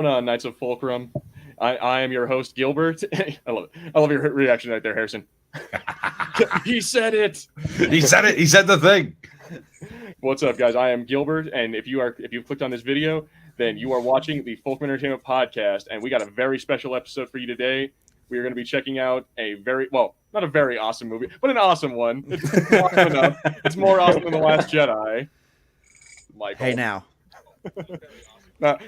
Knights of Fulcrum. I am your host, Gilbert. I love it. I love your reaction right there, Harrison. He said it. He said it. He said the thing. What's up, guys? I am Gilbert, and if you've clicked on this video, then you are watching the Fulcrum Entertainment Podcast, and we got a very special episode for you today. We are going to be checking out not a very awesome movie, but an awesome one. It's awesome enough. It's more awesome than The Last Jedi. Michael. Hey, now.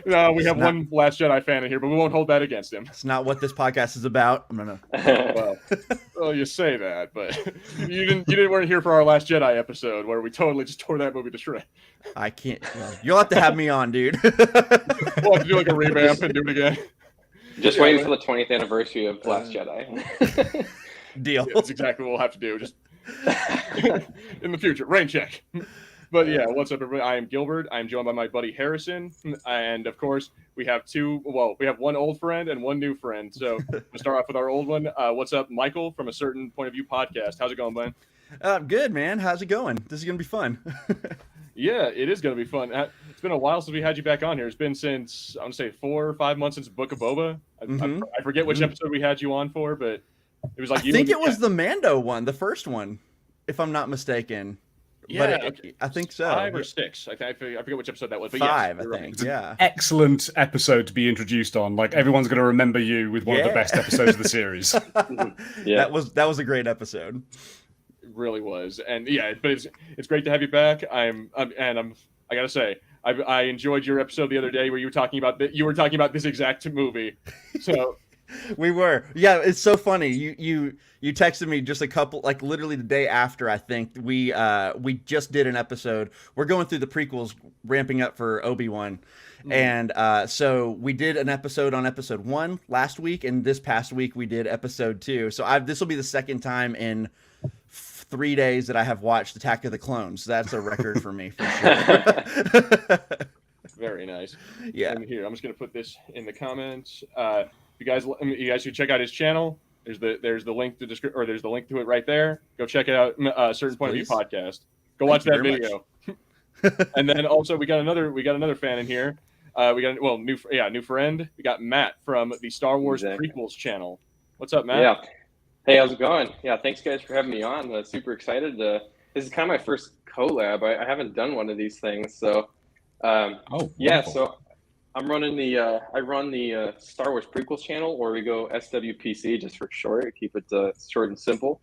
No, we have one Last Jedi fan in here, but we won't hold that against him. It's not what this podcast is about. I'm gonna. Well, you say that, but you weren't here for our Last Jedi episode where we totally just tore that movie to shreds. I can't. You'll have to have me on, dude. We'll have to do like a revamp and do it again. Just waiting for the 20th anniversary of Last Jedi. Deal. Yeah, that's exactly what we'll have to do. Just in the future, rain check. But yeah, what's up, everybody? I am Gilbert. I'm joined by my buddy Harrison, and of course, we have one old friend and one new friend. So we'll start off with our old one. What's up, Michael, from A Certain Point of View podcast? How's it going, man? Good, man. How's it going? This is gonna be fun. Yeah, it is gonna be fun. It's been a while since we had you back on here. It's been since I want to say 4 or 5 months since Book of Boba. I forget which episode we had you on for, but it was like I think it was the Mando one, the first one, if I'm not mistaken. Yeah, but I think so. 5 or 6. I forget which episode that was. But 5, yes, I think. Right. Yeah. Excellent episode to be introduced on. Like everyone's going to remember you with one of the best episodes of the series. Yeah, that was a great episode. It really was, and yeah, but it's great to have you back. I gotta say, I enjoyed your episode the other day where you were talking about this exact movie. So. We were. Yeah, it's so funny. You texted me just a couple, like literally the day after, I think. We just did an episode. We're going through the prequels, ramping up for Obi-Wan. And so we did an episode on episode 1 last week, and this past week we did episode 2. So this will be the second time in 3 days that I have watched Attack of the Clones. That's a record for me, for sure. Very nice. Yeah. And here, I'm just gonna put this in the comments. You guys should check out his channel. There's the link to there's the link to it right there. Go check it out. Certain Point of View podcast. Go watch that video. And then also we got another fan in here. We got new friend. We got Matt from the Star Wars Prequels channel. What's up, Matt? Yeah. Hey, how's it going? Yeah, thanks guys for having me on. Super excited. This is kind of my first collab. I haven't done one of these things, so yeah. So I run the Star Wars Prequels channel, or we go SWPC just for short. Keep it short and simple.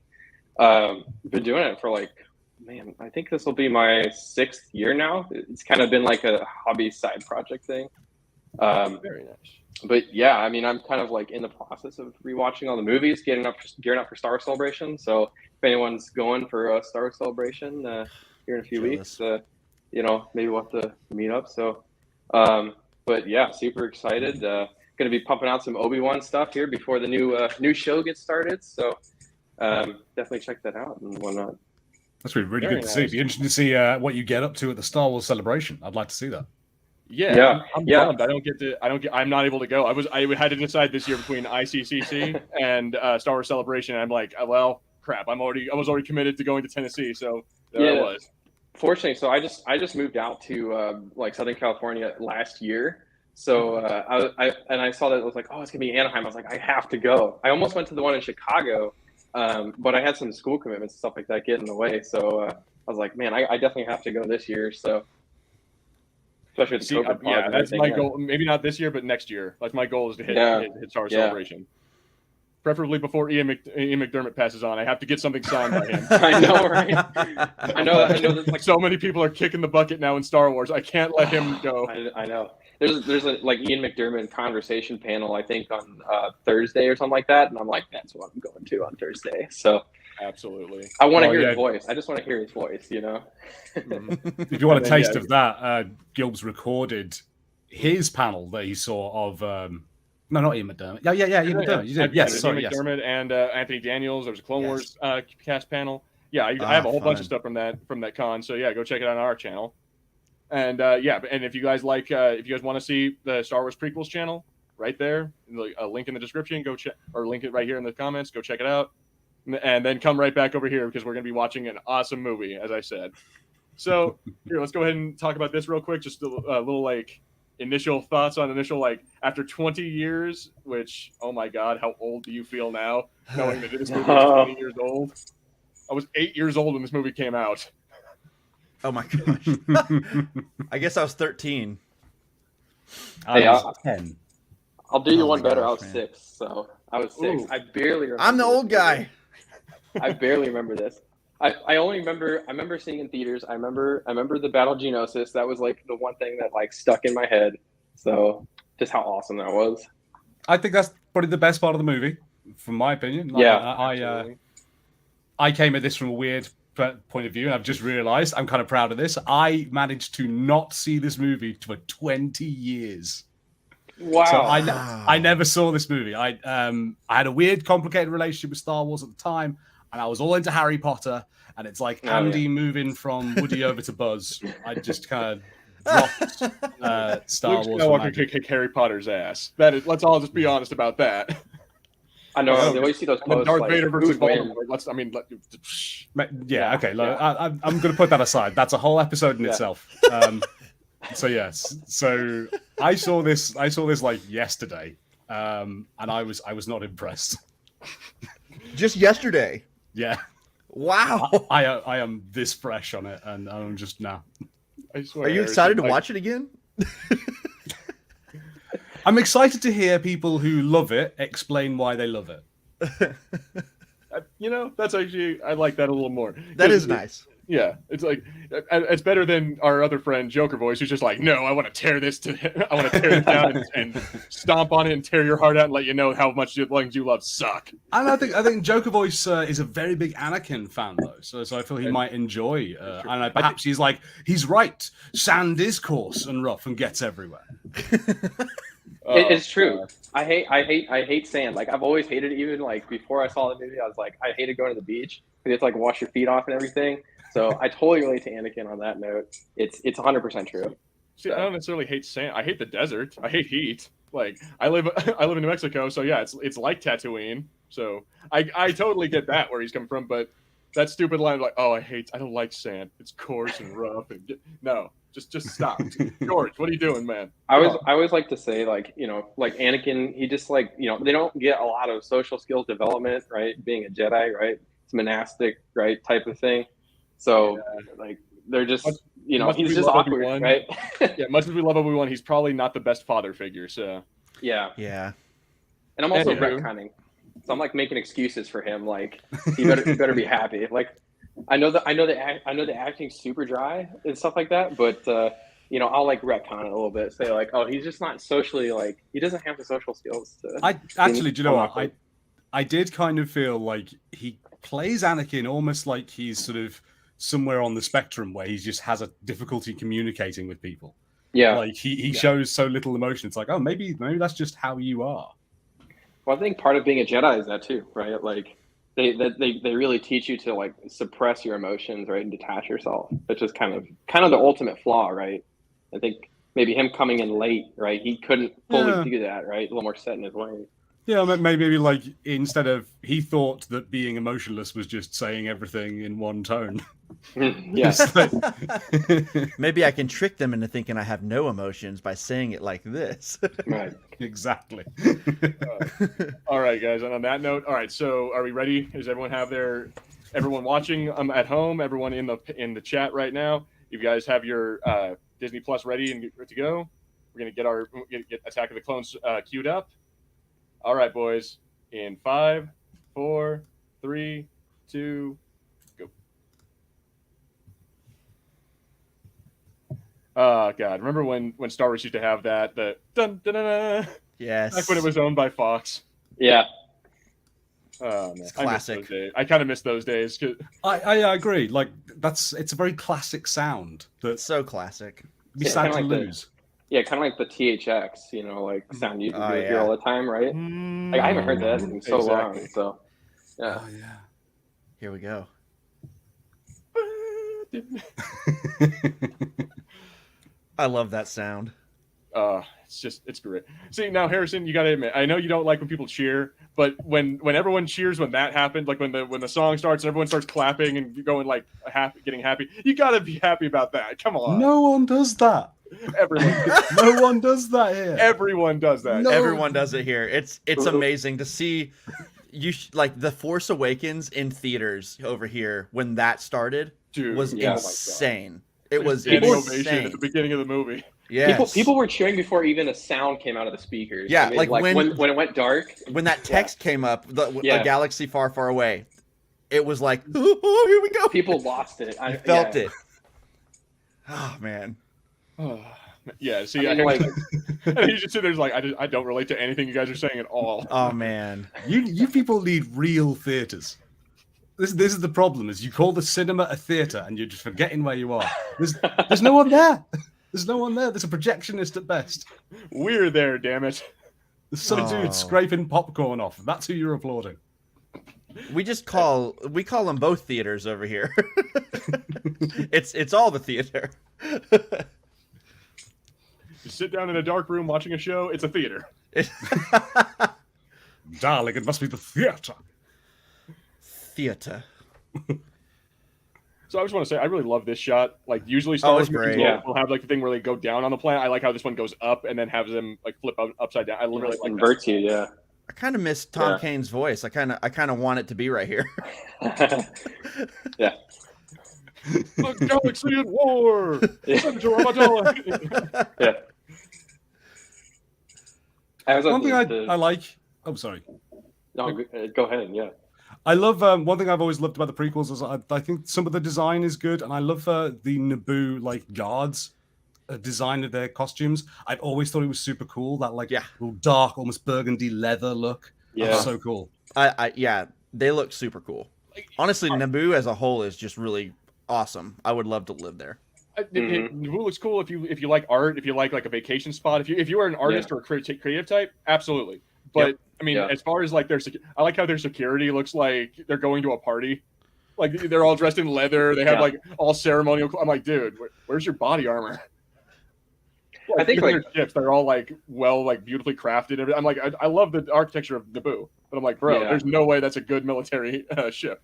Been doing it for I think this will be my 6th year now. It's kind of been like a hobby side project thing. Very nice. But yeah, I mean, I'm kind of like in the process of rewatching all the movies, gearing up for Star Wars Celebration. So if anyone's going for a Star Wars Celebration here in a few weeks, maybe we'll have to meet up. So. But yeah, super excited. Going to be pumping out some Obi-Wan stuff here before the new show gets started. So definitely check that out and whatnot. That's really good to see. It'd be interesting to see what you get up to at the Star Wars Celebration. I'd like to see that. Yeah. I'm bummed. I'm not able to go. I had to decide this year between ICCC and Star Wars Celebration. And I'm like, well, crap. I was already committed to going to Tennessee. So there I was. Fortunately, so I just moved out to Southern California last year. So I saw that it was like, oh, it's gonna be Anaheim. I was like, I have to go. I almost went to the one in Chicago, but I had some school commitments and stuff like that get in the way. So I was like, man, I definitely have to go this year. So especially with the COVID pause and that's everything, my goal. Maybe not this year, but next year. Like my goal is to hit Star Wars Celebration. Preferably before Ian McDermott passes on. I have to get something signed by him. I know, right? I know. There's like so many people are kicking the bucket now in Star Wars. I can't let him go. I know. There's a Ian McDermott conversation panel, I think on Thursday or something like that, and I'm like, that's what I'm going to on Thursday. So absolutely, I want to hear his voice. I just want to hear his voice, you know. If you want a taste of that, Gilb's recorded his panel that he saw of. No, not Ian McDermott. Yeah, Ian McDermott. You did. Yes, sorry, Ian McDermott and Anthony Daniels. There was a Clone Wars cast panel. Yeah, I have a whole bunch of stuff from that con. So yeah, go check it out on our channel. And and if you guys want to see the Star Wars Prequels channel, right there, a link in the description. Go check, or link it right here in the comments. Go check it out, and then come right back over here because we're gonna be watching an awesome movie, as I said. So here, let's go ahead and talk about this real quick. Just a little initial thoughts on like after 20 years, which, oh my God, how old do you feel now knowing that this movie is 20 years old? I was 8 years old when this movie came out. Oh my gosh. I guess I was 13. Hey, I was 10. I'll do you Oh one my better. gosh, I was man. 6, so I was 6. Ooh. I barely remember. I'm the old guy. I barely remember this. I only remember seeing it in theaters. I remember the Battle Geonosis. That was like the one thing that like stuck in my head. So just how awesome that was. I think that's probably the best part of the movie, from my opinion. Like, Yeah, I came at this from a weird point of view, and I've just realized I'm kind of proud of this. I managed to not see this movie for 20 years. Wow. So I never saw this movie. I had a weird, complicated relationship with Star Wars at the time, and I was all into Harry Potter. And it's like Andy moving from Woody over to Buzz. I just kind of dropped Star Luke Wars. Skywalker could kick Harry Potter's ass. That is, let's all just be honest about that. I know. They always see those posts. Darth like, Vader versus win? Voldemort. Yeah. Okay. I'm going to put that aside. That's a whole episode in itself. So yes. So I saw this like yesterday, and I was not impressed. Just yesterday. Yeah. Wow. I am this fresh on it, and I'm just nah. I swear. Are you excited to watch it again? I'm excited to hear people who love it explain why they love it. That's actually, I like that a little more. That is nice. Yeah, it's like it's better than our other friend Joker Voice, who's just like, no, I want to tear this down and stomp on it and tear your heart out and let you know how much the things you love suck. And I think Joker Voice is a very big Anakin fan though, so I feel he might enjoy. And perhaps he's right. Sand is coarse and rough and gets everywhere. It's true. I hate sand. Like I've always hated it. Even like before I saw the movie, I was like, I hated going to the beach because you have to like wash your feet off and everything. So I totally relate to Anakin on that note. It's 100% true. See, I don't necessarily hate sand. I hate the desert. I hate heat. Like I live in New Mexico, so yeah, it's like Tatooine. So I totally get that where he's coming from, but that stupid line like, oh, I don't like sand. It's coarse and rough and no. Just stop. George, what are you doing, man? I always like to say, like, like Anakin, he just like, they don't get a lot of social skills development, right? Being a Jedi, right? It's monastic, right? Type of thing. So like they're just, he's just awkward, Obi-Wan, right? Yeah, much as we love Obi-Wan, he's probably not the best father figure, so. Yeah. Yeah. And I'm also retconning. So I'm like making excuses for him, like he better be happy. Like I know the acting's super dry and stuff like that, but I'll like retcon it a little bit, say like, oh, he's just not socially, like he doesn't have the social skills to. Do you know what? I did kind of feel like he plays Anakin almost like he's sort of somewhere on the spectrum where he just has a difficulty communicating with people. Yeah, like he shows so little emotion. It's like, oh, maybe that's just how you are. Well, I think part of being a Jedi is that too, right? Like they really teach you to like suppress your emotions, right, and detach yourself, which is kind of the ultimate flaw, right? I think maybe him coming in late, right? He couldn't fully do that, right? A little more set in his ways. Yeah, maybe like instead of he thought that being emotionless was just saying everything in one tone. Yes. Maybe I can trick them into thinking I have no emotions by saying it like this. Right. Exactly. All right, guys. And on that note, all right. So, are we ready? Does everyone have everyone watching at home? Everyone in the chat right now? You guys have your Disney Plus ready and ready to go? We're gonna get Attack of the Clones queued up. All right, boys. In 5, 4, 3, 2, go. Oh God! Remember when Star Wars used to have the dun dun dun dun? Yes. Back when it was owned by Fox. Yeah. Oh man, it's classic. I kind of miss those days. I agree. Like it's a very classic sound. That's so classic. Be sad to lose. Yeah, kind of like the THX, like sound you hear all the time, right? Like I haven't heard that in so long. So, yeah. Oh, yeah. Here we go. I love that sound. It's great. See, now Harrison, you got to admit, I know you don't like when people cheer, but when everyone cheers when that happened, like when the song starts and everyone starts clapping and going like getting happy, you got to be happy about that. Come on. No one does that. Everyone. No one does that here. Everyone does that. No. Everyone does it here. It's amazing to see like The Force Awakens in theaters over here when that started. Dude, was insane. It was insane at the beginning of the movie. Yes. People were cheering before even a sound came out of the speakers. Yeah, I mean, like when it went dark. When that text came up, a galaxy far, far away, it was like, oh, here we go. People lost it. I felt it. Oh man. Yeah. See, and you just sit there like, I don't relate to anything you guys are saying at all. Oh man. You people need real theaters. This is the problem: is you call the cinema a theater and you're just forgetting where you are. There's no one there. There's no one there. There's a projectionist at best. We're there, damn it. There's some dude scraping popcorn off. That's who you're applauding. We call them both theaters over here. It's all the theater. You sit down in a dark room watching a show, it's a theater. Darling, it must be the theater. Theater. So I just want to say, I really love this shot. Like, usually Star Wars movies will have like the thing where they go down on the planet. I like how this one goes up and then has them like flip upside down. I literally like inverts you, yeah. I kind of miss Tom Kane's voice. I kind of want it to be right here. Yeah. The galaxy at war. Yeah. One thing I like. Oh, sorry. No, go ahead. Yeah. I love one thing I've always loved about the prequels is I think some of the design is good, and I love the Naboo like guards design of their costumes. I've always thought it was super cool. That like little dark, almost burgundy leather look. Yeah, so cool. They look super cool. Honestly, Naboo as a whole is just really awesome. I would love to live there. Naboo looks cool if you like art, if you like a vacation spot, if you are an artist or a creative type, absolutely. But I mean, as far as like I like how their security looks like they're going to a party. Like they're all dressed in leather. They have like all ceremonial. I'm like, dude, where's your body armor? Like, I think like ships, they're all like beautifully crafted. I'm like, I love the architecture of Naboo, but I'm like, bro, there's no way that's a good military ship.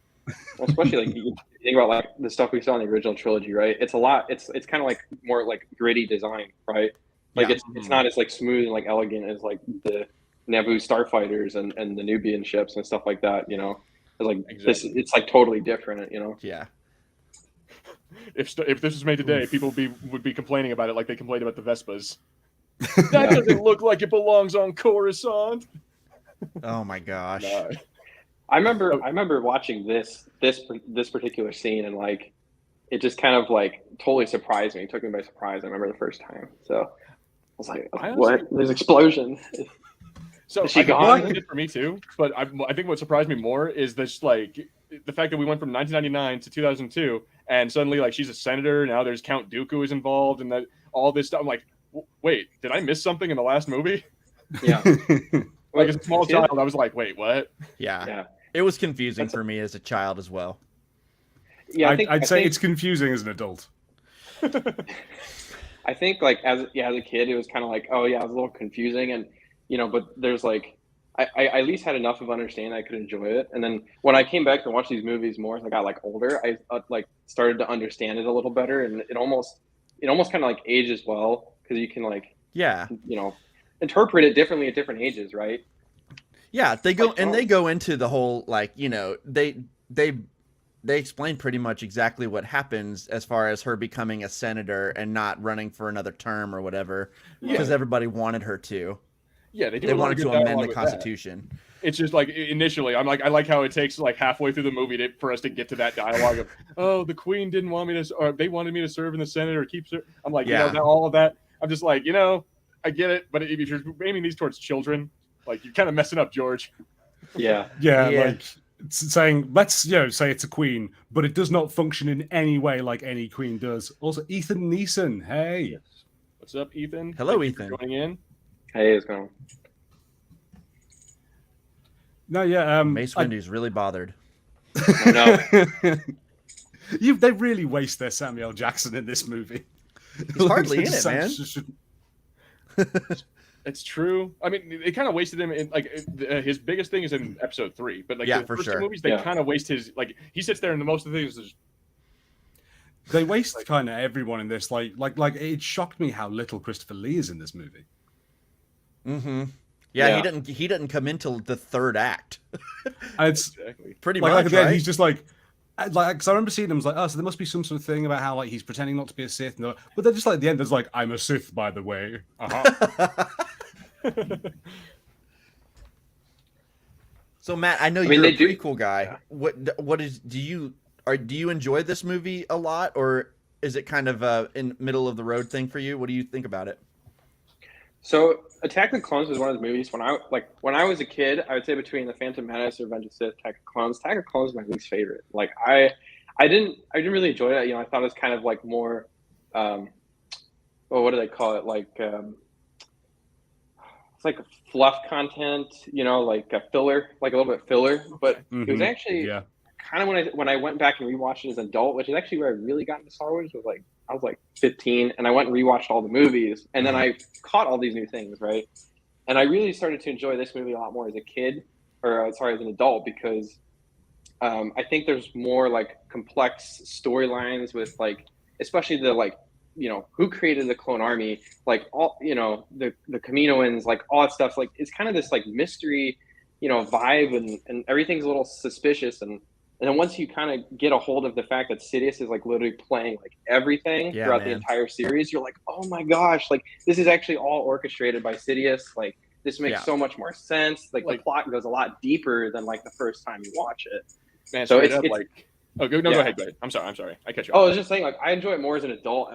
Well, especially like you think about like the stuff we saw in the original trilogy, right? It's a lot. It's kind of like more like gritty design, right? Like it's not as like smooth and like elegant as like the Naboo starfighters and the Nubian ships and stuff like that. You know, it's like it's like totally different. You know. Yeah. If this was made today, people would be complaining about it like they complained about the Vespas. That doesn't look like it belongs on Coruscant. Oh my gosh. No. I remember watching this particular scene and like it just kind of like totally surprised me. It took me by surprise. I remember the first time. So I was like, "What? There's an explosion." So is she gone? It for me too. But I think what surprised me more is this like the fact that we went from 1999 to 2002, and suddenly like she's a senator now. There's Count Dooku is involved, and that all this stuff. I'm like, wait, did I miss something in the last movie? Yeah. Like as a small child, I was like, wait, what? Yeah. It was confusing for me as a child as well. Yeah, I'd say it's confusing as an adult. I think like as a kid, it was kind of like, oh yeah, it was a little confusing, and you know, but there's like, I at least had enough of understanding I could enjoy it, and then when I came back to watch these movies more as I got like older, I like started to understand it a little better, and it almost kind of like ages well because you can like you know interpret it differently at different ages, right? Yeah, they go into the whole like, you know, they explain pretty much exactly what happens as far as her becoming a senator and not running for another term or whatever because everybody wanted her to. Yeah, they wanted to amend the Constitution. It's just like initially, I like how it takes like halfway through the movie for us to get to that dialogue of, oh, the Queen didn't want me to, or they wanted me to serve in the Senate or keep. I'm like, you know, all of that. I'm just like, you know, I get it, but if you're aiming these towards children, like you're kind of messing up, George. Yeah. Like saying, let's say it's a queen, but it does not function in any way like any queen does. Also, Ethan Neeson, hey, what's up, Ethan? Hello, Ethan. Joining in. Hey, it's going. No, yeah. Mace Windu's really bothered. No. They really waste their Samuel L. Jackson in this movie. He's hardly in it, man. It's true. I mean, they kind of wasted him in like his biggest thing is in episode 3, but like the first two movies, they kind of waste his like he sits there and the most of the things is They waste kind of everyone in this. Like it shocked me how little Christopher Lee is in this movie. Mm-hmm. Yeah, he didn't come into the third act. And it's pretty like, much. Again, right? he's just like, because I remember seeing him, I was like, oh, so there must be some sort of thing about how like he's pretending not to be a Sith. But then just like at the end, there's like, I'm a Sith, by the way. So Matt, I know you're a prequel guy. Yeah. Do you enjoy this movie a lot, or is it kind of in middle of the road thing for you? What do you think about it? So Attack of the Clones was one of those movies when I was a kid, I would say between The Phantom Menace, Revenge of the Sith, Attack of the Clones. Attack of the Clones was my least favorite. Like I didn't really enjoy it. You know, I thought it was kind of like more what do they call it? Like it's like fluff content, you know, like a filler, like a little bit filler. But it was actually kind of when I went back and rewatched it as an adult, which is actually where I really got into Star Wars, was like I was like 15, and I went and rewatched all the movies, and then I caught all these new things, right? And I really started to enjoy this movie a lot more as a kid, as an adult, because I think there's more like complex storylines with like, especially the like, you know, who created the clone army, like all, you know, the Kaminoans, like all that stuff. Like it's kind of this like mystery, you know, vibe, and everything's a little suspicious. And then once you kind of get a hold of the fact that Sidious is like literally playing like everything throughout the entire series, you're like, oh my gosh, like this is actually all orchestrated by Sidious. Like this makes so much more sense. Like the plot goes a lot deeper than like the first time you watch it. Man, so it's like. Oh, go ahead, Greg. I'm sorry. I catch you off. Oh, I was just saying, like, I enjoy it more as an adult.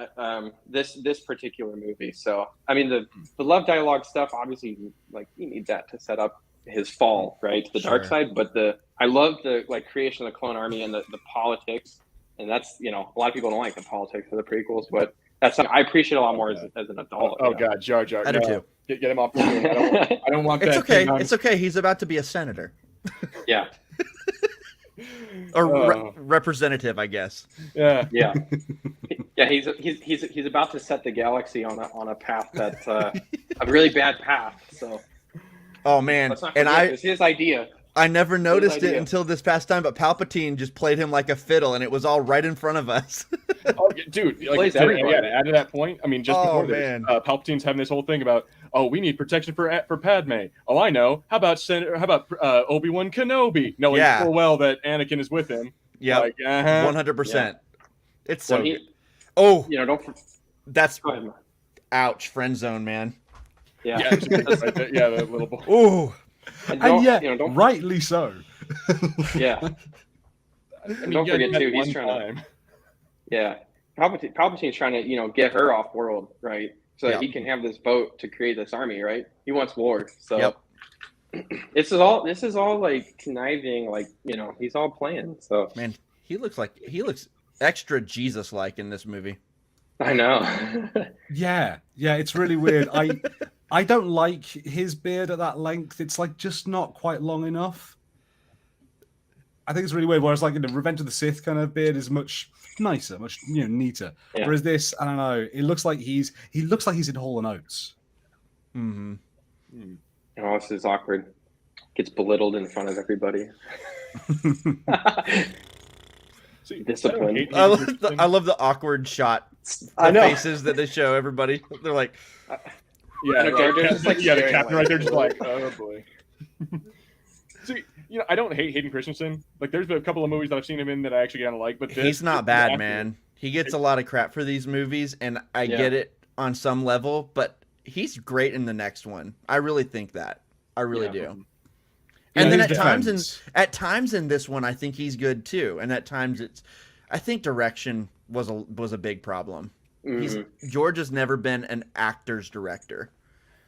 This particular movie. So, I mean, the love dialogue stuff, obviously, like, you need that to set up his fall, right, to the dark side. But I love the like creation of the clone army and the politics, and that's, you know, a lot of people don't like the politics of the prequels, but that's something I appreciate a lot more as an adult. Oh God, Jar Jar. I do too. Get him off. I don't want that. It's okay. It's okay. He's about to be a senator. Yeah. Or representative, I guess. Yeah. He's about to set the galaxy on a path that's a really bad path. So. Oh man, and it's his idea. I never noticed it until this past time, but Palpatine just played him like a fiddle, and it was all right in front of us. Oh, dude! Like, to add to that point, I mean, just before this, Palpatine's having this whole thing about, oh, we need protection for Padme. Oh, I know. How about Obi-Wan Kenobi? Knowing full well that Anakin is with him. Yeah, like, 100%. It's so good. That's ouch, friend zone, man. Yeah, the little boy. Ooh. And rightly so. Yeah. And don't forget too, he's trying to. Yeah, Palpatine's trying to, get her off world, right? So that he can have this boat to create this army, right? He wants war. So this is all like conniving, like, he's all playing. So man, he looks extra Jesus-like in this movie. I know. yeah, it's really weird. I don't like his beard at that length. It's like just not quite long enough. I think it's really weird. Whereas like in the Revenge of the Sith kind of beard is much nicer, much neater. Yeah. Whereas this, I don't know. It looks like he's in Hall and Oates. Mm-hmm. Oh, this is awkward. Gets belittled in front of everybody. Discipline. I love the awkward shot. The faces that they show everybody. They're like. The captain right there just like, oh boy. See, I don't hate Hayden Christensen. Like, there's a couple of movies that I've seen him in that I actually kind of like, but he's not bad, man. He gets a lot of crap for these movies, and I get it on some level, but he's great in the next one. I really think that. I really do. And then at times in this one, I think he's good too. And at times I think direction was a big problem. Mm-hmm. George has never been an actor's director.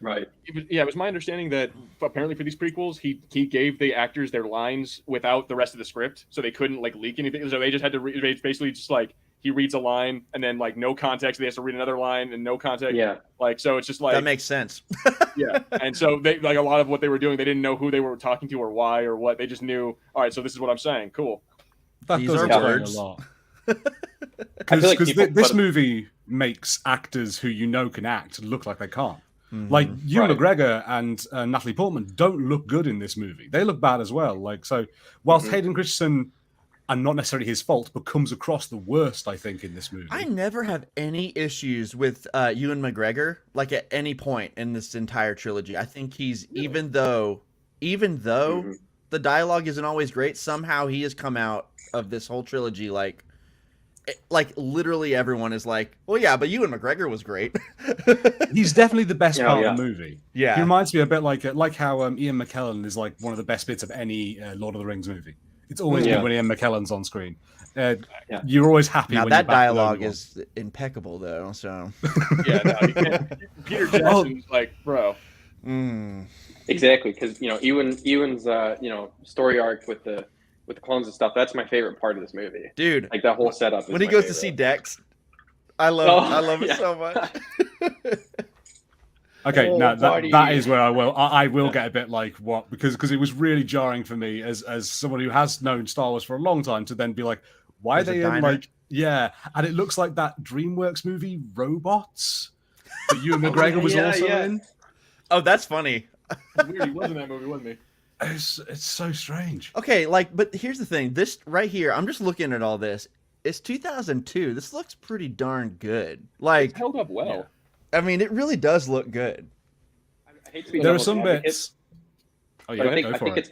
Right. It was my understanding that apparently for these prequels, he gave the actors their lines without the rest of the script, so they couldn't like leak anything. So they just had to basically just like he reads a line and then like no context, they have to read another line and no context. Yeah. Like so, it's just like that makes sense. Yeah. And so they like a lot of what they were doing, they didn't know who they were talking to or why or what. They just knew. All right, so this is what I'm saying. Cool. These are words. A lot. Because this movie makes actors who can act look like they can't. Mm-hmm. Like Ewan McGregor and Natalie Portman don't look good in this movie. They look bad as well. Like so, whilst Hayden Christensen and not necessarily his fault, but comes across the worst, I think, in this movie. I never have any issues with Ewan McGregor, like at any point in this entire trilogy. I think he's even though the dialogue isn't always great, somehow he has come out of this whole trilogy like literally everyone is like, well, yeah, but Ewan McGregor was great. He's definitely the best part of the movie. Yeah, he reminds me a bit like how Ian McKellen is like one of the best bits of any Lord of the Rings movie. It's always good when Ian McKellen's on screen. You're always happy. Now when that you're back dialogue is impeccable, though. So yeah, no, you can't. Peter Jackson's like, bro. Exactly, because Ewan's story arc with the clones and stuff. That's my favorite part of this movie, dude. Like that whole setup. When he goes to see Dex, I love it so much. Okay, now that is where I will get a bit like what because it was really jarring for me as someone who has known Star Wars for a long time to then be like, why are they in like and it looks like that DreamWorks movie Robots that Ewan McGregor was also in. Oh, that's funny. Weird, he was in that movie, wasn't he? It's so strange. Okay, but here's the thing. This right here, I'm just looking at all this. It's 2002. This looks pretty darn good. Like, it's held up well. Yeah. I mean, it really does look good. I hate to be there are some bits. I think it's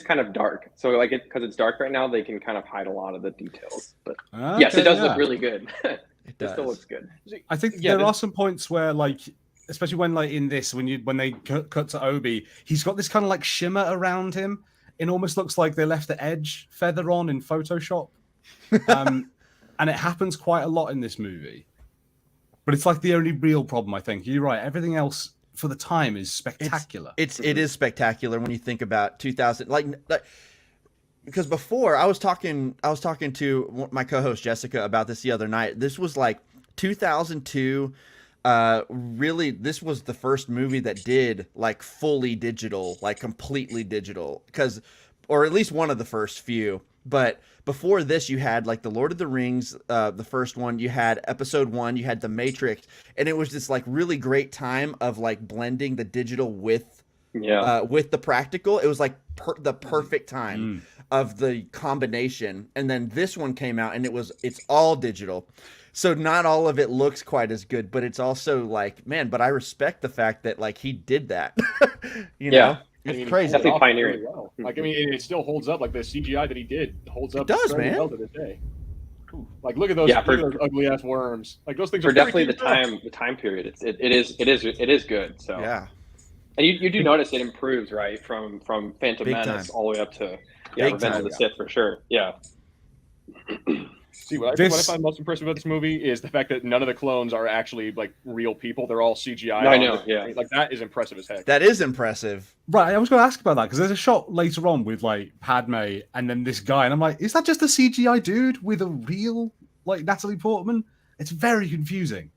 kind of dark. So like because it's dark right now, they can kind of hide a lot of the details. But yes, it does look really good. It still looks good. I think there are some points where like, especially when like in this, when they cut to Obi, he's got this kind of like shimmer around him. It almost looks like they left the edge feather on in Photoshop, and it happens quite a lot in this movie. But it's like the only real problem, I think. You're right. Everything else for the time is spectacular. It is spectacular when you think about 2000. Like because before I was talking to my co-host Jessica about this the other night. This was like 2002. Really, this was the first movie that did like fully digital, like completely digital, or at least one of the first few. But before this, you had like the Lord of the Rings, the first one. You had Episode 1. You had The Matrix, and it was this like really great time of like blending the digital with the practical. It was like the perfect time of the combination. And then this one came out, and it's all digital. So not all of it looks quite as good, but it's also like, man, but I respect the fact that like he did that. you know? It's crazy. Definitely pioneering. Well. Like, I mean, it still holds up. Like the CGI that he did holds up. It does, man. Well to this day. Like, look at those ugly ass worms. Like those things are definitely the time. time period. It is good. So yeah, and you do notice it improves, right, from Phantom Big Menace time. all the way up to Big Revenge time. of the Sith for sure. Yeah. See, what I find most impressive about this movie is the fact that none of the clones are actually like real people. They're all CGI. I know, yeah. Like that is impressive as heck. That is impressive. Right, I was going to ask about that because there's a shot later on with like Padme and then this guy, and I'm like, is that just a CGI dude with a real like Natalie Portman? It's very confusing.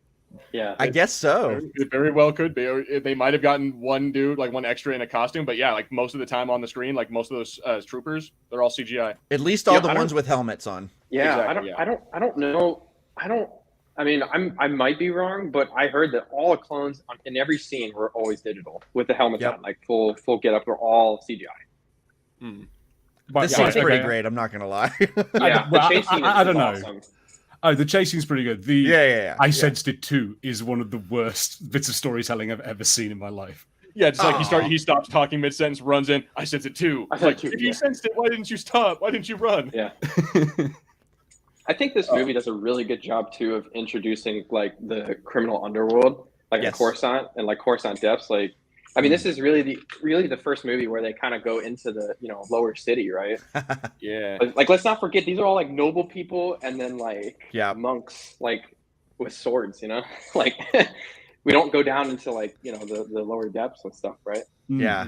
Yeah, I guess so. It very well could be. Or they might have gotten one dude, like one extra in a costume, but yeah, like most of the time on the screen, like most of those troopers, they're all CGI. At least all the ones with helmets on. Yeah, exactly, I don't know. I mean, I might be wrong, but I heard that all the clones in every scene were always digital with the helmets on, like full get up. They're all CGI. This scene's pretty great. I'm not gonna lie. Yeah, the chase scene I don't know. Awesome. Oh, the chase scene's pretty good. I sensed it too is one of the worst bits of storytelling I've ever seen in my life. Yeah, it's like he stops talking mid sentence, runs in. I sense it too. Like if you sensed it, why didn't you stop? Why didn't you run? Yeah. I think this movie does a really good job too of introducing like the criminal underworld, like in Coruscant and like Coruscant depths. Like, I mean, this is really the first movie where they kind of go into the lower city, right? Yeah. Like let's not forget these are all like noble people and then like monks like with swords, like. We don't go down into like the lower depths and stuff, right? Yeah.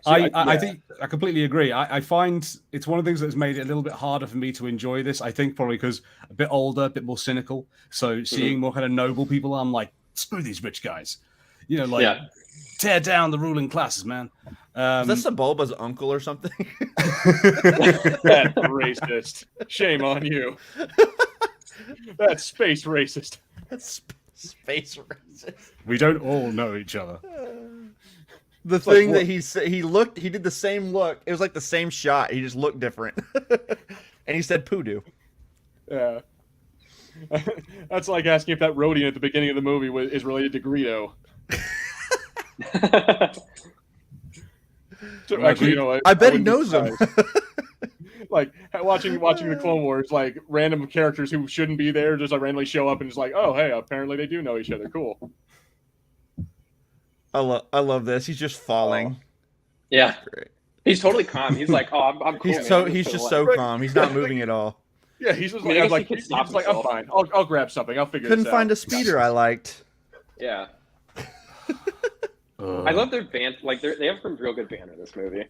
I think I completely agree. I find it's one of the things that's made it a little bit harder for me to enjoy this. I think probably because a bit older, a bit more cynical. So seeing more kind of noble people, I'm like, screw these rich guys. Tear down the ruling classes, man. Is that Sebulba's uncle or something? That's racist. Shame on you. That's space racist. That's space racist. We don't all know each other. The It's thing like, that he did the same look. It was like the same shot. He just looked different. And he said poodoo. Yeah. That's like asking if that Ronin at the beginning of the movie is related to Greedo. So, actually, I bet he knows him. Like watching the Clone Wars, like random characters who shouldn't be there just like randomly show up and just like, oh hey, apparently they do know each other. Cool. I love this. He's just falling. Yeah. Great. He's totally calm. He's like, oh, I'm cool. He's just so calm. He's not moving at all. Yeah, he's just I like, mean, he's like, I'm fine. I'll grab something. I'll figure Couldn't this find out. a speeder I liked. Yeah. I love their band. Like they have some real good banter in this movie.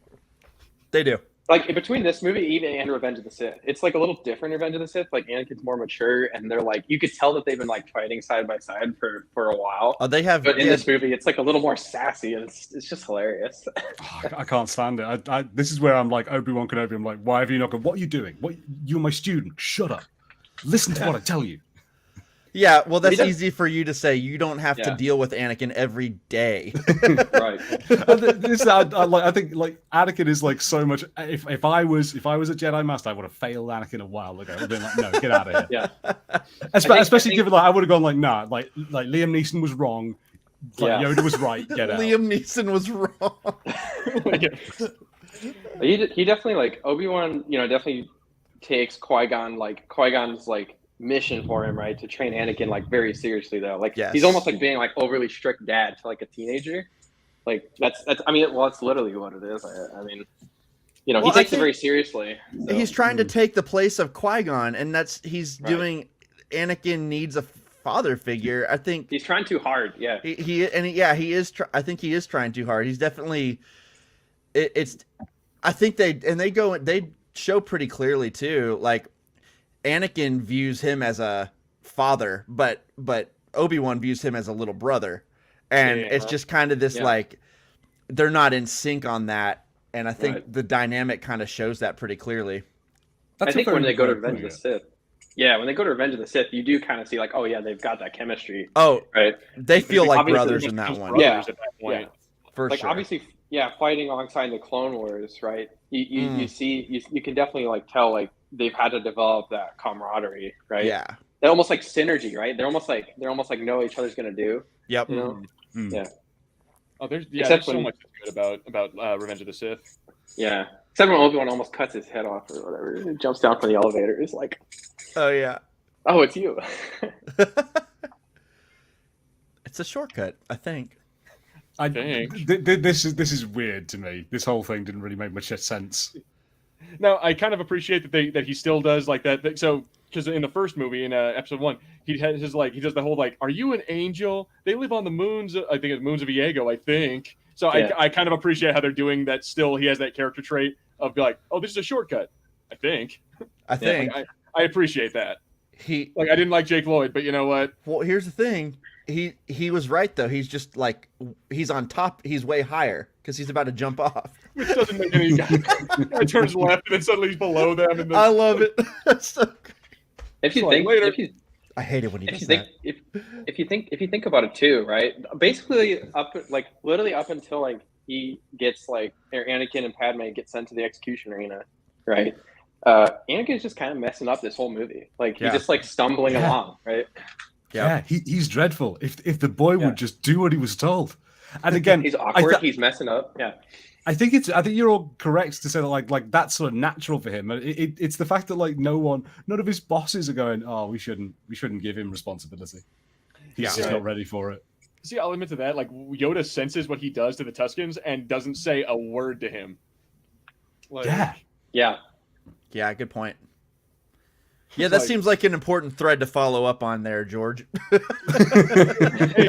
They do. Like between this movie even and Revenge of the Sith, it's like a little different. Revenge of the Sith, like Anakin's more mature, and they're like you could tell that they've been like fighting side by side for a while. Oh, they have. But in this movie, it's like a little more sassy, and it's just hilarious. I can't stand it. This is where I'm like Obi-Wan Kenobi. I'm like, why have you not gone? What are you doing? You're my student. Shut up. Listen to what I tell you. Yeah, well, that's easy for you to say. You don't have to deal with Anakin every day. Right. I think like Anakin is like so much. If I was a Jedi Master, I would have failed Anakin a while ago. I'd been like, no, get out of here. Yeah. Especially given like I would have gone like, nah, like Liam Neeson was wrong. Like, Yoda was right. Get out. Liam Neeson was wrong. He definitely like Obi-Wan. Definitely takes Qui-Gon's like mission for him, right, to train Anakin like very seriously though. Like he's almost like being like overly strict dad to like a teenager. Like that's I mean, well, that's literally what it is. I mean, he takes it very seriously. So. He's trying to take the place of Qui-Gon, and he's doing. Anakin needs a father figure. I think he's trying too hard. Yeah, he is. I think he is trying too hard. He's definitely. I think they show pretty clearly too. Like Anakin views him as a father, but Obi-Wan views him as a little brother, and it's just kind of this like they're not in sync on that. And I think the dynamic kind of shows that pretty clearly. I think when they go to Revenge of the Sith. Yeah, when they go to Revenge of the Sith, you do kind of see like, oh yeah, they've got that chemistry. Oh, right. They feel like brothers in that one. Yeah, at that point. For like sure. Obviously, fighting alongside the Clone Wars, right? You see, you can definitely like tell like they've had to develop that camaraderie, right? Yeah. They're almost like synergy, right? They're almost like know what each other's gonna do. Yep. Yeah. Oh, there's so much good about Revenge of the Sith. Yeah. Except when Obi-Wan almost cuts his head off or whatever. He jumps down from the elevator. It's like, oh yeah. Oh, it's you. It's a shortcut, I think. I think this is weird to me. This whole thing didn't really make much sense. No, I kind of appreciate that he still does like that. So, because in the first movie, in episode 1, he has his he does the whole like, "Are you an angel?" They live on the moons. I think it's moons of Viego. I think. So I kind of appreciate how they're doing that. Still, he has that character trait of like, "Oh, this is a shortcut." I think. I appreciate that. I didn't like Jake Lloyd, but you know what? Well, here's the thing. He was right though. He's just like he's on top. He's way higher because he's about to jump off. Which doesn't make any sense. He turns left and then suddenly he's below them. And then... I love it. That's so good. If you think, I hate it when he does that. If you think about it too, right? Basically, literally up until like he gets like Anakin and Padme get sent to the execution arena, right? Anakin's just kind of messing up this whole movie. Like he's just like stumbling along, right? Yeah, he's dreadful. If the boy would just do what he was told, and again, he's awkward. He's messing up. Yeah, I think you're all correct to say that like that's sort of natural for him. It's the fact that like none of his bosses are going, oh, we shouldn't give him responsibility. He's just not ready for it. See, I'll admit to that. Like Yoda senses what he does to the Tuskens and doesn't say a word to him. Yeah. Good point. Yeah, that seems like an important thread to follow up on there, George. Hey,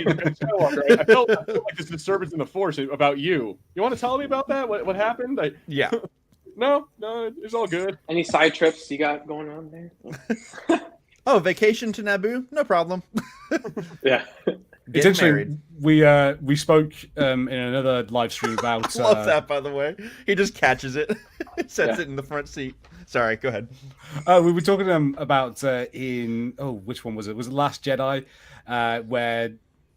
Skywalker, I felt like this disturbance in the Force about you. You want to tell me about that? What happened? No, it's all good. Any side trips you got going on there? Oh, vacation to Naboo? No problem. Yeah. It's interesting. We spoke in another live stream about. I love that, by the way. He just catches it, sets it in the front seat. Sorry, go ahead. We were talking about which one was it? Was it Last Jedi, where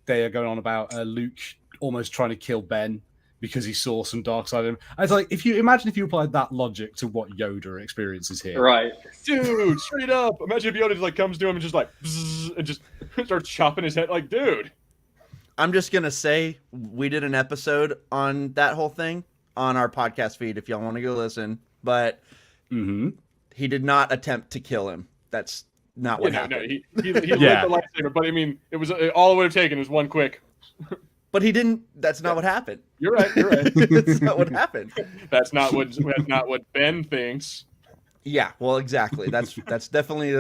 they are going on about Luke almost trying to kill Ben because he saw some dark side of him. And it's like, if you applied that logic to what Yoda experiences here. Right. Dude, straight up. Imagine if Yoda just like comes to him and just like bzzz, and just starts chopping his head. Like, dude. I'm just going to say we did an episode on that whole thing on our podcast feed if y'all want to go listen. But he did not attempt to kill him. That's not what happened. No, he lit the lightsaber, but I mean, it was all it would have taken was one quick. But he didn't. That's not what happened. You're right. That's not what happened. That's not what Ben thinks. Yeah. Well, exactly. That's definitely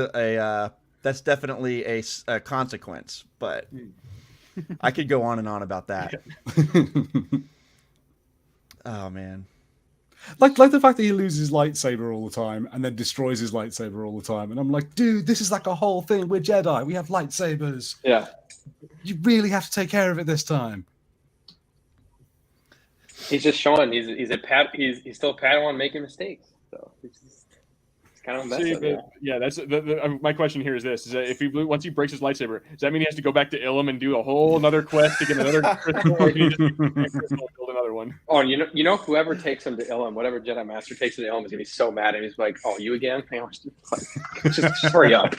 a consequence. But I could go on and on about that. Oh man. Like the fact that he loses his lightsaber all the time and then destroys his lightsaber all the time. And I'm like, dude, this is like a whole thing. We're Jedi. We have lightsabers. Yeah. You really have to take care of it this time. He's just showing he's still a Padawan making mistakes. So it's kind of a mess. Yeah, that's my question here is this: is that if once he breaks his lightsaber, does that mean he has to go back to Ilum and do a whole another quest to get another crystal, or can he just build another one? Oh, and you know, whoever takes him to Ilum, whatever Jedi Master takes him to Ilum, is gonna be so mad, and he's like, "Oh, you again? Just hurry up."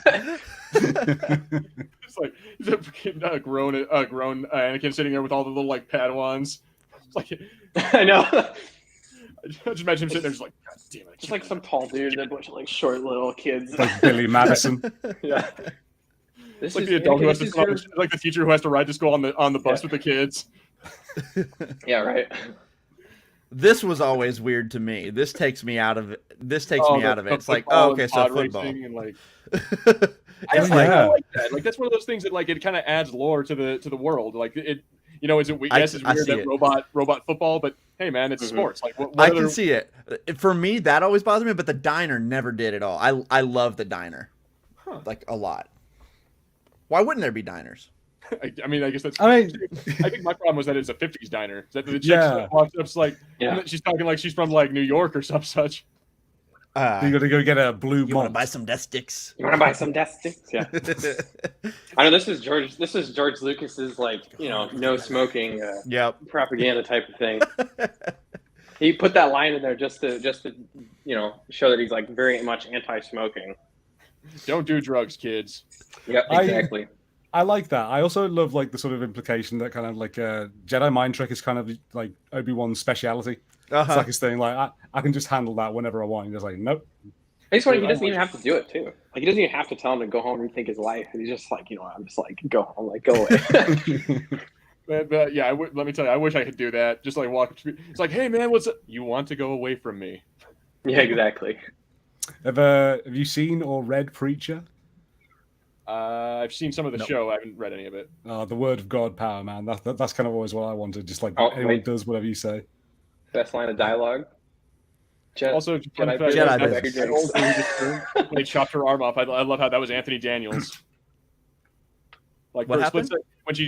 It's like he's a freaking grown Anakin sitting there with all the little like Padawans. It's like I know. I just imagine him sitting there, just like, God damn it! Just like some tall dude and a bunch of like short little kids. Like Billy Madison. Yeah. This like the adult who has to like the teacher who has to ride to school on the bus with the kids. Yeah, right. This was always weird to me. This takes me out of it. It's like, oh, okay, so football. And like, I like that. Like that's one of those things that like it kind of adds lore to the world. Like it, you know, it's weird that robot football, but hey, man, it's sports. Like I can see it. For me, that always bothered me, but the diner never did at all. I love the diner, like a lot. Why wouldn't there be diners? I mean, I guess that's. I think my problem was that it's a '50s diner. Is that the chick walks up, like, she's talking like she's from like New York or some such. You got to go get a blue. You want to buy some death sticks? You want to buy some death sticks? Yeah. I know this is George Lucas's like no smoking propaganda type of thing. He put that line in there just to show that he's like very much anti-smoking. Don't do drugs, kids. Yep, exactly. I like that. I also love like the sort of implication that kind of like Jedi mind trick is kind of like Obi-Wan's speciality. It's like his thing. Like I can just handle that whenever I want. He's just like, nope. I just want he doesn't even have to do it too. Like he doesn't even have to tell him to go home and rethink his life. He's just like, I'm just like go home, like go away. but yeah, let me tell you, I wish I could do that. Just like walk. It's like, hey man, what's up? You want to go away from me? Yeah, exactly. Have you seen or read Preacher? I've seen some of the show. I haven't read any of it. The word of God power, man. That's kind of always what I wanted. Just like anyone does whatever you say. Best line of dialogue. Also, Jedi when he chopped her arm off. I love how that was Anthony Daniels. Like what happened?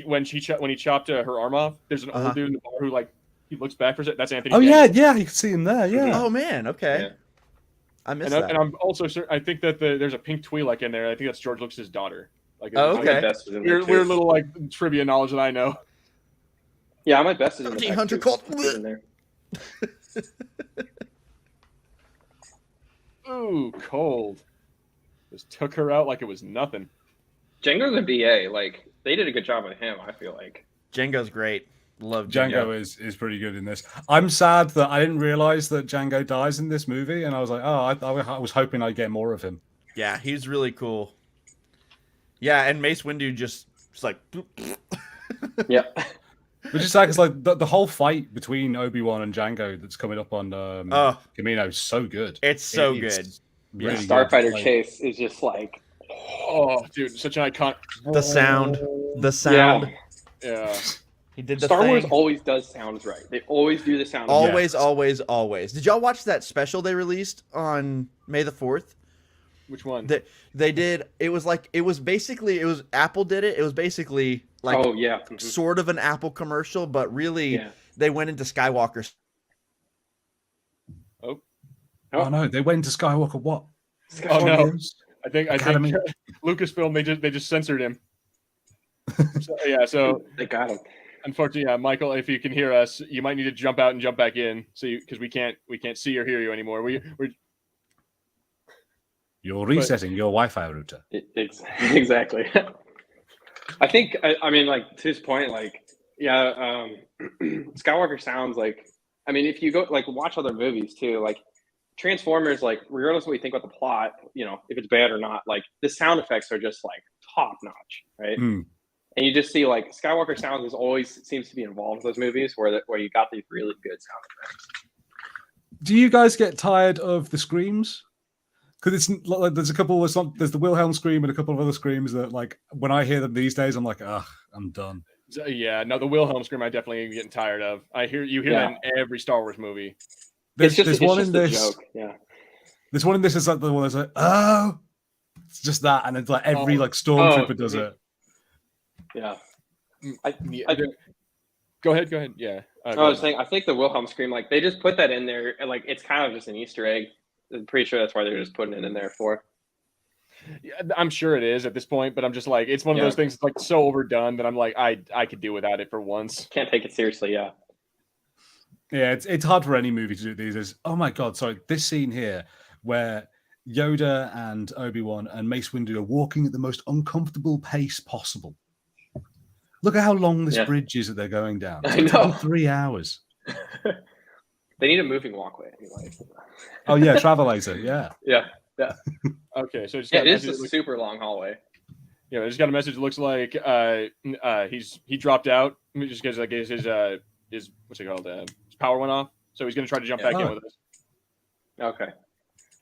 When he chopped her arm off? There's an old dude in the bar who like he looks back for a second. That's Anthony. Oh Daniels. yeah, you can see him there. Yeah. Oh man, okay. Yeah. I missed that. And I'm also certain. I think that there's a pink Twi'lek in there. I think that's George Lucas's daughter. Like, okay. Weird little like trivia knowledge that I know. Yeah, my best is in the Hunter called in there. Ooh, cold. Just took her out like it was nothing. Django's a BA. Like they did a good job with him. I feel like Django's great. Love Django is pretty good in this. I'm sad that I didn't realize that Django dies in this movie, and I was like, I was hoping I'd get more of him. Yeah, he's really cool. Yeah, and Mace Windu just like, yeah. Which is sad because like the whole fight between Obi-Wan and Django that's coming up on Kamino is so good. It's so good. Really Starfighter chase is just like, oh, dude, such an icon. The sound. Yeah. He did the Star thing. Wars always does sounds right. They always do the sound. Always. Did y'all watch that special they released on May the 4th? Which one? They did. It was Apple did it. It was basically like sort of an Apple commercial, but really they went into Skywalker. Oh no, they went into Skywalker what? Oh no. I think Lucasfilm they just censored him. So they got him. Unfortunately, Michael, if you can hear us, you might need to jump out and jump back in, because we can't see or hear you anymore. You're resetting your Wi-Fi router. Exactly. I think I mean, like, to his point, like, yeah, Skywalker sounds like, I mean, if you go like watch other movies too, like Transformers, like regardless of what you think about the plot, you know, if it's bad or not, like the sound effects are just like top notch, right? And you just see like Skywalker sounds is always seems to be involved in those movies where you got these really good sound effects. Do you guys get tired of the screams? Because it's like there's a couple. There's the Wilhelm scream and a couple of other screams that, like, when I hear them these days, I'm like, ugh, I'm done. Yeah, no, the Wilhelm scream I definitely am getting tired of. You hear that in every Star Wars movie. There's one in this. Joke. Yeah. There's one in this is like the one that's like, oh, it's just that, and it's like every like stormtrooper does it. Yeah. Go ahead. Yeah. I was saying, I think the Wilhelm scream, like they just put that in there, and like it's kind of just an Easter egg. I'm pretty sure that's why they're just putting it in there for. Yeah, I'm sure it is at this point, but I'm just like, it's one of those things that's like so overdone that I'm like, I could do without it for once. Can't take it seriously, yeah. Yeah, it's hard for any movie to do these. Is oh my god, sorry, this scene here where Yoda and Obi-Wan and Mace Windu are walking at the most uncomfortable pace possible. Look at how long this bridge is that they're going down. It's I know. 3 hours. They need a moving walkway anyway. Oh yeah, Travelator. Yeah. Yeah. Okay, so it is a super long hallway. Yeah, I just got a message. It looks like he dropped out just because like his what's it called? His power went off, so he's gonna try to jump back in with us. Okay.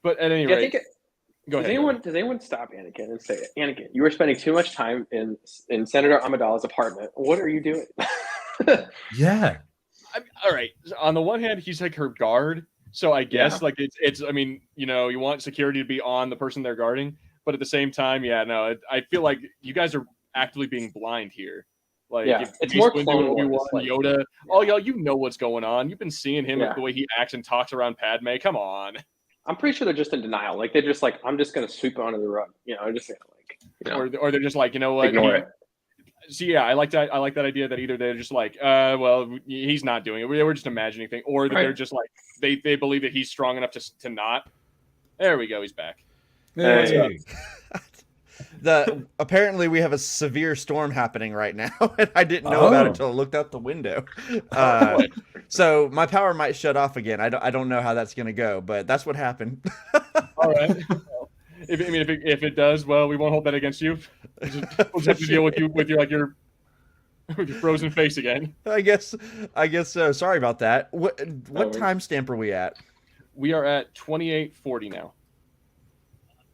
But at any rate, go ahead. Does anyone stop Anakin and say, Anakin, you were spending too much time in Senator Amidala's apartment. What are you doing? Yeah. All right. On the one hand, he's like her guard, so I guess like it's. I mean, you know, you want security to be on the person they're guarding, but at the same time, I feel like you guys are actively being blind here. Like, if it's more Clone Wars, like, Yoda. Oh, y'all, you know what's going on. You've been seeing him the way he acts and talks around Padme. Come on. I'm pretty sure they're just in denial. Like they're just like, I'm just gonna sweep it under the rug. You know, just like, you know, or they're just like, you know what? Ignore it. So yeah, I like that idea that either they're just like, well, he's not doing it. We're just imagining things, or that they're just like they believe that he's strong enough to not. There we go. He's back. Hey. Apparently we have a severe storm happening right now, and I didn't know about it until I looked out the window. So my power might shut off again. I don't know how that's gonna go, but that's what happened. All right. Well, if it does, well, we won't hold that against you. We'll just have to deal with your frozen face again. I guess so. Sorry about that. What timestamp are we at? We are at 28:40 now.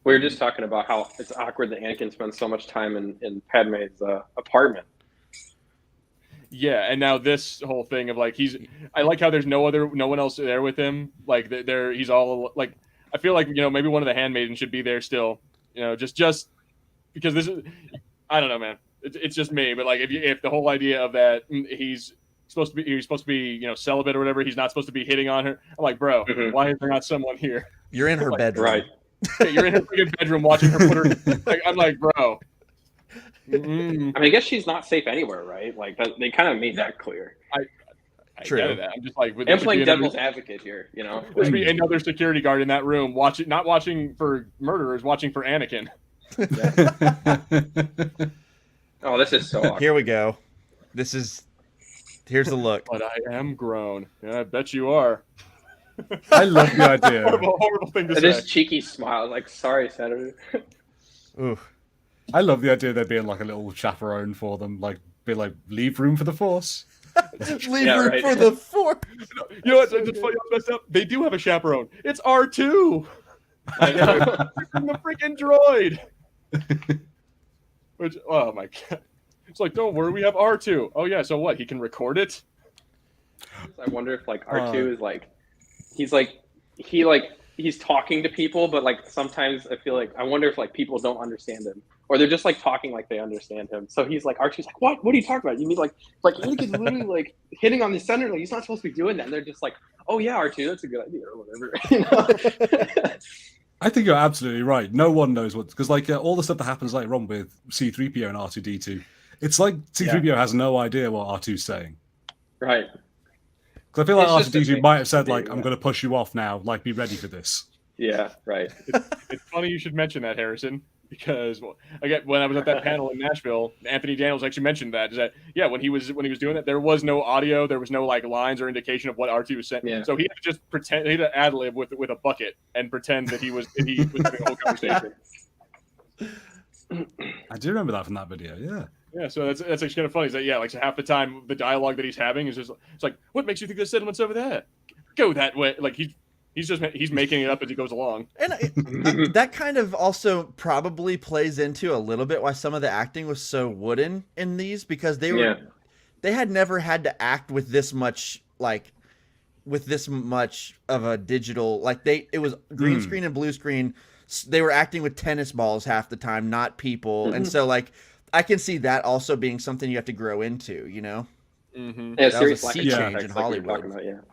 We were just talking about how it's awkward that Anakin spends so much time in Padme's apartment. Yeah, and now this whole thing of like I like how there's no one else there with him. Like he's all like, I feel like, you know, maybe one of the handmaidens should be there still. You know, just because this is, I don't know, man. It's just me, but like if the whole idea of that he's supposed to be you know, celibate or whatever, he's not supposed to be hitting on her. I'm like, bro, why is there not someone here? You're in her bedroom, right? Yeah, you're in her freaking bedroom watching her put her. Like, I'm like, bro. I mean, I guess she's not safe anywhere, right? Like they kind of made that clear. I get that. I'm just like, I'm playing devil's advocate here, you know. There's be another security guard in that room not watching for murderers, watching for Anakin. Oh, this is so awkward. Here we go. Here's the look. But I am grown. Yeah, I bet you are. I love the idea. Horrible thing to say. This cheeky smile, like, sorry, Senator. Ooh. I love the idea of there being like a little chaperone for them, like be like, leave room for the Force. Leave room for the Force. You know what's funny? What's messed up? They do have a chaperone. It's R2. I know. The freaking droid. Which, oh my god. It's like, don't worry, we have R2. Oh yeah, so what? He can record it? I wonder if like R2 is like, he's talking to people, but like sometimes I feel like I wonder if like people don't understand him, or they're just like talking like they understand him. So he's like, R2's like, what are you talking about? You mean like Anakin's literally like hitting on the senator, like he's not supposed to be doing that. And they're just like, oh yeah, R2, that's a good idea or whatever. You know? I think you're absolutely right. No one knows what, because like all the stuff that happens later on with C-3PO and R2-D2 It's like C-3PO has no idea what R2's saying. Right. Because I feel like R2-D2 might have said, like, I'm going to push you off now. Like, be ready for this. Yeah, right. It's funny you should mention that, Harrison, because again, when I was at that panel in Nashville, Anthony Daniels actually mentioned that. Is that when he was doing it, there was no audio, there was no like lines or indication of what R2 was saying. Yeah. So he had to just pretend, he had to ad lib with a bucket and pretend that he was having a whole conversation. I do remember that from that video. Yeah. Yeah, so that's actually kind of funny. Is that like so half the time the dialogue that he's having is just it's like, what makes you think the settlement's over there? Go that way. Like he's making it up as he goes along. And that kind of also probably plays into a little bit why some of the acting was so wooden in these, because they had never had to act with this much of a digital, like it was green screen and blue screen. They were acting with tennis balls half the time, not people. And so like I can see that also being something you have to grow into, you know? Yeah, that was a sea change in Hollywood.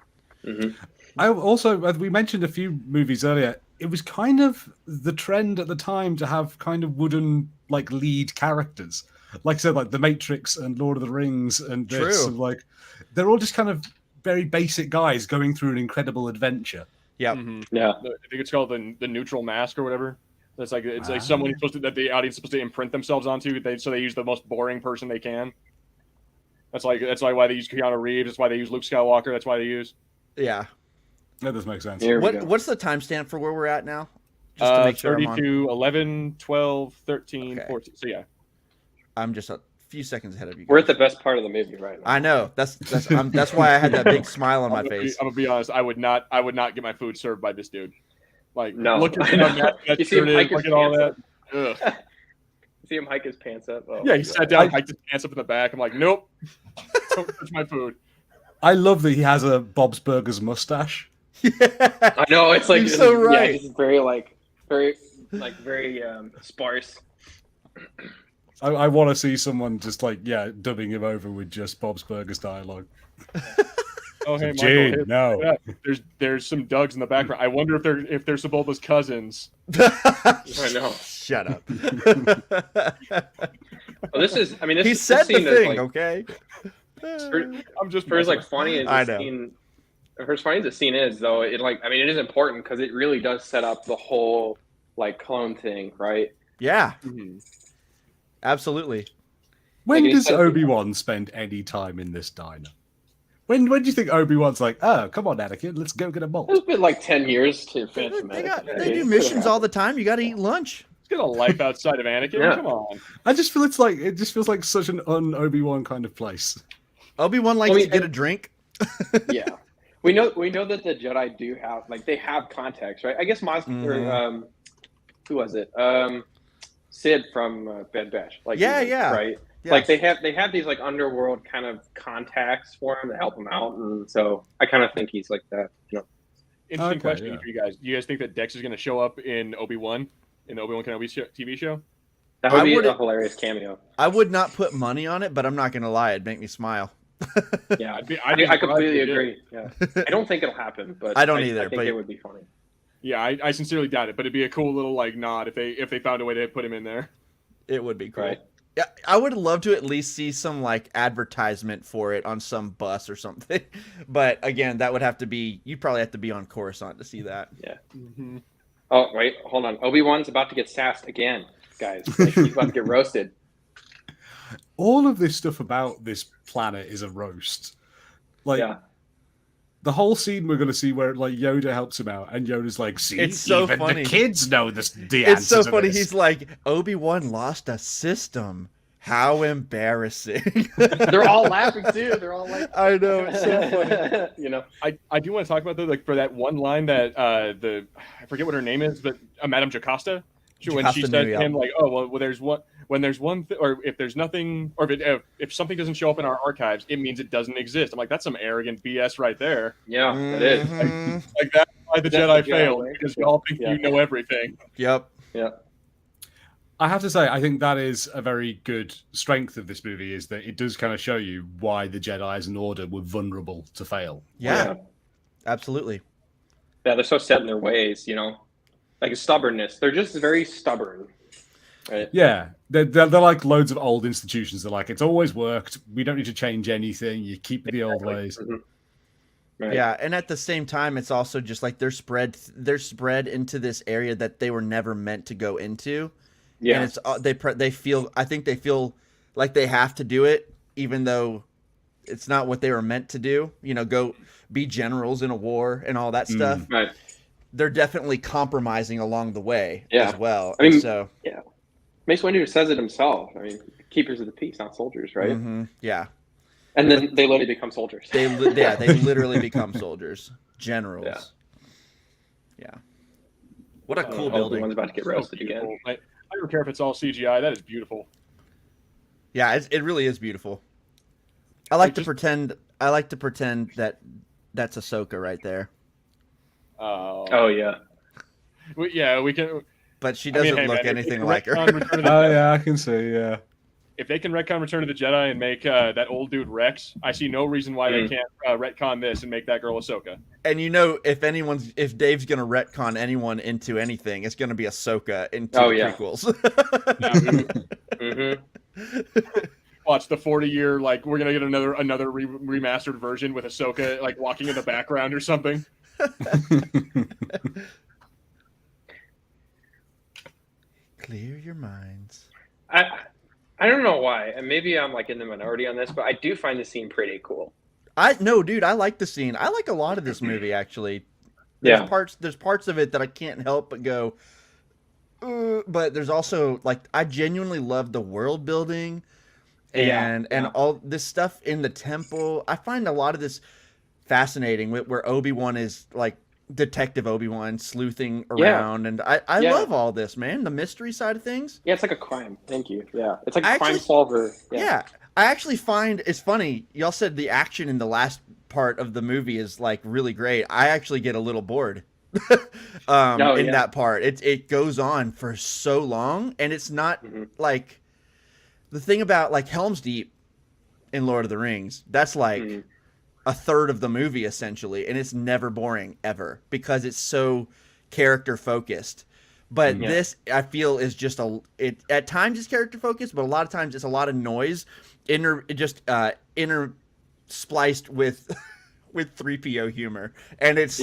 I also, we mentioned a few movies earlier. It was kind of the trend at the time to have kind of wooden like lead characters, like I said, like The Matrix and Lord of the Rings and this. And, like they're all just kind of very basic guys going through an incredible adventure. Yeah, yeah. I think it's called the neutral mask or whatever. That's like like someone that the audience is supposed to imprint themselves onto. So they use the most boring person they can. That's why they use Keanu Reeves. That's why they use Luke Skywalker. That's why they use. Yeah, that does make sense. What's the timestamp for where we're at now? Just to make sure 32, 11, 12, 13, 14. So yeah, I'm just a few seconds ahead of you guys. We're at the best part of the movie right now. I know. That's why I had that big smile on my face. I'm gonna be honest. I would not get my food served by this dude. Like, no, look at that. You see him hike his all that. You see him hike his pants up. Oh, yeah, he sat down, hiked his pants up in the back. I'm like, nope, don't touch my food. I love that he has a Bob's Burgers mustache. Yeah. I know, it's like you're so right. Yeah, it's very sparse. I want to see someone just dubbing him over with just Bob's Burgers dialogue. Oh hey, Gene, Michael, no. Yeah, there's some Dougs in the background. I wonder if they're Sebulba's cousins. I know. Shut up. Well, this he said the thing, okay? I'm just for as funny as the scene. For as funny as the scene is, though, it is important because it really does set up the whole clone thing, right? Yeah. Absolutely. When does Obi-Wan spend any time in this diner? When do you think Obi-Wan's like, oh, come on, Anakin, let's go get a bolt? It's been 10 years to finish they do missions all the time. You got to eat lunch. Let's get a life outside of Anakin. Yeah. Come on. I just feel it just feels like such an un-Obi-Wan kind of place. Obi-Wan likes to get a drink. Yeah. We know that the Jedi do have, they have context, right? I guess or who was it? Sid from Bad Batch. Yeah. Right? Yes. They have these underworld kind of contacts for him to help him out, and so I kind of think he's like that. Interesting question for you guys. Do you guys think that Dex is going to show up in Obi-Wan, in the Obi-Wan Kenobi TV show? That would be a hilarious cameo. I would not put money on it, but I'm not going to lie, it'd make me smile. Yeah, I completely agree. Yeah, I don't think it'll happen, but I don't either. I think it would be funny. Yeah, I sincerely doubt it, but it'd be a cool little nod if they found a way to put him in there. It would be cool. Right. Yeah, I would love to at least see some advertisement for it on some bus or something. But again, that would have to be, you'd probably have to be on Coruscant to see that. Yeah. Mm-hmm. Oh, wait, hold on. Obi-Wan's about to get sassed again, guys. He's about to get roasted. All of this stuff about this planet is a roast. The whole scene we're going to see where Yoda helps him out, and Yoda's like, "See, it's so even funny. The kids know this. The it's so answer funny. To this. He's like, Obi-Wan lost a system. How embarrassing! They're all laughing too. They're all like, I know, it's so funny. I do want to talk about though, for that one line that I forget what her name is, but Madame Jocasta. When she said to him when there's one or if there's nothing, or if something doesn't show up in our archives, it means it doesn't exist. I'm like, that's some arrogant BS right there. Yeah, it is. That's why the Jedi failed, because you all think you know everything. Yep. Yeah. I have to say, I think that is a very good strength of this movie, is that it does kind of show you why the Jedi as an order were vulnerable to fail. Yeah. Absolutely. Yeah, they're so set in their ways, stubbornness. They're just very stubborn. Right. Yeah, they're like loads of old institutions. They're like, it's always worked. We don't need to change anything. You keep the old ways. Mm-hmm. Right. Yeah, and at the same time, it's also just like they're spread into this area that they were never meant to go into. Yeah, and it's they feel like they have to do it, even though it's not what they were meant to do. Go be generals in a war and all that stuff. Right. They're definitely compromising along the way as well. I mean, yeah, Mace Windu says it himself. I mean, keepers of the peace, not soldiers, right? Mm-hmm. Yeah. And then they literally become soldiers. They literally become soldiers, generals. Yeah. What a cool building. One's about to get roasted again. I don't care if it's all CGI. That is beautiful. Yeah, it really is beautiful. I like to pretend that that's Ahsoka right there. Oh yeah. We can. But she doesn't look anything like her. Oh yeah, I can see. Yeah. If they can retcon Return of the Jedi and make that old dude Rex, I see no reason why they can't retcon this and make that girl Ahsoka. And if Dave's gonna retcon anyone into anything, it's gonna be Ahsoka into the prequels. Watch the 40-year, like we're gonna get another remastered version with Ahsoka like walking in the background or something. Clear your minds. I don't know why, and maybe I'm like in the minority on this, but I do find the scene pretty cool. Dude, I like the scene. I like a lot of this movie actually. There's parts of it that I can't help but go, but there's also like I genuinely love the world building and all this stuff in the temple. I find a lot of this fascinating where Obi-Wan is like Detective Obi-Wan sleuthing around, and I love all this, man. The mystery side of things. Yeah, it's like a crime. Thank you. Yeah, it's like a crime solver. Yeah, I actually find it's funny. Y'all said the action in the last part of the movie is like really great. I actually get a little bored in that part. It goes on for so long, and it's not like the thing about like Helm's Deep in Lord of the Rings. That's like a third of the movie essentially, and it's never boring ever because it's so character focused. But this I feel is just at times it's character focused, but a lot of times it's a lot of noise interspliced with 3PO humor, and it's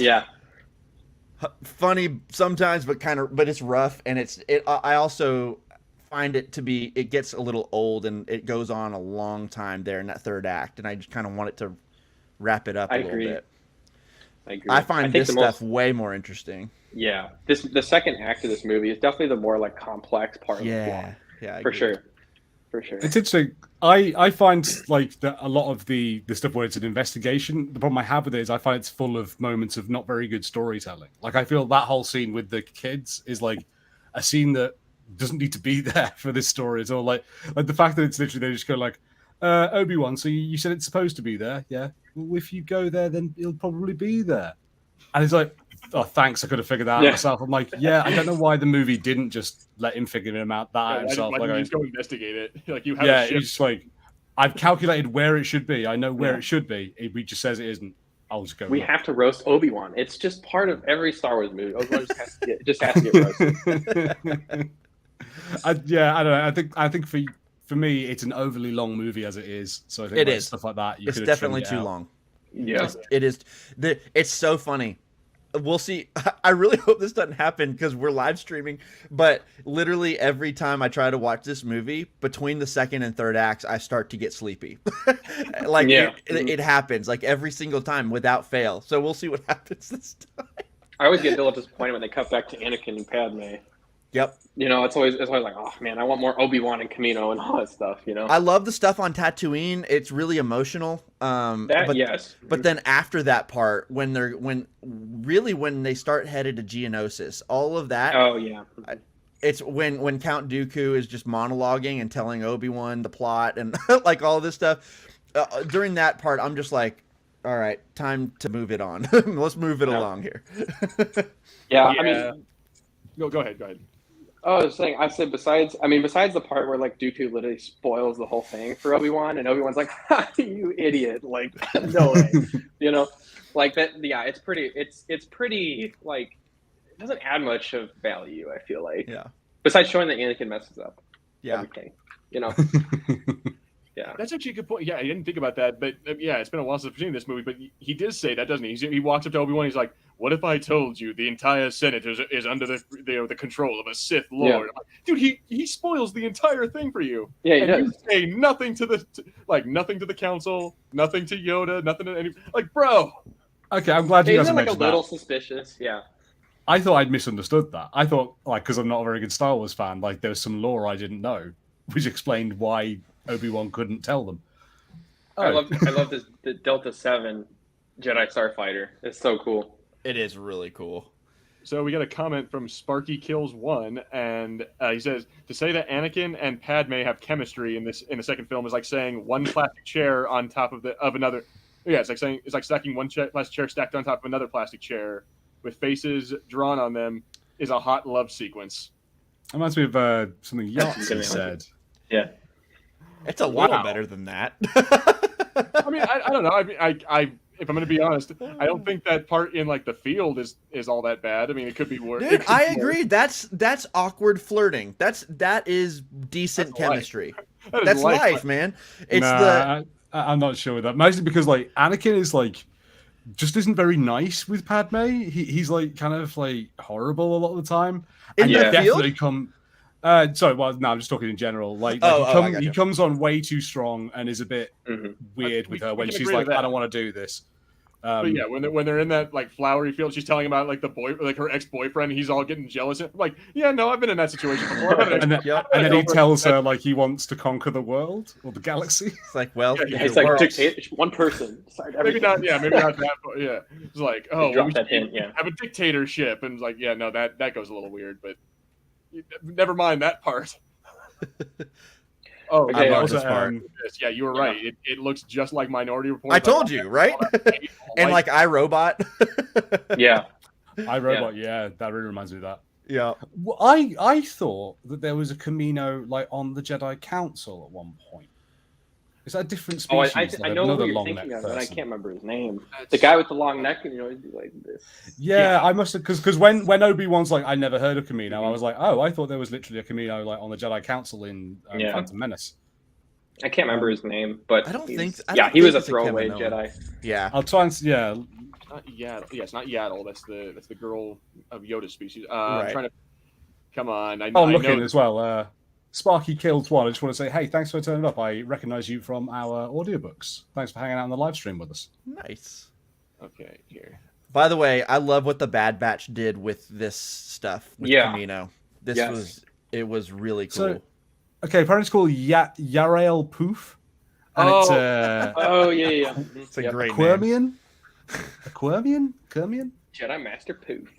funny sometimes, but it's rough, and I also find it gets a little old, and it goes on a long time there in that third act, and I just kind of want it to wrap it up a little bit. I agree. I find this stuff way more interesting. Yeah, the second act of this movie is definitely the more like complex part of the plot. Yeah, for sure. It's interesting. I find like that a lot of the stuff where it's an investigation. The problem I have with it is I find it's full of moments of not very good storytelling. Like I feel that whole scene with the kids is like a scene that doesn't need to be there for this story at all. Like the fact that it's literally they just go like, Obi-Wan, so you said it's supposed to be there, yeah? Well, if you go there, then it'll probably be there. And it's like, oh, thanks, I could have figured that out myself. I'm like, yeah, I don't know why the movie didn't just let him figure him out himself. Why didn't you just go investigate it? Like you have it's just like, I've calculated where it should be. I know where it should be. It just says it isn't. I'll just go. We have to roast Obi-Wan. It's just part of every Star Wars movie. Obi-Wan just has to get roasted. I don't know. I think for me, it's an overly long movie as it is. So I think stuff like that. It's definitely too long. Yeah, it is. It's so funny. We'll see. I really hope this doesn't happen because we're live streaming. But literally every time I try to watch this movie, between the second and third acts, I start to get sleepy. It happens like every single time without fail. So we'll see what happens this time. I always get a little disappointed when they cut back to Anakin and Padme. Yep. It's always like, oh man, I want more Obi-Wan and Kamino and all that stuff. I love the stuff on Tatooine. It's really emotional. But then after that part, when they start headed to Geonosis, all of that. Oh yeah. It's when Count Dooku is just monologuing and telling Obi-Wan the plot and like all this stuff. During that part, I'm just like, all right, time to move it on. Let's move it along here. I mean, go ahead. Oh, I was saying, besides the part where like Dooku literally spoils the whole thing for Obi-Wan, and Obi-Wan's like, ha, you idiot, like no way, like that. Yeah, it's pretty like it doesn't add much of value. I feel like. Yeah. Besides showing that Anakin messes up. Yeah. Everything, you know. Yeah. That's actually a good point. Yeah, I didn't think about that, but yeah, it's been a while since I've seen this movie. But he did say that, doesn't he? He walks up to Obi-Wan. He's like, "What if I told you the entire Senate is under the control of a Sith Lord?" Yeah. I'm like, dude, he spoils the entire thing for you. Yeah, he and does. You say nothing to nothing to the council, nothing to Yoda, nothing to any. Like, bro. Okay, I'm glad you guys Isn't like a mentioned little that. suspicious. Yeah. I thought I'd misunderstood that. I thought, like, because I'm not a very good Star Wars fan, like there was some lore I didn't know, which explained why Obi-Wan couldn't tell them. Oh. I love this the Delta 7 Jedi Starfighter. It's so cool. It is really cool. So we got a comment from Sparky Kills One, and he says to say that Anakin and Padme have chemistry in the second film is like saying one plastic chair on top of another. Yeah, it's like stacking one plastic chair stacked on top of another plastic chair with faces drawn on them is a hot love sequence. Reminds me of something Yahtzee said. Yeah, it's a little better than that. I mean, I don't know. I mean, I if I'm going to be honest, I don't think that part in like the field is all that bad. I mean, it could be worse. Dude, I agree. That's awkward flirting. That is decent chemistry. That's life, man. It's I'm not sure with that. Mostly because like Anakin is like just isn't very nice with Padme. He's like kind of like horrible a lot of the time. And yeah, definitely come. I'm just talking in general. He comes on way too strong and is a bit weird with her when she's like, "I don't want to do this." But yeah, when they're in that like flowery field, she's telling about like her ex-boyfriend. He's all getting jealous. I'm like, yeah, no, I've been in that situation before. and then he tells her like he wants to conquer the world or the galaxy. It's like, well, it's like dictator, one person. Maybe not that. But yeah, it's like, oh, drop that hint. Yeah, have a dictatorship, and it's like, yeah, no, that goes a little weird, but never mind that part. Oh, okay, I love this part. Yeah, you were right. It looks just like Minority Report. I told you, right? And like iRobot. Yeah. iRobot, yeah, that really reminds me of that. Yeah. Well, I thought that there was a Camino like on the Jedi Council at one point. Is that a different species? Oh, I know who you're thinking of, but I can't remember his name. The guy with the long neck, and he'd be like this. Yeah, I must have because when Obi-Wan's like, I never heard of Camino, I was like, oh, I thought there was literally a Camino like on the Jedi Council in Phantom Menace. I can't remember his name, but I don't think. He was a throwaway Jedi. Yeah, I'll try and it's not Yaddle. That's the girl of Yoda's species. Right. I'm trying to. Come on, I'm looking as well. Sparky Kills One. I just want to say, hey, thanks for turning up. I recognize you from our audiobooks. Thanks for hanging out on the live stream with us. Nice. Okay, here. By the way, I love what the Bad Batch did with this stuff with Camino. It was really cool. So, okay, apparently it's called Yarael Poof. And it's yeah. It's a great Quirmian? A Quirmian? Jedi Master Poof.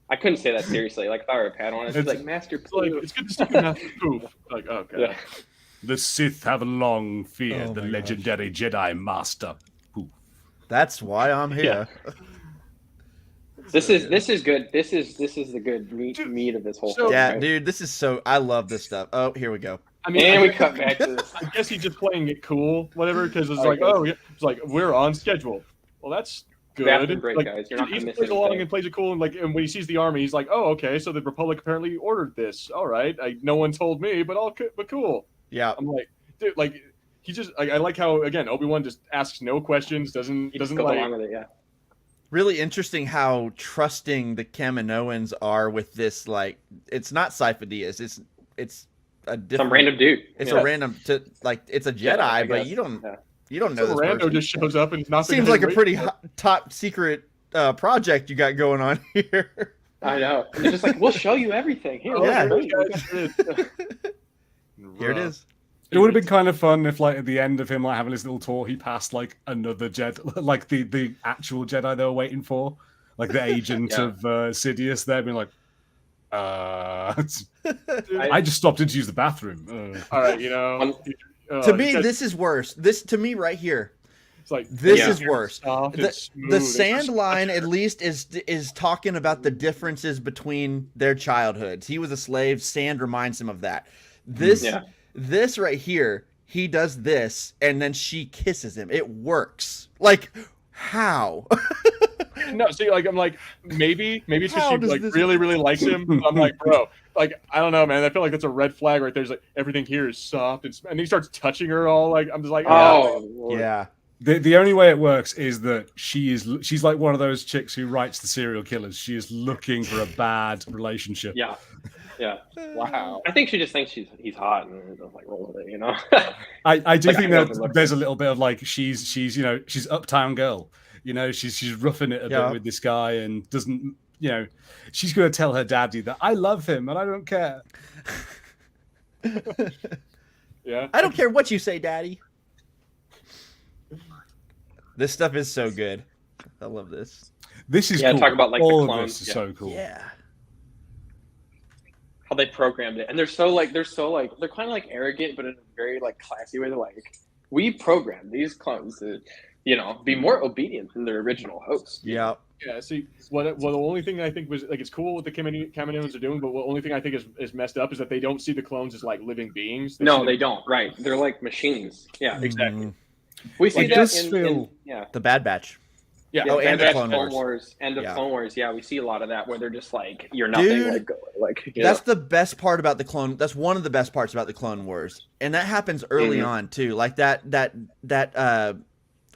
I couldn't say that seriously. Like if I were a Padawan, it's like Master Poof. Like, it's good to see Master Poof. Like, oh god. Yeah. The Sith have long feared the legendary Jedi Master Poof. That's why I'm here. Yeah. This is good. This is the good meat of this whole thing. Yeah, right? dude, this is so. I love this stuff. Oh, here we go. I mean, and we cut back to this. I guess he's just playing it cool, whatever, because it's like, it's like we're on schedule. Well, that's good. Break, like, guys. You're not he miss plays anything. along and plays it cool, and when he sees the army, he's like, oh, okay, so the Republic apparently ordered this. All right, no one told me, but cool. Yeah, I'm like, dude, like he just, I like how again Obi-Wan just asks no questions, doesn't go like. along with it, yeah. Really interesting how trusting the Kaminoans are with this. Like, it's not Sifo-Dyas. It's a different, some random dude. It's a random it's a Jedi, but you don't know this Rando person. just shows up and nothing. Seems like a pretty top secret project you got going on here. I know. And they're just like, we'll show you everything. Here, Here it is. It would have been kind of fun if, like, at the end of him like having his little tour, he passed like another Jedi, like the actual Jedi they were waiting for, like the agent of Sidious. There, being like, I just stopped in to use the bathroom. All right, you know. To me, this is worse. This to me right here. It's like this is worse. The sand line at least is talking about the differences between their childhoods. He was a slave. Sand reminds him of that. This right here, he does this, and then she kisses him. It works. Like, how? No, see, like I'm like maybe it's How because she does like this- really likes him. I'm like, bro, like I don't know, man. I feel like that's a red flag right there. It's like everything here is soft, and he starts touching her all like I'm just like, Oh, Lord. Yeah. The only way it works is that she's like one of those chicks who writes the serial killers. She is looking for a bad relationship. Yeah. wow. I think she just thinks he's hot and just like roll with it, you know. I do Like, think I that overlooked there's a little bit of like she's you know, she's uptown girl. You know, she's roughing it a bit with this guy and doesn't, you know, she's going to tell her daddy that I love him and I don't care. Yeah. I don't care what you say, Daddy. This stuff is so good. I love this. This is cool. Talk about like all the of clones. this is so cool. Yeah. How they programmed it, and they're kind of like arrogant, but in a very like classy way. They're like, we programmed these clones to, you know, be more obedient than their original host. Yeah. Yeah. See, the only thing I think was like it's cool what the Kaminoans are doing, but the only thing I think is messed up is that they don't see the clones as like living beings. They don't. Right? They're like machines. Yeah, exactly. We see Like, that in The Bad Batch. Yeah. Oh, and the Bad Clone Batch, Wars. End of Yeah. Clone Wars. Yeah, we see a lot of that where they're just like, you're nothing. Dude, like that's the best part about the Clone. That's one of the best parts about the Clone Wars, and that happens early on too. Like that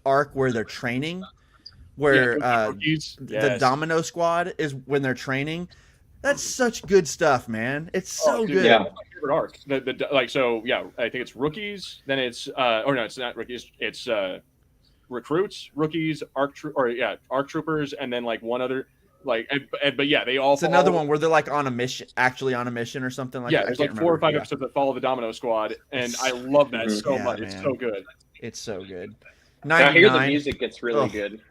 arc where they're training, where the Domino Squad is when they're training. That's such good stuff, man. It's so good. Yeah. My favorite arc. I think it's rookies. Then it's or no, it's not rookies. It's recruits, rookies, arc troopers, and then like one other but yeah, they all. It's another one where they're like on a mission, actually on a mission or something like that. Yeah, there's like 4 or 5 episodes that follow the Domino Squad, and I love that so much. Man. It's so good. It's so good. I hear the music gets really good.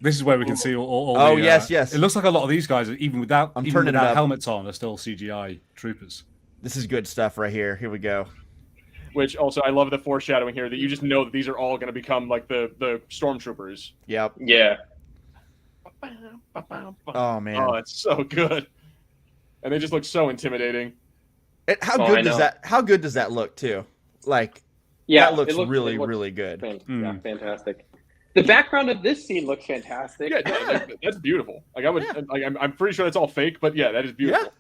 This is where we can see all the, yes. It looks like a lot of these guys, even without helmets on, are still CGI troopers. This is good stuff right here. Here we go. Which also, I love the foreshadowing here that you just know that these are all going to become like the stormtroopers. Yep. Yeah. Oh man. Oh, it's so good, and they just look so intimidating. How good does that look too? Like, that looks really really good. Yeah, fantastic. The background of this scene looks fantastic. Yeah, that's beautiful. Like I'm pretty sure that's all fake, but yeah, that is beautiful.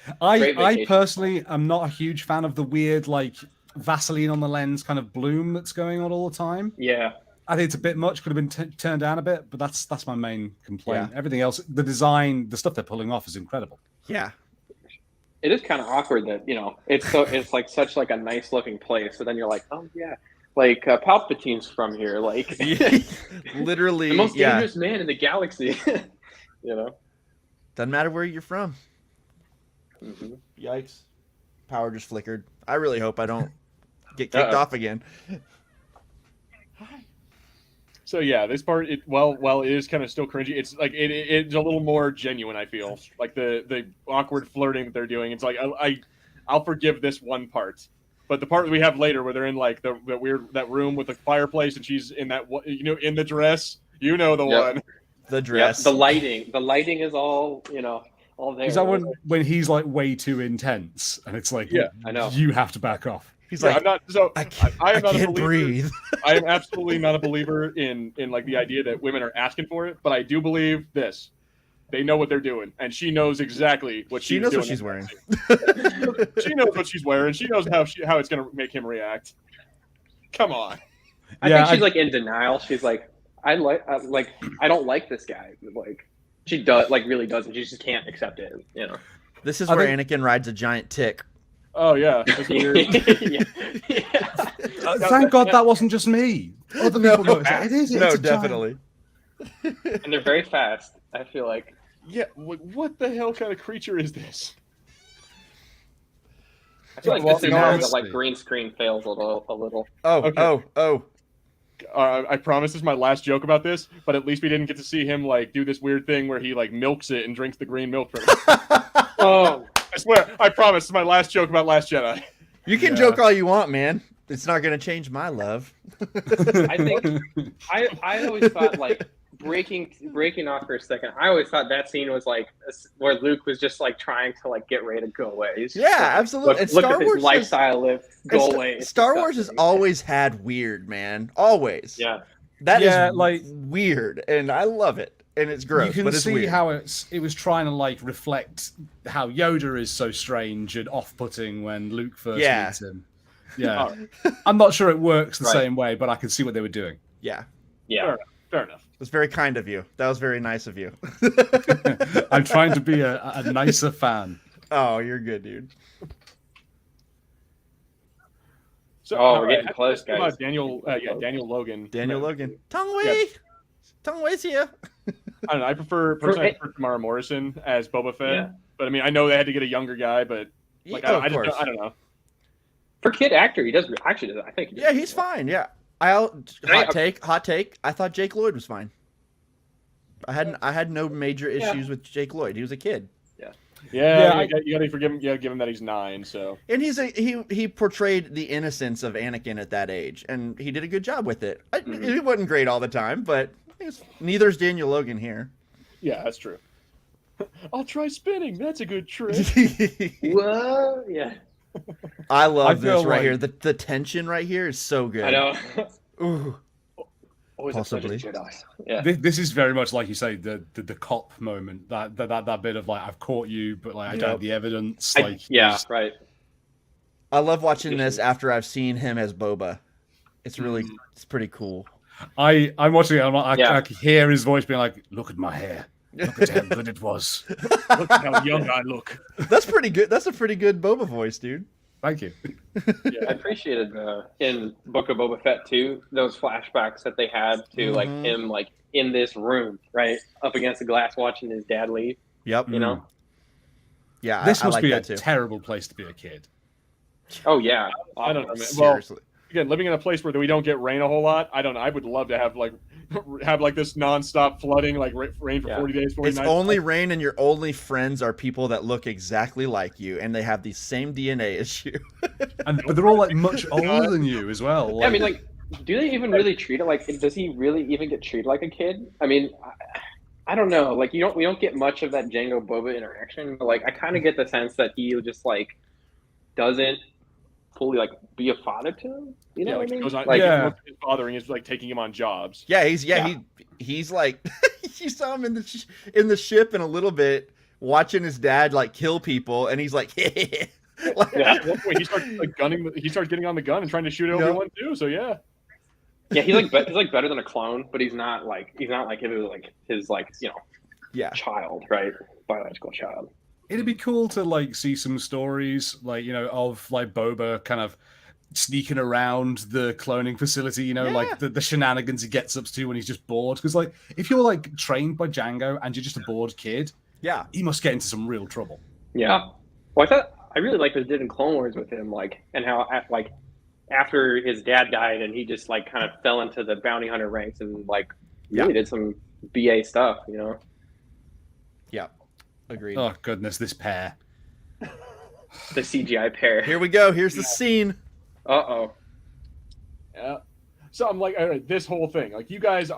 Yeah. I personally am not a huge fan of the weird like Vaseline on the lens kind of bloom that's going on all the time. Yeah. I think it's a bit much. Could have been turned down a bit, but that's my main complaint. Yeah. Everything else, the design, the stuff they're pulling off is incredible. Yeah. It is kind of awkward that, you know, it's like such like a nice looking place. So then you're like, oh yeah, like Palpatine's from here, like literally the most dangerous man in the galaxy. You know, doesn't matter where you're from. Mm-hmm. Yikes! Power just flickered. I really hope I don't get kicked off again. So yeah, this part, it is kind of still cringy. It's like it's a little more genuine. I feel like the awkward flirting that they're doing. It's like I'll forgive this one part, but the part that we have later where they're in like the weird that room with the fireplace and she's in that in the dress, the one, the dress, the lighting is all all there. Is that when he's like way too intense and it's like I know you have to back off. He's like, I'm not. So I can't breathe. I am absolutely not a believer in like the idea that women are asking for it, but I do believe this: they know what they're doing, and she knows exactly what she she's knows doing. what she's wearing. She knows what she's wearing. She knows how it's going to make him react. Come on. I think she's like in denial. She's like, I don't like this guy. Like she does, like really doesn't. She just can't accept it. You know. This is where Anakin rides a giant tick. Oh yeah, that's weird. Thank God that wasn't just me. Other people noticed it. It is. No, definitely. And they're very fast. I feel like. Yeah. What the hell kind of creature is this? I feel like this is where the like green screen fails a little. Oh. I promise this is my last joke about this, but at least we didn't get to see him like do this weird thing where he like milks it and drinks the green milk from it. Oh. I swear, I promise, it's my last joke about Last Jedi. You can joke all you want, man. It's not going to change my love. I think I always thought like breaking off for a second. I always thought that scene was like where Luke was just like trying to like get ready to go away. Absolutely. Look at this lifestyle live. Go away. Star Wars has always had weird, man. Always. Yeah. That is like weird, and I love it. And it's gross, you can but it's see weird. how it was trying to like reflect how Yoda is so strange and off-putting when Luke first meets him. Yeah, I'm not sure it works the same way, but I can see what they were doing. Yeah. Fair enough. It was very kind of you. That was very nice of you. I'm trying to be a nicer fan. Oh, you're good, dude. So, we're getting close, guys. Daniel Logan. Daniel Logan. Tongwei! Tongwei's here. I don't know. I prefer Tamara Morrison as Boba Fett, but I mean, I know they had to get a younger guy, but like, I don't know. For kid actor, he does actually. I think. He's fine. Yeah. Hot take. I thought Jake Lloyd was fine. I had no major issues with Jake Lloyd. He was a kid. You gotta forgive him. Yeah, give him that he's 9. So and he portrayed the innocence of Anakin at that age, and he did a good job with it. It wasn't great all the time, but neither's Daniel Logan here. Yeah, that's true. I'll try spinning. That's a good trick. Whoa, yeah. I love this right here. The tension right here is so good. I know. Ooh. Always possibly. Yeah. This is very much like you say the cop moment. That bit of like I've caught you, but like I don't have the evidence. Right. I love watching this after I've seen him as Boba. It's really it's pretty cool. I'm watching it. I can hear his voice being like, "Look at my hair. Look at how good it was. Look at how young I look." That's pretty good. That's a pretty good Boba voice, dude. Thank you. I appreciated in Book of Boba Fett too those flashbacks that they had to like him like in this room, right, up against the glass watching his dad leave. Yep. You know. Yeah, this must be a terrible place to be a kid. Oh yeah, I don't know. Seriously. Well, again, living in a place where we don't get rain a whole lot, I don't know. I would love to have like this nonstop flooding, like rain for 40 days, 40 nights. It's only rain, and your only friends are people that look exactly like you, and they have the same DNA as you. But they're all like much older than you as well. Like, I mean, like, do they even really treat it like? Does he really even get treated like a kid? I mean, I don't know. Like, we don't get much of that Jango Boba interaction. But like, I kind of get the sense that he just like doesn't fully like be a father to him. You know what I mean? Goes on, like, his fathering is like taking him on jobs. Yeah, he's like you saw him in the ship in a little bit watching his dad like kill people, and he's like, At one point he starts like gunning. He starts getting on the gun and trying to shoot Obi-Wan too. So yeah, he's like better than a clone, but he's not like if it was like his child, right, biological child. It'd be cool to like see some stories like of like Boba kind of sneaking around the cloning facility, like the shenanigans he gets up to when he's just bored. Because like if you're like trained by Jango and you're just a bored kid, he must get into some real trouble. Yeah. Well, I really like what they did in Clone Wars with him, like, and how like after his dad died and he just like kind of fell into the bounty hunter ranks and like really did some BA stuff, Yeah. Agreed. Oh goodness, this pair. The CGI pair. Here we go. Here's the scene. Yeah. So I'm like, all right, this whole thing, like, you guys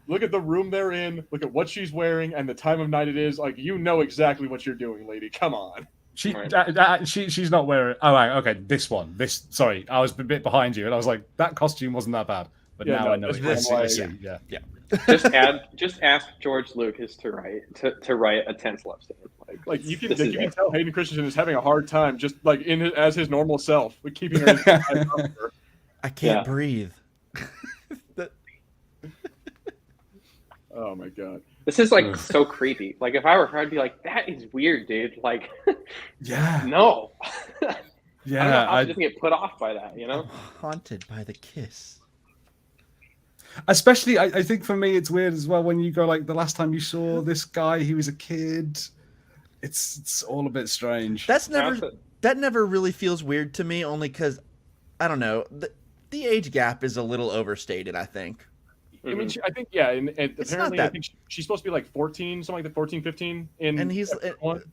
look at the room they're in, look at what she's wearing, and the time of night it is. Like, you know exactly what you're doing, lady. Come on. She's not wearing. Oh, right, okay. This one. Sorry, I was a bit behind you, and I was like, that costume wasn't that bad. But now I know it's yeah. Just ask George Lucas to write a tense love scene. Like you can tell Hayden Christensen is having a hard time just like as his normal self, with keeping her. I can't breathe. Oh my god. This is like so creepy. Like if I were her, I'd be like, that is weird, dude. Like no. Yeah. I don't know how she doesn't get put off by that, I'm haunted by the kiss. Especially, I think for me, it's weird as well when you go like the last time you saw this guy, he was a kid. It's all a bit strange. That never really feels weird to me, only because I don't know, the age gap is a little overstated, I think. I mean, I think and apparently I think she's supposed to be like 14, something like that, 14, 15. And he's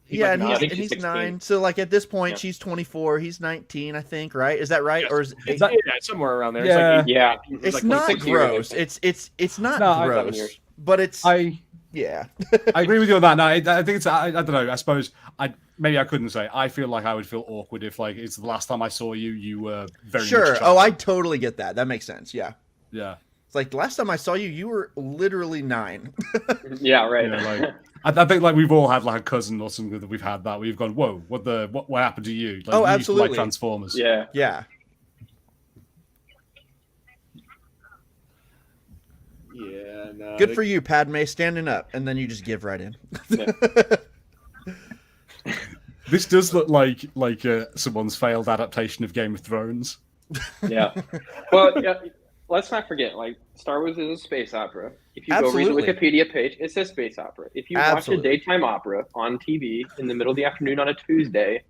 he's 9. So like at this point, she's 24. He's 19, I think. Right? Is that right? Yes. Or is somewhere around there? Yeah. It's like not gross. It's not gross, but it's I agree with you on that. No, I think it's I don't know. I suppose maybe I couldn't say. I feel like I would feel awkward if like it's the last time I saw you. You were very sure. much Oh, I totally get that. That makes sense. Yeah. Yeah. It's like last time I saw you, you were literally 9. Yeah, right. Like, I think like we've all had like a cousin or something that we've had that we've gone, whoa, what happened to you? Like, Oh, you absolutely. used to like Transformers. Yeah. Yeah. Yeah, no. Good for you, Padme, standing up, and then you just give right in. Yeah. This does look like someone's failed adaptation of Game of Thrones. Yeah. Well, yeah, let's not forget, like, Star Wars is a space opera. If you Absolutely. go read the Wikipedia page, it says space opera. If you Absolutely. watch a daytime opera on TV in the middle of the afternoon on a Tuesday,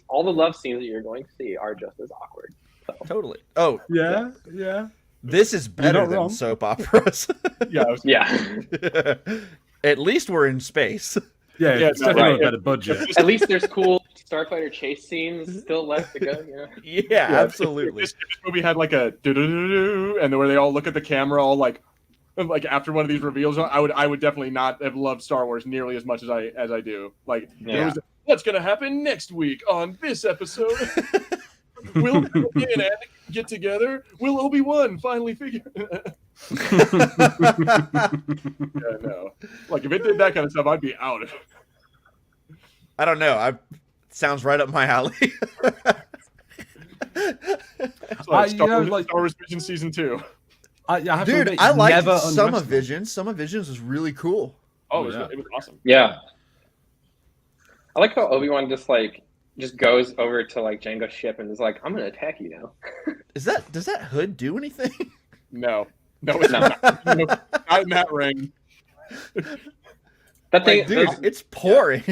all the love scenes that you're going to see are just as awkward. So. Totally. Oh, Yeah. this is better not than wrong. soap operas. Yeah. At least we're in space. Yeah, it's definitely right. a better budget. At least there's cool starfighter chase scenes still left to go. You know? Yeah, absolutely. If this movie had like a do-do-do-do, and where they all look at the camera all like after one of these reveals, I would definitely not have loved Star Wars nearly as much as I do. Like, what's gonna happen next week on this episode? Will me and Anakin get together? Will Obi-Wan finally figure? Yeah, no. Like, if it did that kind of stuff, I'd be out. I don't know. Sounds right up my alley. Like Star Wars Vision Season 2. Dude, I liked some of Visions. Some of Visions was really cool. Oh, it was awesome. Yeah. I like how Obi-Wan just goes over to like Jango's ship and is like, I'm gonna attack you now. Does that hood do anything? No, it's not. Not in that ring. That thing, dude, it's pouring.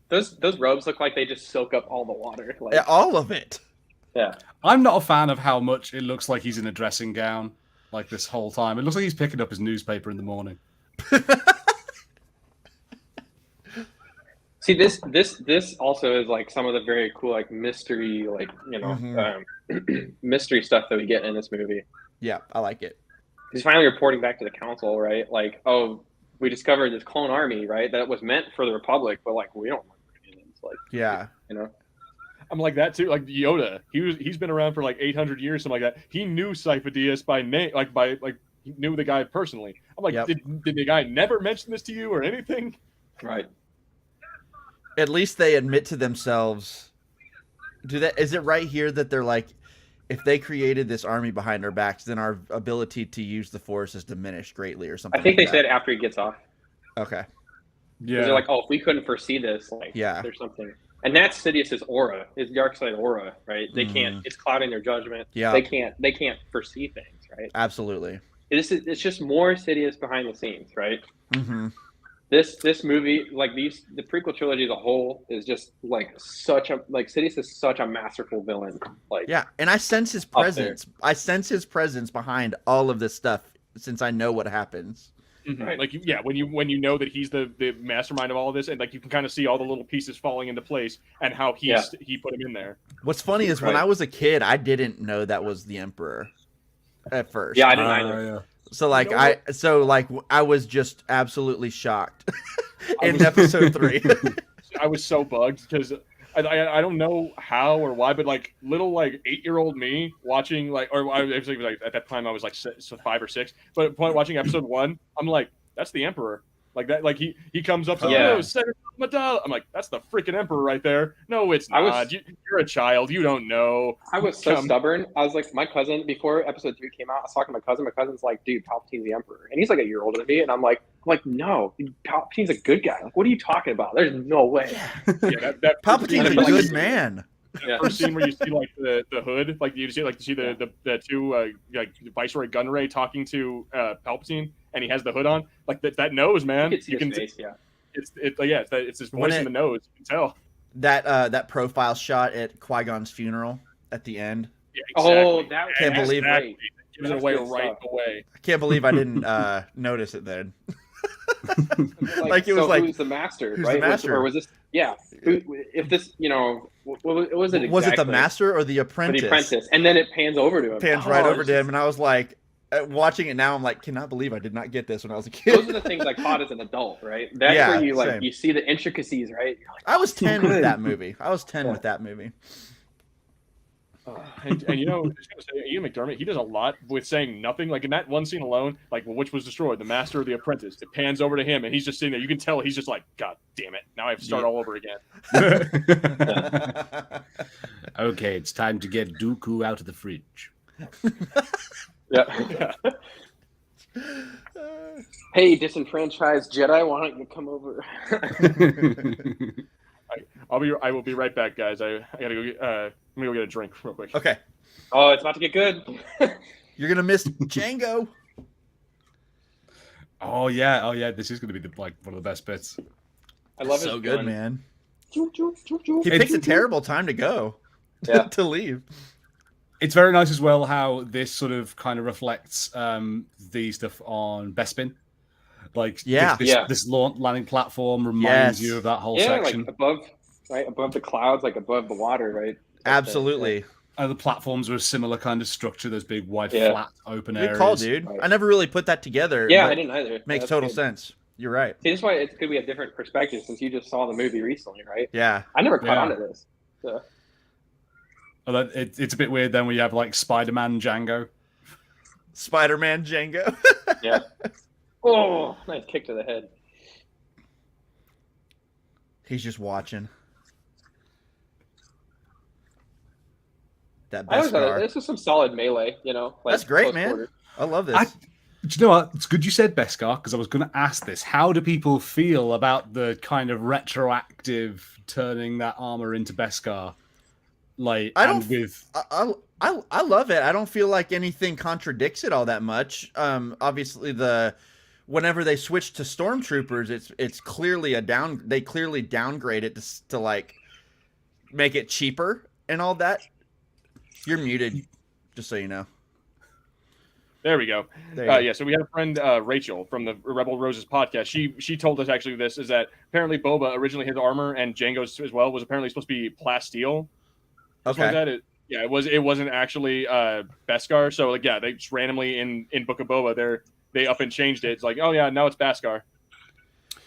Those robes look like they just soak up all the water. Like, Yeah, all of it. Yeah. I'm not a fan of how much it looks like he's in a dressing gown like this whole time. It looks like he's picking up his newspaper in the morning. See, this also is like some of the very cool like mystery, like, you know, mystery stuff that we get in this movie. Yeah, I like it. He's finally reporting back to the council, right? Like, oh, we discovered this clone army, right? That was meant for the Republic, but like we don't want aliens. Like, yeah, you know. I'm like that too. Like Yoda, he's been around for like 800 years, something like that. He knew Sifo-Dyas by name, he knew the guy personally. I'm like, did the guy never mention this to you or anything? Right. At least they admit to themselves. Is it right here that they're like, if they created this army behind our backs, then our ability to use the Force is diminished greatly, or something? I think like they said after he gets off. Okay. Yeah. They're like, oh, if we couldn't foresee this, like, there's something. And that's Sidious's aura, his dark side aura, right? They can't. It's clouding their judgment. Yeah. They can't foresee things, right? Absolutely. It's just more Sidious behind the scenes, right? Mm-hmm. This movie, like the prequel trilogy as a whole, is just like Sidious is such a masterful villain. Like, yeah, and I sense his presence. I sense his presence behind all of this stuff since I know what happens. Mm-hmm. Right. Like, when you know that he's the mastermind of all of this, and like you can kind of see all the little pieces falling into place and how he put him in there. What's funny is when I was a kid, I didn't know that was the Emperor at first. Yeah, I didn't either. Yeah. So I was just absolutely shocked in episode 3. I was so bugged because I don't know how or why, but like little like 8-year-old me watching at that time I was like 5 or 6, but watching episode 1, I'm like, that's the Emperor. Like that, like he comes up to Senator Madal. I'm like, that's the freaking Emperor right there. No, it's not. You're a child. You don't know. I was so stubborn. I was like, my cousin, before episode 3 came out, I was talking to my cousin. My cousin's like, dude, Palpatine's the Emperor. And he's like a year older than me. And I'm like, no, Palpatine's a good guy. Like, what are you talking about? There's no way. Yeah, that Palpatine's a good man. The first scene where you see like the hood, like you see the two like Viceroy Gunray talking to Palpatine, and he has the hood on, like that nose, man. You can see his face, it's his voice in the nose. You can tell that profile shot at Qui-Gon's funeral at the end. Yeah, exactly. Oh, that can't believe it. Gives it away right away. I can't believe I didn't notice it then. Like it was like, who's the master? Who's right? the master? Or was this? Yeah. If this, what was it? Exactly? Was it the master or the apprentice? The apprentice, and then it pans over to him. Pans right over to him, and I was like, watching it now, I'm like, cannot believe I did not get this when I was a kid. Those are the things I caught as an adult, right? That's where you like you see the intricacies, right? Like, I was 10 with that movie. I was 10 with that movie. And you know, I was gonna say, Ian McDermott, he does a lot with saying nothing. Like in that one scene alone, like which was destroyed, the master or the apprentice. It pans over to him, and he's just sitting there. You can tell he's just like, God damn it! Now I have to start all over again. Okay, it's time to get Dooku out of the fridge. Yeah. Hey, disenfranchised Jedi, why don't you come over? I will be right back, guys. I gotta go. I'm gonna go get a drink real quick. Okay. Oh, it's about to get good. You're gonna miss Django. Oh yeah. This is gonna be one of the best bits. I love it. So good, man. He It's- picks a terrible time to go. Yeah. To leave. It's very nice as well how this sort of kind of reflects the stuff on Bespin. Like this landing platform reminds you of that whole section. Like above the clouds, like above the water, right? Absolutely. And the platforms are a similar kind of structure, those big wide flat open areas. Good call, dude. Right. I never really put that together. Yeah, I didn't either. Makes total sense. You're right. See, that's why it's good we have different perspectives since you just saw the movie recently, right? Yeah. I never caught on to this. So. It's a bit weird then when you have like Spider-Man Django. Spider-Man Django. Yeah. Oh, nice kick to the head. He's just watching. That I always Beskar. this is some solid melee, you know. Like That's great, close man. quarter. I love this. Do you know what? It's good you said Beskar because I was going to ask this. How do people feel about the kind of retroactive turning that armor into Beskar? Like, I love it. I don't feel like anything contradicts it all that much. Obviously whenever they switch to stormtroopers, it's clearly they clearly downgrade it to like make it cheaper and all that. You're muted, just so you know. There we go. There so we had a friend, Rachel, from the Rebel Roses podcast. She told us actually this is that apparently Boba originally his armor and Jango's as well was apparently supposed to be plasteel. Okay. It wasn't actually Beskar. So like they just randomly in Book of Boba they up and changed it. It's like, oh yeah, now it's Beskar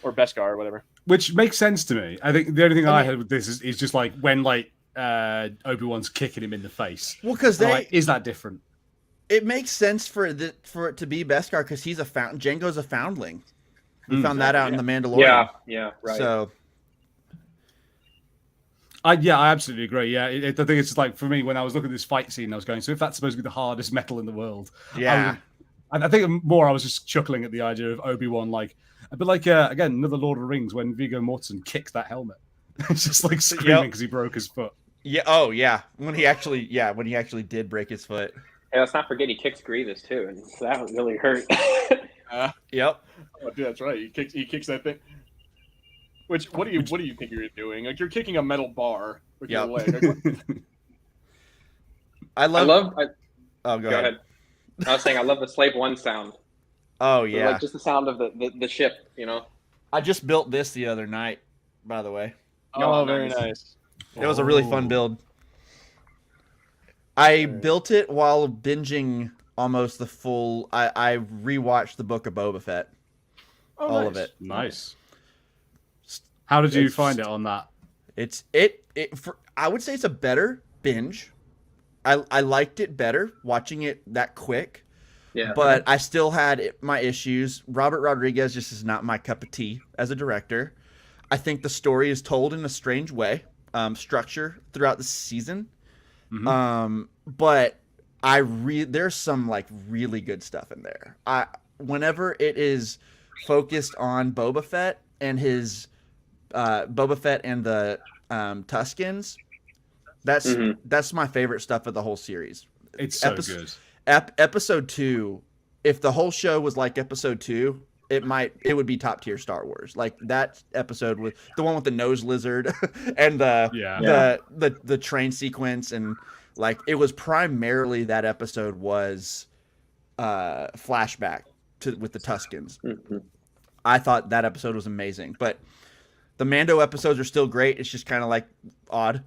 or Beskar or whatever. Which makes sense to me. I think the only thing I had with this is just like when like Obi-Wan's kicking him in the face. Well, because is that different? It makes sense for it to be Beskar because he's Jango's a foundling. We found that out in The Mandalorian. Yeah, right. So, I absolutely agree. Yeah, I think it's just like for me when I was looking at this fight scene, I was going, so if that's supposed to be the hardest metal in the world, yeah. I think more I was just chuckling at the idea of Obi-Wan, like a bit like again another Lord of the Rings when Viggo Mortensen kicks that helmet. It's just like screaming because he broke his foot. Yeah. Oh, yeah. When he actually did break his foot. Hey, let's not forget he kicks Grievous too, and that would really hurt. Yep. Oh, dude, that's right. He kicks that thing. Which what do you think you're doing? Like you're kicking a metal bar with your leg. Like, Go Go ahead. I was saying I love the Slave One sound. Oh So, yeah. like just the sound of the ship, you know. I just built this the other night, by the way. Oh, very nice. It was a really fun build. I built it while binging almost the full. I rewatched the Book of Boba Fett. All of it. Nice. How did you find it on that? I would say it's a better binge. I liked it better watching it that quick. Yeah. But I still had my issues. Robert Rodriguez just is not my cup of tea as a director. I think the story is told in a strange way, structure throughout the season. Mm-hmm. But there's some like really good stuff in there. Whenever it is focused on Boba Fett and his Boba Fett and the Tuskens, that's my favorite stuff of the whole series. It's so good. Episode 2, if the whole show was like episode 2, it would be top tier Star Wars. Like that episode with the one with the nose lizard and the train sequence, and like it was primarily that episode was flashback with the Tuskens. Mm-hmm. I thought that episode was amazing, but the Mando episodes are still great. It's just kind of like odd,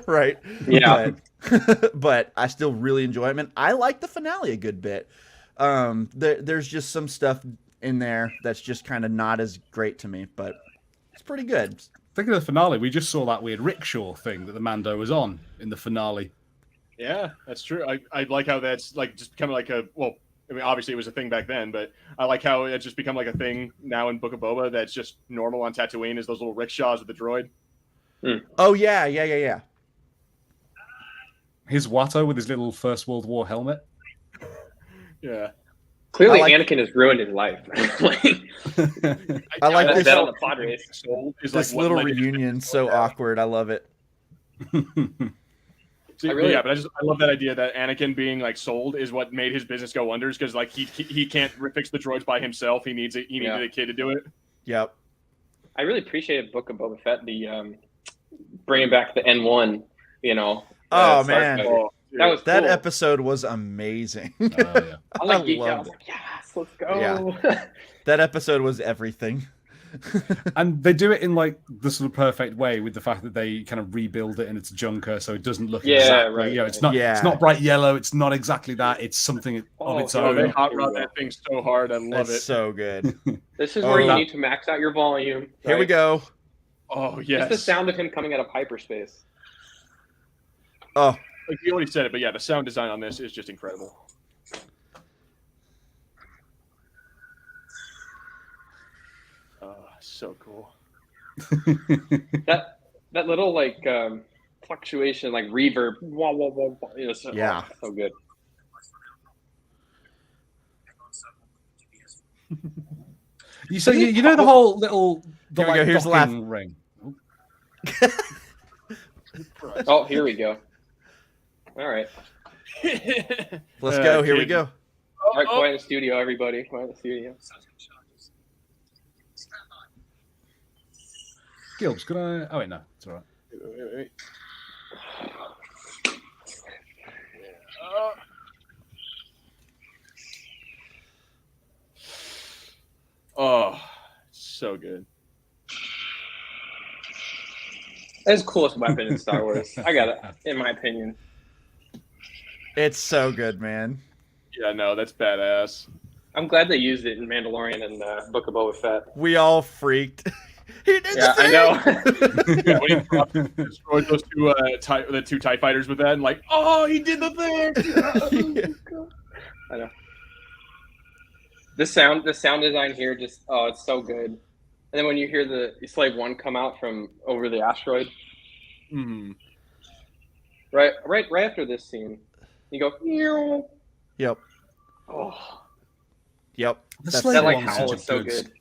right? Yeah. But I still really enjoy them, and I like the finale a good bit. There's just some stuff in there that's just kind of not as great to me, but it's pretty good. Thinking of the finale, we just saw that weird rickshaw thing that the Mando was on in the finale. Yeah, that's true. I like how that's like just becoming like a I mean, obviously it was a thing back then, but I like how it's just become like a thing now in Book of Boba that's just normal on Tatooine is those little rickshaws with the droid. Oh yeah. His Watto with his little First World War helmet. Yeah. Clearly, Anakin has ruined his life. I like this. That on the pod race. This little reunion, so awkward. I love it. See, yeah, but I love that idea that Anakin being like sold is what made his business go wonders because like he can't fix the droids by himself. He needed a kid to do it. Yep. I really appreciated Book of Boba Fett, the bringing back the N1. You know. Oh man, that cool. episode was amazing. Oh, yeah. I was like, yes, let's go. Yeah. That episode was everything. And they do it in like the sort of perfect way with the fact that they kind of rebuild it in its junker, so it doesn't look exactly. Right. You know, it's not bright yellow. It's not exactly that. It's something of its own. They hot rod that thing so hard. I love it. So good. This is where you need to max out your volume. Right? Here we go. Oh yes. Just the sound of him coming out of hyperspace. Oh. Like you already said it, but yeah, the sound design on this is just incredible. Oh, so cool. that little like fluctuation, like reverb, wah, wah, wah, wah, you know, so good. You know the whole little here's the laugh ring. Oh, here we go. All right. Let's go. Here we go. All right, quiet in the studio, everybody. Quiet in the studio. Gilbs, could I? Oh wait, no, it's all right. Wait. Oh, so good. That's the coolest weapon in Star Wars. I got it, in my opinion. It's so good, man. Yeah, no, that's badass. I'm glad they used it in Mandalorian and Book of Boba Fett. We all freaked. He did the thing! I know. Yeah, when he destroyed those the two TIE fighters with that, and like, oh, he did the thing. Yeah. I know. The sound design here, it's so good. And then when you hear the Slave One come out from over the asteroid, right after this scene, you go, Ew. Yep. Oh. Yep. That like howl is so good.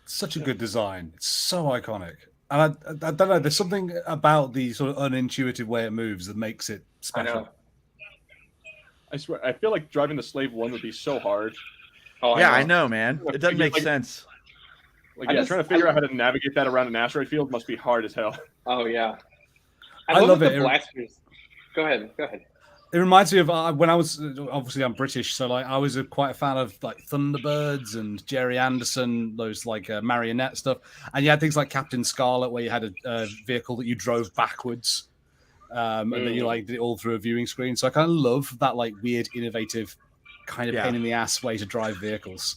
Such a good design. It's so iconic. And I don't know, there's something about the sort of unintuitive way it moves that makes it special. I know. I swear, I feel like driving the Slave One would be so hard. Oh, yeah, I know, man. It doesn't make sense. Like, trying to figure out how to navigate that around an asteroid field must be hard as hell. Oh, yeah. I love it. The blasters. Go ahead. It reminds me of when I was, obviously I'm British, so like I was quite a fan of like Thunderbirds and Jerry Anderson, those like marionette stuff. And you had things like Captain Scarlet, where you had a vehicle that you drove backwards, and then you like did it all through a viewing screen. So I kind of love that like weird, innovative, kind of pain in the ass way to drive vehicles.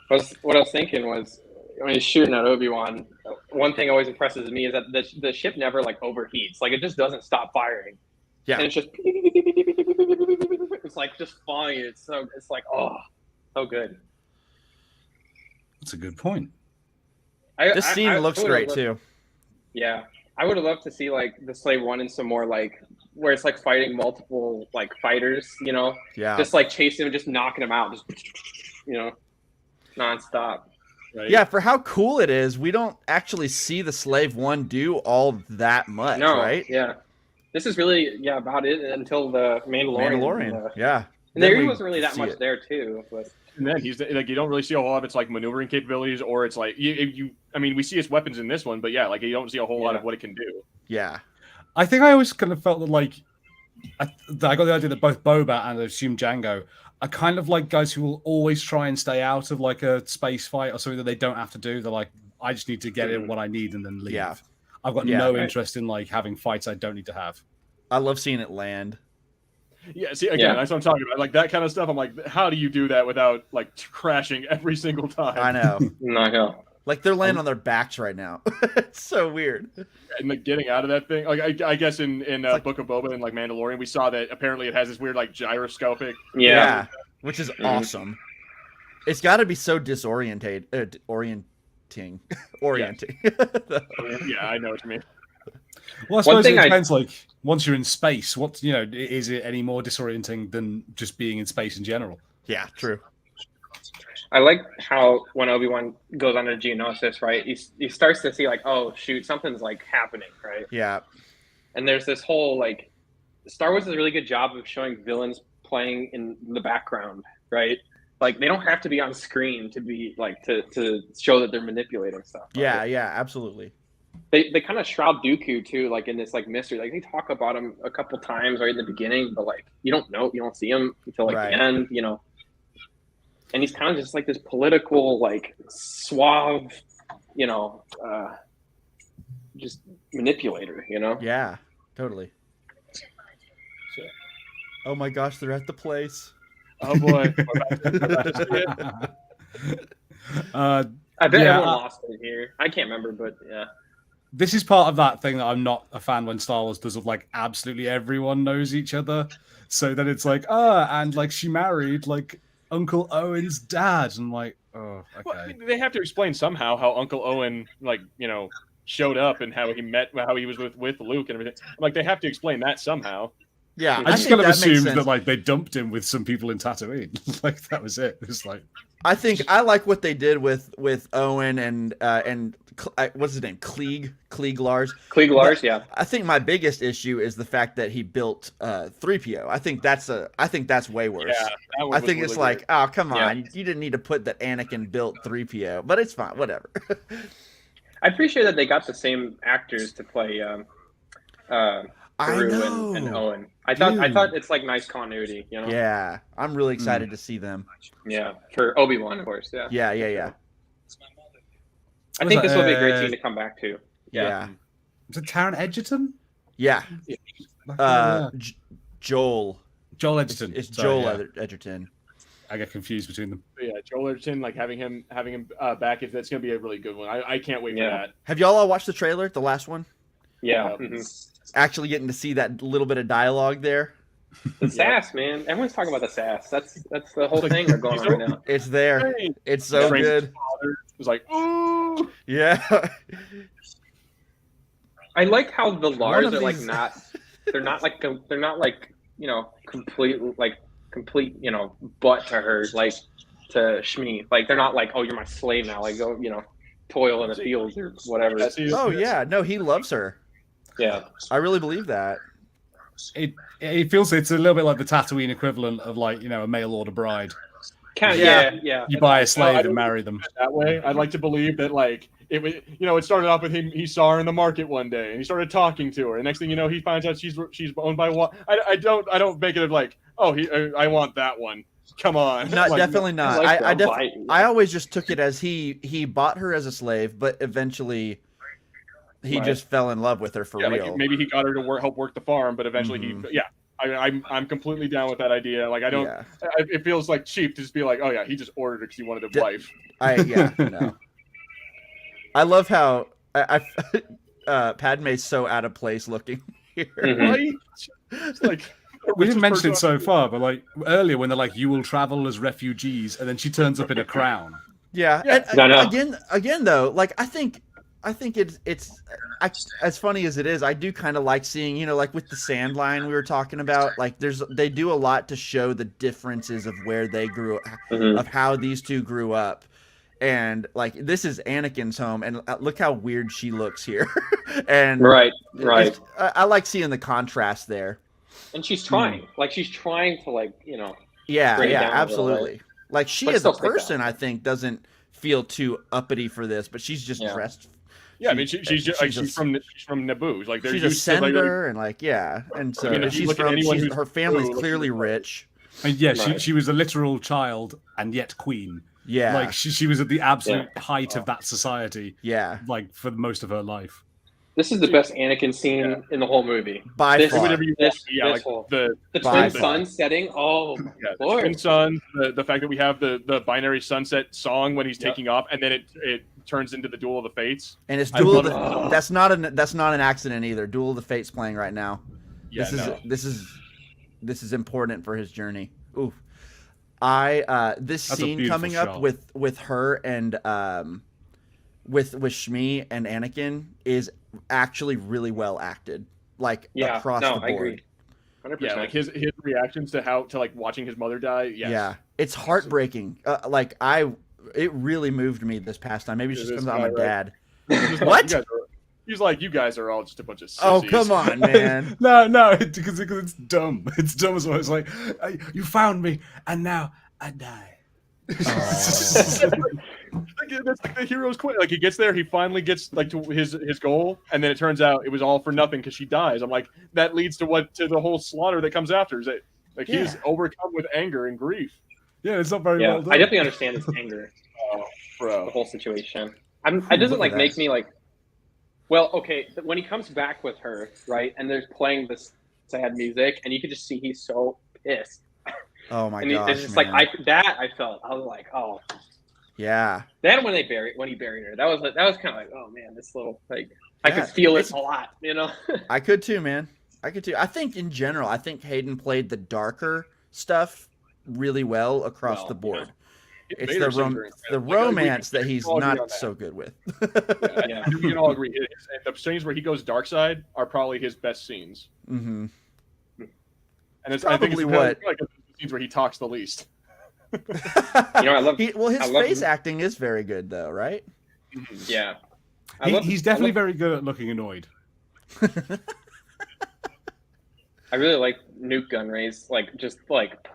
What I was thinking was, when he's shooting at Obi-Wan, one thing always impresses me is that the ship never like overheats. Like it just doesn't stop firing. Yeah. And it's just it's like just flying. It's like so good. That's a good point. This scene looks great too. Yeah. I would have loved to see like the Slave One in some more like where it's like fighting multiple like fighters, you know? Yeah. Just like chasing them, just knocking them out, just nonstop. Right? Yeah, for how cool it is, we don't actually see the Slave One do all that much, right? Yeah. This is really about it until the Mandalorian. Yeah. And there wasn't really that much there too, but and then he's like, you don't really see a whole lot of its like maneuvering capabilities, or it's like I mean, we see its weapons in this one, but yeah, like you don't see a whole lot of what it can do. Yeah. I think I always kind of felt that like I got the idea that both Boba and I assume Django are kind of like guys who will always try and stay out of like a space fight or something that they don't have to do. They're like, I just need to get in what I need and then leave. Yeah. I've got no interest in like having fights I don't need to have. I love seeing it land. Yeah, see, again, that's what I'm talking about. Like that kind of stuff. I'm like, how do you do that without like crashing every single time? I know. I know. Like they're laying on their backs right now. It's so weird. And like getting out of that thing, like I guess in like, Book of Boba and like Mandalorian, we saw that apparently it has this weird like gyroscopic. Yeah, which is awesome. It's got to be so orienting. Yeah, I know what you mean. Well, I suppose it depends. Like, once you're in space, is it any more disorienting than just being in space in general? Yeah, true. I like how when Obi-Wan goes on a Geonosis, right? He starts to see like, oh shoot, something's like happening, right? Yeah. And there's this whole like, Star Wars does a really good job of showing villains playing in the background, right? Like they don't have to be on screen to be like to show that they're manipulating stuff. Yeah, right? yeah, absolutely. They kind of shroud Dooku too, like in this like mystery. Like they talk about him a couple times right in the beginning, but like you don't see him until like the end, you know. And he's kind of just like this political, like suave, you know, just manipulator, you know. Yeah, totally. Oh my gosh, they're at the place. Oh boy. I bet everyone lost it here. I can't remember, but yeah. This is part of that thing that I'm not a fan when Star Wars does of like absolutely everyone knows each other. So then it's like, and like she married like Uncle Owen's dad. And like, oh, okay. Well, I mean, they have to explain somehow how Uncle Owen, like, you know, showed up and how he was with Luke and everything. Like, they have to explain that somehow. Yeah, I just kind of assumed that like they dumped him with some people in Tatooine. Like that was it. It was like, I think I like what they did with Owen and what's his name, Klieg Lars. Yeah. I think my biggest issue is the fact that he built 3PO. I think that's way worse. Yeah, I think it's really like, oh come on, you didn't need to put that Anakin built 3PO, but it's fine, whatever. I appreciate that they got the same actors to play Beru and Owen. I thought it's like nice continuity, you know. Yeah, I'm really excited to see them. Yeah, for Obi-Wan, of course. Yeah. Yeah. I think this will be a great scene to come back to. Yeah. Is it Taron Egerton? Yeah. Joel Edgerton. It's Joel Edgerton. I get confused between them. But yeah, Joel Edgerton, like having him back, if that's going to be a really good one. I can't wait for that. Have y'all all watched the trailer, the last one? Yeah. Actually getting to see that little bit of dialogue there. The sass, man. Everyone's talking about the sass. That's the whole thing they're going on right now. It's there. It's so good. It's like, ooh. Yeah. I like how the Lars are like not. They're not like you know complete you know butt to her like to Shmi. Like they're not like, oh, you're my slave now. Like go, you know, toil in the fields or whatever. Oh yeah, no, he loves her. Yeah, I really believe that. It feels it's a little bit like the Tatooine equivalent of like, you know, a mail order bride. Kind of, yeah. You buy a slave and marry them. That way, I'd like to believe that like it was, you know, it started off with him. He saw her in the market one day, and he started talking to her. And next thing you know, he finds out she's owned by what? I don't make it of like, oh, I want that one. Come on, not like, definitely not. I always just took it as he bought her as a slave, but eventually he just fell in love with her for real. Like maybe he got her to help work the farm, but eventually I'm completely down with that idea. Like I don't. Yeah. It feels like cheap to just be like, oh yeah, he just ordered her because he wanted a wife. No. I love how Padme's so out of place looking here. Right? It's like we didn't mention it so far, but like earlier when they're like, "You will travel as refugees," and then she turns up in a crown. Yeah. And, again though, like I think it's as funny as it is, I do kind of like seeing, you know, like with the sand line we were talking about, like they do a lot to show the differences of where they grew up, of how these two grew up. And like this is Anakin's home, and look how weird she looks here. And right. I like seeing the contrast there. And she's trying, she's trying to like, you know. Yeah, absolutely. Like she as a person, I think, doesn't feel too uppity for this, but she's just dressed. Yeah, I mean she's from Naboo. Like she's a senator, and like and so her family's clearly rich. And yeah, she was a literal child and yet queen. Yeah, like she was at the absolute height of that society. Yeah, like for most of her life. This is the best Anakin scene in the whole movie. By far. The twin sun setting. Oh, Lord. Twin sun. The fact that we have the binary sunset song when he's taking off, and then it turns into the Duel of the Fates. And it's that's not an accident either. Duel of the Fates playing right now. Yeah, this is important for his journey. Ooh. This scene coming up with her and with Shmi and Anakin is actually really well acted, like across the board. I agree. 100%. Yeah, like his reactions to like watching his mother die. Yes. Yeah, it's heartbreaking. It really moved me this past time. Maybe it's just because I'm a dad. What? He's like, you guys are all just a bunch of sissies. Oh, come on, man. no, because it's dumb. It's dumb as well. It's like, you found me, and now I die. That's like the hero's quit. Like he gets there, he finally gets like to his goal, and then it turns out it was all for nothing because she dies. I'm like, that leads to the whole slaughter that comes after. Is that like he's overcome with anger and grief? Yeah, it's not very well done. I definitely understand his anger. Bro, the whole situation. It doesn't like make me like. Well, okay, when he comes back with her, right, and they're playing this sad music, and you can just see he's so pissed. Oh my gosh! It's just man. I was like, oh, yeah. Then when he buried her, that was kind of like, oh man, this little like I could feel it a lot, you know. I could too, man. I could too. I think in general, Hayden played the darker stuff really well across the board. Yeah. It's the romance that he's not so good with. Yeah, we can all agree. The scenes where he goes dark side are probably his best scenes. Mm-hmm. And it's probably like the scenes where he talks the least. I love. His face acting is very good, though, right? Yeah, he's definitely very good at looking annoyed. I really like Nuke Gunray's just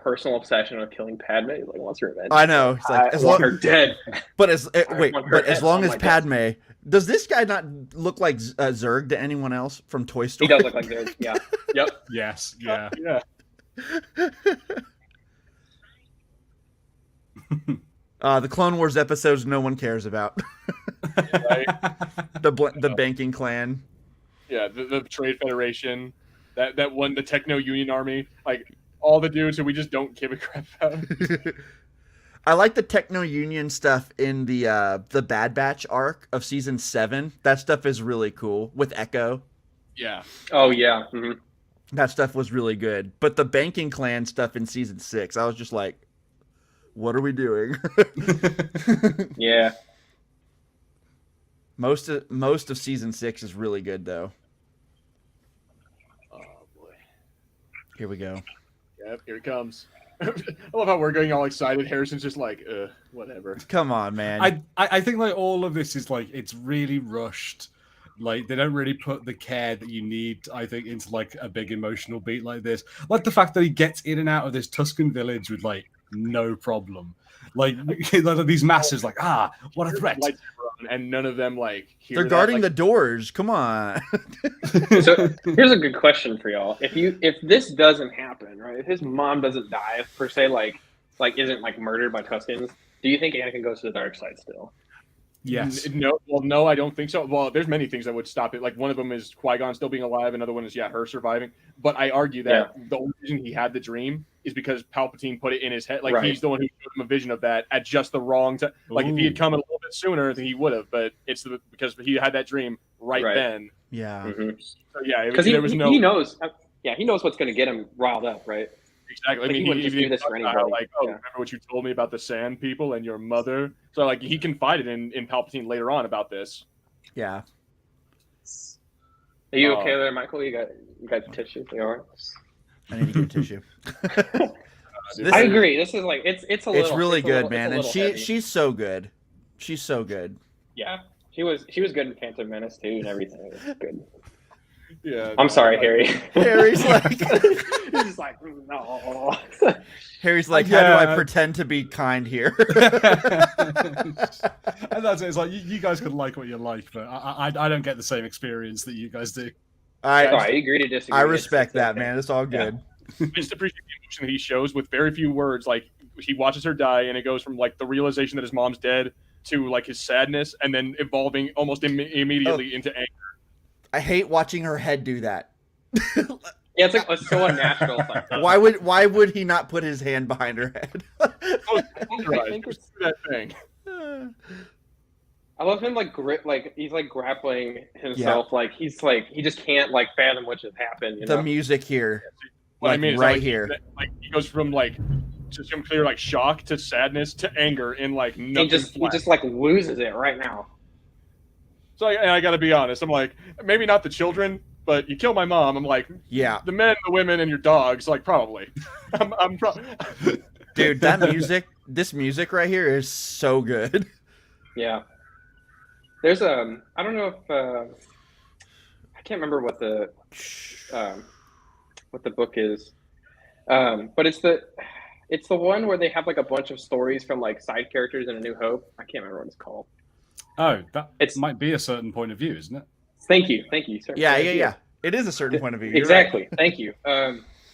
personal obsession with killing Padme. He wants revenge. I know. He's like, as long as her dead. But as long as Padme, does this guy not look like Zurg to anyone else from Toy Story? He does look like Zurg. Yeah. Yep. Yes. Yeah. Yeah. The Clone Wars episodes no one cares about. Right? The banking clan. Yeah, the Trade Federation. That one, the Techno Union Army, like all the dudes who we just don't give a crap about. I like the Techno Union stuff in the Bad Batch arc of season 7. That stuff is really cool with Echo. Yeah. Oh yeah. Mm-hmm. That stuff was really good. But the banking clan stuff in season 6, I was just like, what are we doing? Yeah. Most of season 6 is really good though. Here we go. Yep, here it comes. I love how we're getting all excited. Harrison's just like, whatever. Come on, man. I think all of this is it's really rushed. They don't really put the care that you need, I think, into a big emotional beat like this. Like the fact that he gets in and out of this Tuscan village with no problem. These masses what a threat. And none of them they're guarding the doors. Come on. So here's a good question for y'all. If this doesn't happen, right? If his mom doesn't die per se, isn't murdered by Tuscans, do you think Anakin goes to the dark side still? Yes. No, I don't think so. Well, there's many things that would stop it. One of them is Qui-Gon still being alive. Another one is her surviving. But I argue that the only reason he had the dream is because Palpatine put it in his head. He's the one who showed him a vision of that at just the wrong time. If he had come a little bit sooner, then he would have. But it's because he had that dream right then. Yeah. Mm-hmm. So yeah, because he knows. Yeah, he knows what's going to get him riled up, right? Exactly. He wouldn't just do this for anybody. Remember what you told me about the Sand people and your mother? So he confided in Palpatine later on about this. Yeah. Are you okay there, Michael? You got tissue? You all right? I need to get tissue. I agree. This is it's a little. It's really good, man, and she's so good. She's so good. Yeah, she was good in Phantom Menace too, and everything. It was good. Yeah. I'm sorry, Harry. Harry's he's just no. Harry's how do I pretend to be kind here? And that's it. It's you guys can like what you like, but I don't get the same experience that you guys do. I agree to disagree. I respect that, man. It's all good. I just appreciate the emotion that he shows with very few words. He watches her die, and it goes from the realization that his mom's dead to his sadness, and then evolving almost immediately into anger. I hate watching her head do that. Yeah, it's so unnatural. Why would he not put his hand behind her head? I think it's that thing. I love him he's like grappling himself, like he just can't like fathom what just happened. The music here, what like, I mean is right here, like he goes from like just some clear like shock to sadness to anger in like nothing. He just like loses it right now. So I got to be honest. I'm like, maybe not the children, but you kill my mom. I'm like, yeah, the men, the women, and your dogs. Like probably. Dude, this music right here is so good. Yeah. There's I don't know if I can't remember what the book is, but it's the one where they have like a bunch of stories from like side characters in A New Hope. I can't remember what it's called. Oh, it might be a certain point of view, isn't it? Thank you. Yeah. It is a certain point of view. Exactly. Right. Thank you.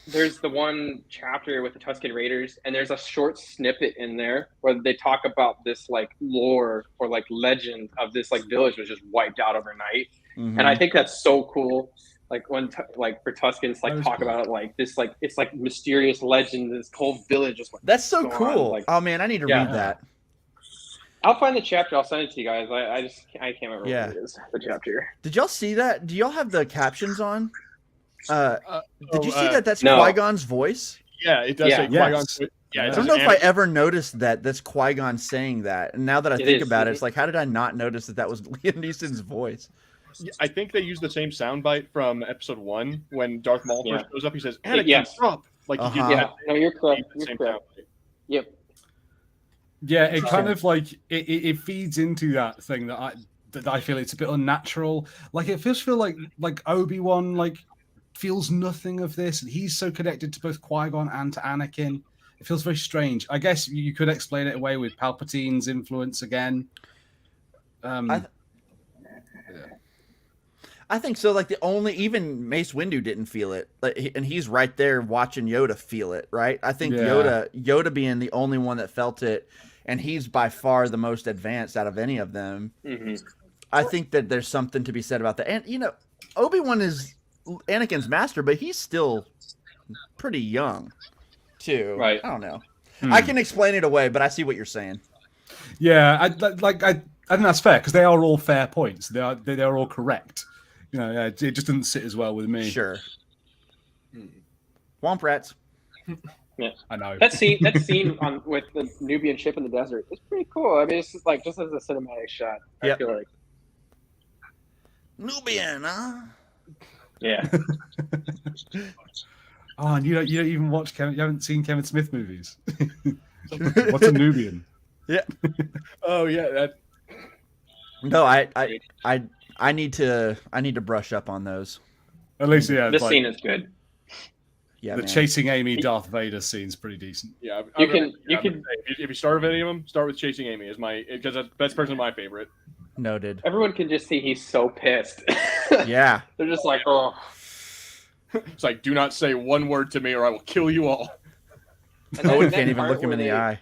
There's the one chapter with the Tusken Raiders, and there's a short snippet in there where they talk about this like lore or like legend of this like village was just wiped out overnight, and I think that's so cool. Like when for Tuskens like talk about it like this, like it's like mysterious legend. This whole village just went. That's so cool. Like, oh man, I need to read that. I'll find the chapter. I'll send it to you guys. I can't remember what it is. The chapter. Did y'all see that? Do y'all have the captions on? Did you see that? That's no. Qui-Gon's voice. Yeah, it does say Qui-Gon's voice. Yeah, I don't know if I ever noticed that. That's Qui-Gon saying that. And now that I think about it, it's like, how did I not notice that was Liam Neeson's voice? I think they use the same soundbite from episode 1 when Darth Maul first goes up. He says, "Anakin, stop!" Like, no, you're correct. You're correct. Yep. Yeah, it kind of like it feeds into that thing that I feel it's a bit unnatural. Like it feels like Obi-Wan like feels nothing of this, and he's so connected to both Qui-Gon and to Anakin. It feels very strange. I guess you could explain it away with Palpatine's influence again. I think so. Like even Mace Windu didn't feel it, and he's right there watching Yoda feel it. Right? I think Yoda being the only one that felt it, and he's by far the most advanced out of any of them. Mm-hmm. I think that there's something to be said about that. And Obi-Wan is Anakin's master, but he's still pretty young, too. Right? I don't know. I can explain it away, but I see what you're saying. Yeah, I think that's fair because they are all fair points. They are all correct. It just doesn't sit as well with me. Sure. Womp rats. Yeah, I know. That scene with the Nubian ship in the desert is pretty cool. I mean, it's just just as a cinematic shot. I feel like Nubian, huh? Yeah. Oh, and you don't even watch Kevin. You haven't seen Kevin Smith movies. What's a Nubian? Yeah. Oh yeah, that. No, I need to brush up on those. At least, yeah. This scene is good. Yeah, the Chasing Amy Darth Vader scene's pretty decent. Yeah, you can. If you start with any of them, start with Chasing Amy because that's personally my favorite. Noted. Everyone can just see he's so pissed. Yeah. They're just like, oh. It's like, do not say one word to me or I will kill you all. And Owen can't even look him in the eye.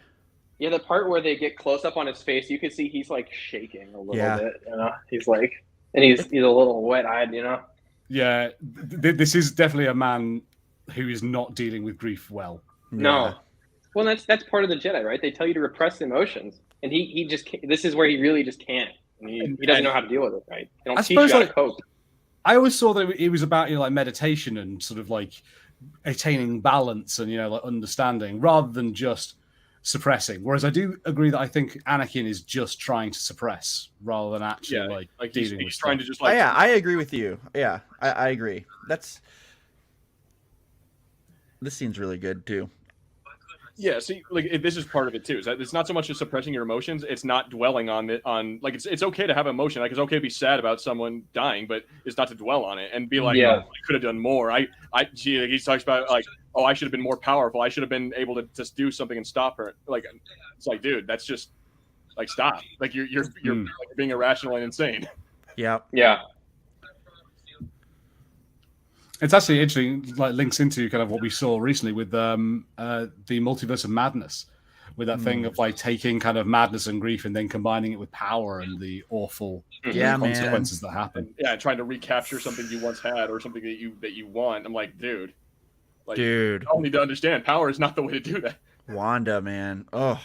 Yeah, the part where they get close up on his face, you can see he's like shaking a little bit. He's like, and he's a little wet-eyed. Yeah, this is definitely a man who is not dealing with grief well. No. Well, that's part of the Jedi, right? They tell you to repress emotions, and he just can't. This is where he really just can't. He doesn't know how to deal with it, right? They don't teach you how to cope. I always saw that it was about like meditation and sort of like attaining balance and like understanding rather than just suppressing. Whereas I do agree that I think Anakin is just trying to suppress rather than actually like dealing with he's trying to just like. Oh, yeah, I agree with you. Yeah, I agree. This scene's really good too. Yeah, see, like this is part of it too. Is that it's not so much as suppressing your emotions; it's not dwelling on it. Like it's okay to have emotion. Like it's okay to be sad about someone dying, but it's not to dwell on it and be like, "Oh, I could have done more." He talks about like, "Oh, I should have been more powerful. I should have been able to just do something and stop her." Like it's like, dude, that's just like stop. Like you're like, being irrational and insane. Yeah. Yeah. It's actually interesting, like links into kind of what we saw recently with the Multiverse of Madness, with that thing of like taking kind of madness and grief and then combining it with power and the awful consequences that happen. Yeah, trying to recapture something you once had or something that you want. I'm like, dude, you all need to understand power is not the way to do that. Wanda, man, oh,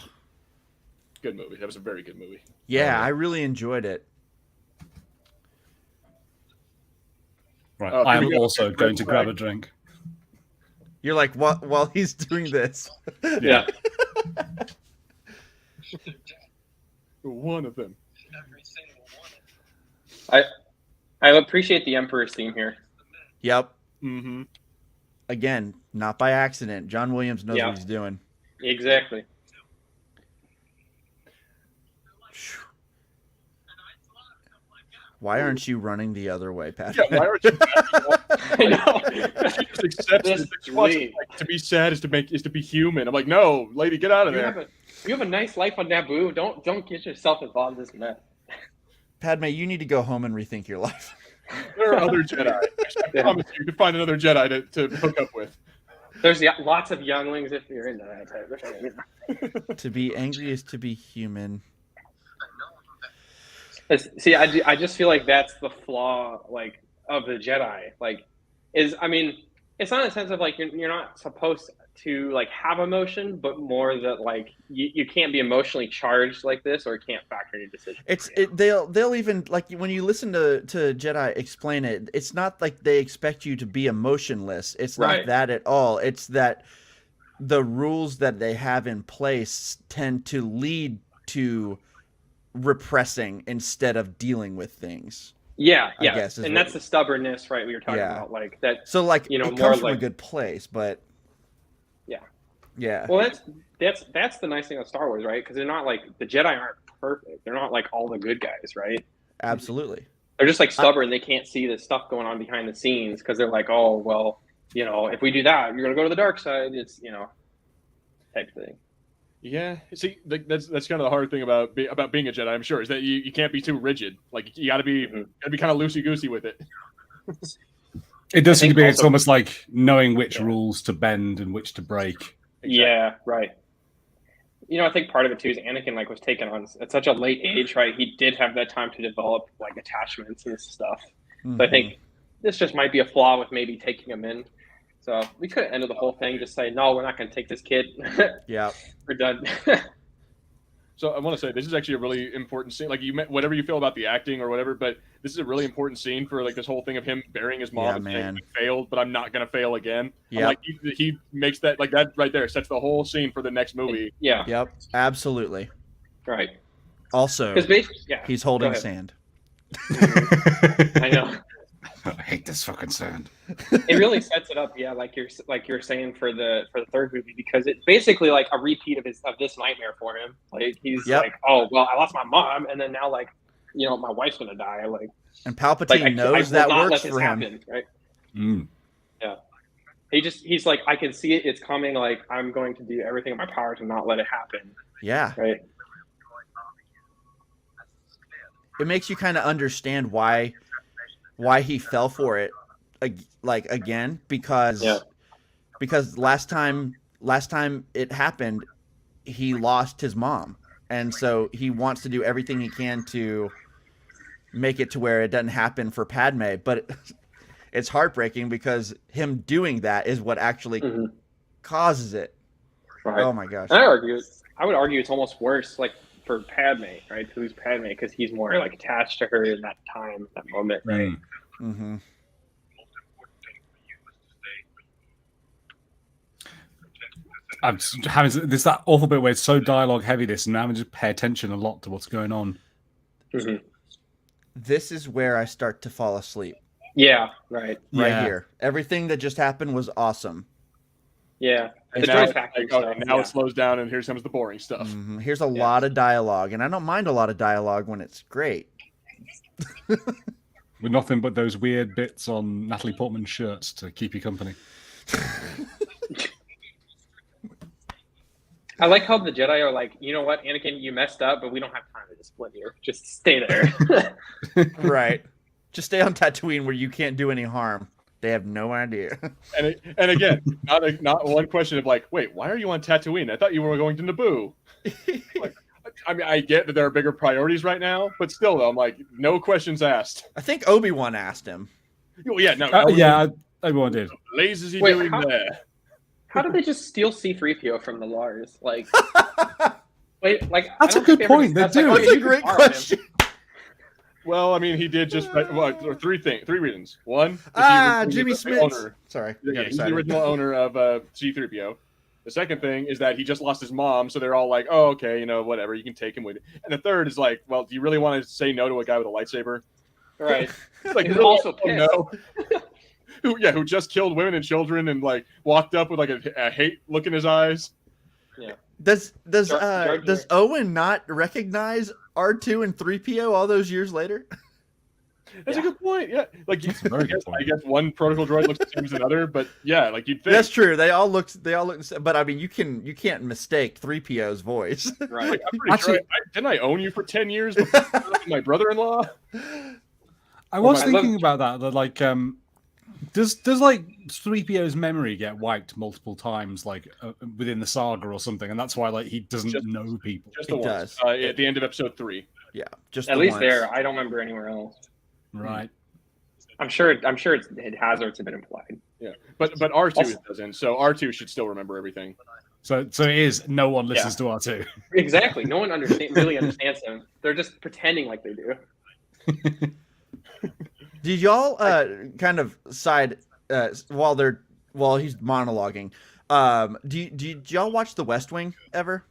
good movie. That was a very good movie. Yeah, I really enjoyed it. Right, I'm also going to grab a drink. You're like, what? While he's doing this. Yeah. One of them. I appreciate the Emperor's theme here. Yep. Mm-hmm. Again, not by accident. John Williams knows what he's doing. Exactly. Why aren't you running the other way, Pat? Yeah, why aren't you? I know. Just accepts to be sad is to be human. I'm like, no, lady, get out of there. You have a nice life on Naboo. Don't get yourself involved in this mess. Padme, you need to go home and rethink your life. There are other Jedi. I promise you can find another Jedi to hook up with. There's lots of younglings if you're into that type. To be angry is to be human. See, I just feel like that's the flaw, like, of the Jedi. Like, it's not in the sense of like you're not supposed to like have emotion, but more that like you can't be emotionally charged like this, or can't factor in your decision. They'll even like when you listen to Jedi explain it, it's not like they expect you to be emotionless. It's not that at all. It's that the rules that they have in place tend to lead to repressing instead of dealing with things. Yeah, I guess, and that's the stubbornness, right? We were talking about like that. So like it comes from a good place, but yeah. Well, that's the nice thing of Star Wars, right? Because they're not like the Jedi aren't perfect. They're not like all the good guys, right? Absolutely. They're just like stubborn. They can't see the stuff going on behind the scenes because they're like, oh well, if we do that, you're gonna go to the dark side. It's type thing. Yeah, see, that's kind of the hard thing about being a Jedi. I'm sure is that you can't be too rigid. Like you got to be kind of loosey goosey with it. It does seem to be. It's almost like knowing which rules to bend and which to break. Exactly. Yeah, right. I think part of it too is Anakin was taken on at such a late age, right? He did have that time to develop like attachments and stuff. Mm-hmm. So I think this just might be a flaw with maybe taking him in. So we could have ended the whole thing just say, no, we're not going to take this kid. Yeah, we're done. So I want to say this is actually a really important scene. Like whatever you feel about the acting or whatever, but this is a really important scene for like this whole thing of him burying his mom and saying he failed, but I'm not going to fail again. Yeah, like he makes that like that right there sets the whole scene for the next movie. Yeah. Yep. Absolutely. Right. Also, he's holding sand. I know. I hate this fucking sand. It really sets it up, like you're saying for the third movie, because it's basically like a repeat of this nightmare for him. Like he's like, oh well, I lost my mom, and then now like my wife's gonna die. Like, and Palpatine knows that works for him, right? Mm. Yeah. He's like, I can see it. It's coming. Like I'm going to do everything in my power to not let it happen. Yeah. Right. It makes you kind of understand why he fell for it, like again, because last time it happened, he lost his mom, and so he wants to do everything he can to make it to where it doesn't happen for Padme. But it's heartbreaking because him doing that is what actually causes it. Right. Oh my gosh! I would argue it's almost worse, like for Padme, right? To lose Padme because he's more like attached to her in that time, that moment, right? Mm-hmm. I'm having this that awful bit where it's so dialogue heavy. And I'm having to just pay attention a lot to what's going on. Mm-hmm. This is where I start to fall asleep. Yeah, right here. Everything that just happened was awesome. Yeah, and now it slows down, and here comes the boring stuff. Mm-hmm. Here's a lot of dialogue, and I don't mind a lot of dialogue when it's great. With nothing but those weird bits on Natalie Portman's shirts to keep you company. I like how the Jedi are like, you know what, Anakin, you messed up, but we don't have time to discipline you. Just stay there. Right. Just stay on Tatooine where you can't do any harm. They have no idea. And again, not one question of like, wait, why are you on Tatooine? I thought you were going to Naboo. Like, I mean, I get that there are bigger priorities right now, but still, though, I'm like, no questions asked. I think Obi-Wan asked him. Oh, yeah, no. Everyone did. What lays is he doing there? How did they just steal C-3PO from the Lars? Like, wait, like that's a good point. They do. That's a great question. Well, I mean, he did just three reasons. One, Jimmy Smits. Sorry, yeah, he's the original owner of C-3PO. The second thing is that he just lost his mom, so they're all like, "Oh, okay, whatever, you can take him with you." And the third is like, "Well, do you really want to say no to a guy with a lightsaber?" Right. Like, he's also pissed. No. who just killed women and children and like walked up with like a hate look in his eyes. Yeah. Does Owen not recognize R2 and 3PO all those years later? That's a good point. Yeah, like I guess one protocol droid looks the same as another, but yeah, like you'd think. That's true. They all look. But I mean, you can't mistake 3PO's voice. Right. Like, I'm pretty sure. Didn't I own you for 10 years before my brother-in-law? I was thinking about that. Like, does like 3PO's memory get wiped multiple times, like within the saga or something, and that's why like he doesn't know people. Just the once. At the end of episode 3. Yeah, just at least there. I don't remember anywhere else. Right. I'm sure it has or it's been implied. Yeah, but R2 doesn't. So R2 should still remember everything. So it is. No one listens to R2. Exactly. No one really understands him. They're just pretending like they do. Did y'all kind of side while he's monologuing? Did y'all watch The West Wing ever?